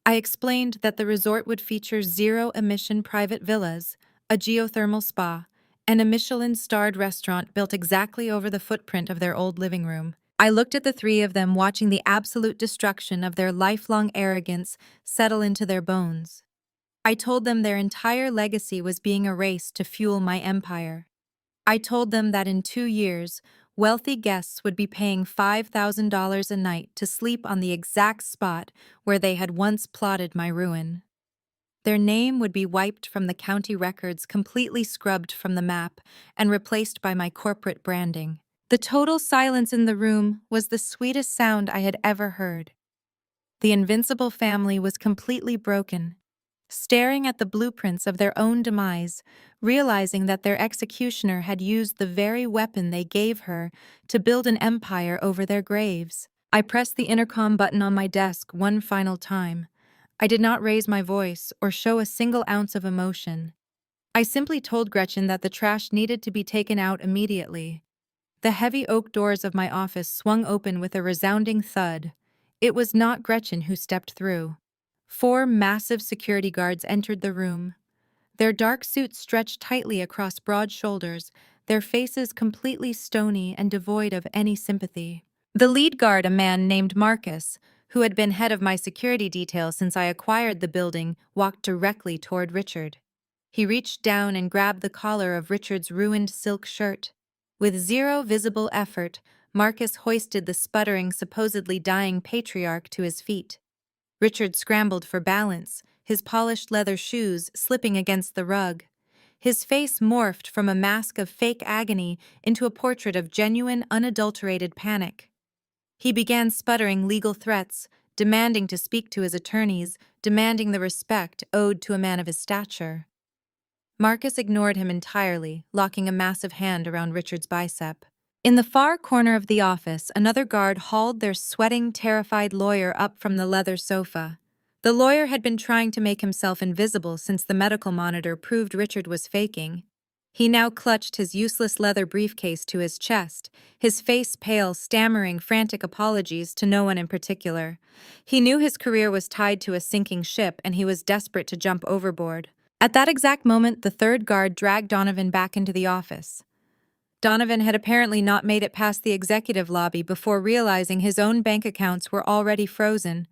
I explained that the resort would feature zero-emission private villas, a geothermal spa, and a Michelin-starred restaurant built exactly over the footprint of their old living room. I looked at the three of them, watching the absolute destruction of their lifelong arrogance settle into their bones. I told them their entire legacy was being erased to fuel my empire. I told them that in 2 years, wealthy guests would be paying $5,000 a night to sleep on the exact spot where they had once plotted my ruin. Their name would be wiped from the county records, completely scrubbed from the map, and replaced by my corporate branding. The total silence in the room was the sweetest sound I had ever heard. The invincible family was completely broken, staring at the blueprints of their own demise, realizing that their executioner had used the very weapon they gave her to build an empire over their graves. I pressed the intercom button on my desk one final time. I did not raise my voice or show a single ounce of emotion. I simply told Gretchen that the trash needed to be taken out immediately. The heavy oak doors of my office swung open with a resounding thud. It was not Gretchen who stepped through. 4 massive security guards entered the room. Their dark suits stretched tightly across broad shoulders, their faces completely stony and devoid of any sympathy. The lead guard, a man named Marcus, who had been head of my security detail since I acquired the building, walked directly toward Richard. He reached down and grabbed the collar of Richard's ruined silk shirt. With zero visible effort, Marcus hoisted the sputtering, supposedly dying patriarch to his feet. Richard scrambled for balance, his polished leather shoes slipping against the rug. His face morphed from a mask of fake agony into a portrait of genuine, unadulterated panic. He began sputtering legal threats, demanding to speak to his attorneys, demanding the respect owed to a man of his stature. Marcus ignored him entirely, locking a massive hand around Richard's bicep. In the far corner of the office, another guard hauled their sweating, terrified lawyer up from the leather sofa. The lawyer had been trying to make himself invisible since the medical monitor proved Richard was faking. He now clutched his useless leather briefcase to his chest, his face pale, stammering frantic apologies to no one in particular. He knew his career was tied to a sinking ship, and he was desperate to jump overboard. At that exact moment, the third guard dragged Donovan back into the office. Donovan had apparently not made it past the executive lobby before realizing his own bank accounts were already frozen.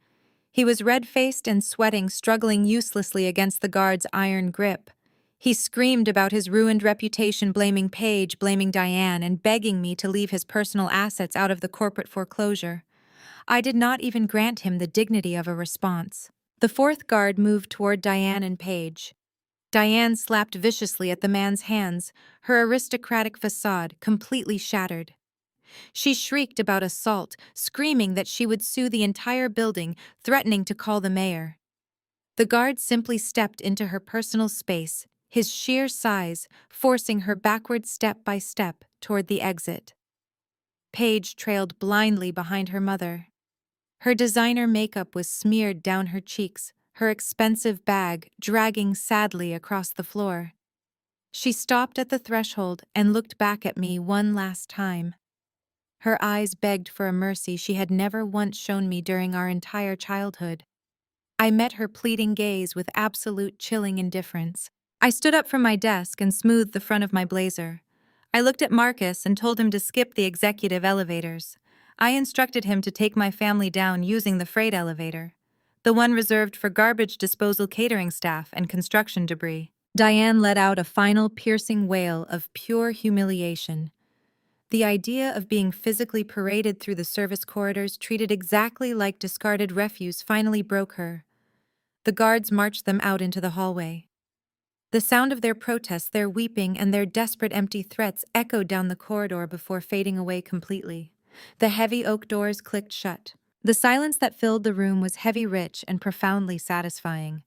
He was red-faced and sweating, struggling uselessly against the guard's iron grip. He screamed about his ruined reputation, blaming Paige, blaming Diane, and begging me to leave his personal assets out of the corporate foreclosure. I did not even grant him the dignity of a response. The fourth guard moved toward Diane and Paige. Diane slapped viciously at the man's hands, her aristocratic facade completely shattered. She shrieked about assault, screaming that she would sue the entire building, threatening to call the mayor. The guard simply stepped into her personal space, his sheer size forcing her backward step by step toward the exit. Paige trailed blindly behind her mother. Her designer makeup was smeared down her cheeks, her expensive bag dragging sadly across the floor. She stopped at the threshold and looked back at me one last time. Her eyes begged for a mercy she had never once shown me during our entire childhood. I met her pleading gaze with absolute chilling indifference. I stood up from my desk and smoothed the front of my blazer. I looked at Marcus and told him to skip the executive elevators. I instructed him to take my family down using the freight elevator, the one reserved for garbage disposal catering staff and construction debris. Diane let out a final piercing wail of pure humiliation. The idea of being physically paraded through the service corridors, treated exactly like discarded refuse, finally broke her. The guards marched them out into the hallway. The sound of their protests, their weeping, and their desperate empty threats echoed down the corridor before fading away completely. The heavy oak doors clicked shut. The silence that filled the room was heavy, rich, and profoundly satisfying.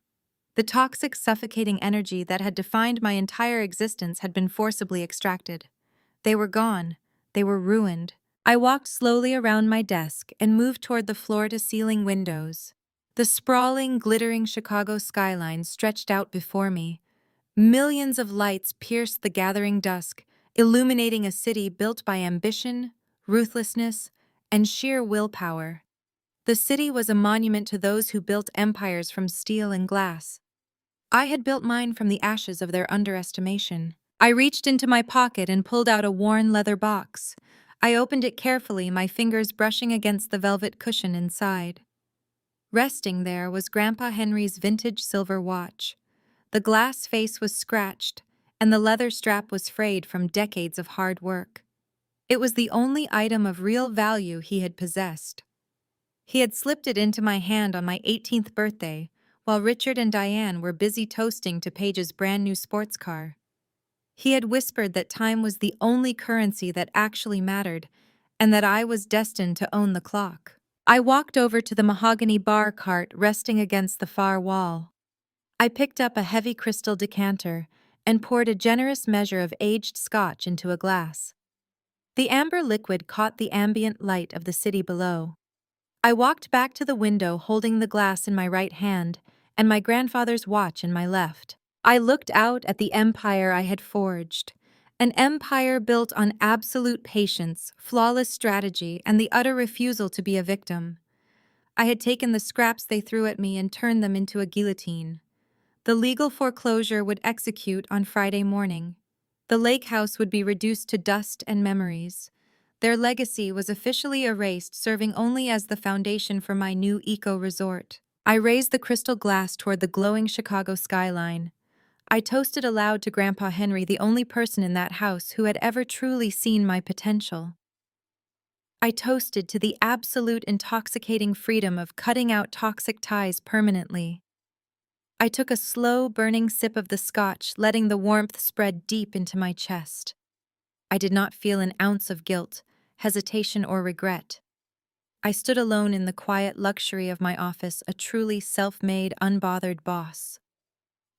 The toxic, suffocating energy that had defined my entire existence had been forcibly extracted. They were gone. They were ruined. I walked slowly around my desk and moved toward the floor-to-ceiling windows. The sprawling, glittering Chicago skyline stretched out before me. Millions of lights pierced the gathering dusk, illuminating a city built by ambition, ruthlessness, and sheer willpower. The city was a monument to those who built empires from steel and glass. I had built mine from the ashes of their underestimation. I reached into my pocket and pulled out a worn leather box. I opened it carefully, my fingers brushing against the velvet cushion inside. Resting there was Grandpa Henry's vintage silver watch. The glass face was scratched, and the leather strap was frayed from decades of hard work. It was the only item of real value he had possessed. He had slipped it into my hand on my 18th birthday, while Richard and Diane were busy toasting to Paige's brand new sports car. He had whispered that time was the only currency that actually mattered, and that I was destined to own the clock. I walked over to the mahogany bar cart resting against the far wall. I picked up a heavy crystal decanter and poured a generous measure of aged scotch into a glass. The amber liquid caught the ambient light of the city below. I walked back to the window holding the glass in my right hand and my grandfather's watch in my left. I looked out at the empire I had forged, an empire built on absolute patience, flawless strategy, and the utter refusal to be a victim. I had taken the scraps they threw at me and turned them into a guillotine. The legal foreclosure would execute on Friday morning. The lake house would be reduced to dust and memories. Their legacy was officially erased, serving only as the foundation for my new eco-resort. I raised the crystal glass toward the glowing Chicago skyline. I toasted aloud to Grandpa Henry, the only person in that house who had ever truly seen my potential. I toasted to the absolute intoxicating freedom of cutting out toxic ties permanently. I took a slow, burning sip of the scotch, letting the warmth spread deep into my chest. I did not feel an ounce of guilt, hesitation, or regret. I stood alone in the quiet luxury of my office, a truly self-made, unbothered boss.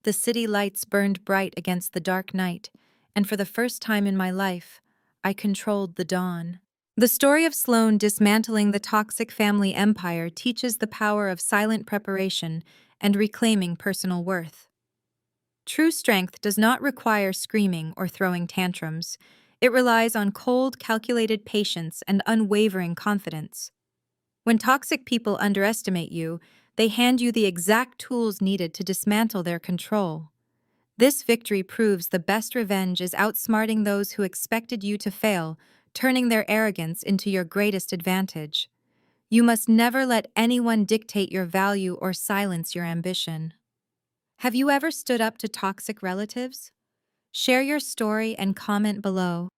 The city lights burned bright against the dark night, and for the first time in my life, I controlled the dawn. The story of Sloane dismantling the toxic family empire teaches the power of silent preparation and reclaiming personal worth. True strength does not require screaming or throwing tantrums. It relies on cold, calculated patience and unwavering confidence. When toxic people underestimate you, they hand you the exact tools needed to dismantle their control. This victory proves the best revenge is outsmarting those who expected you to fail, turning their arrogance into your greatest advantage. You must never let anyone dictate your value or silence your ambition. Have you ever stood up to toxic relatives? Share your story and comment below.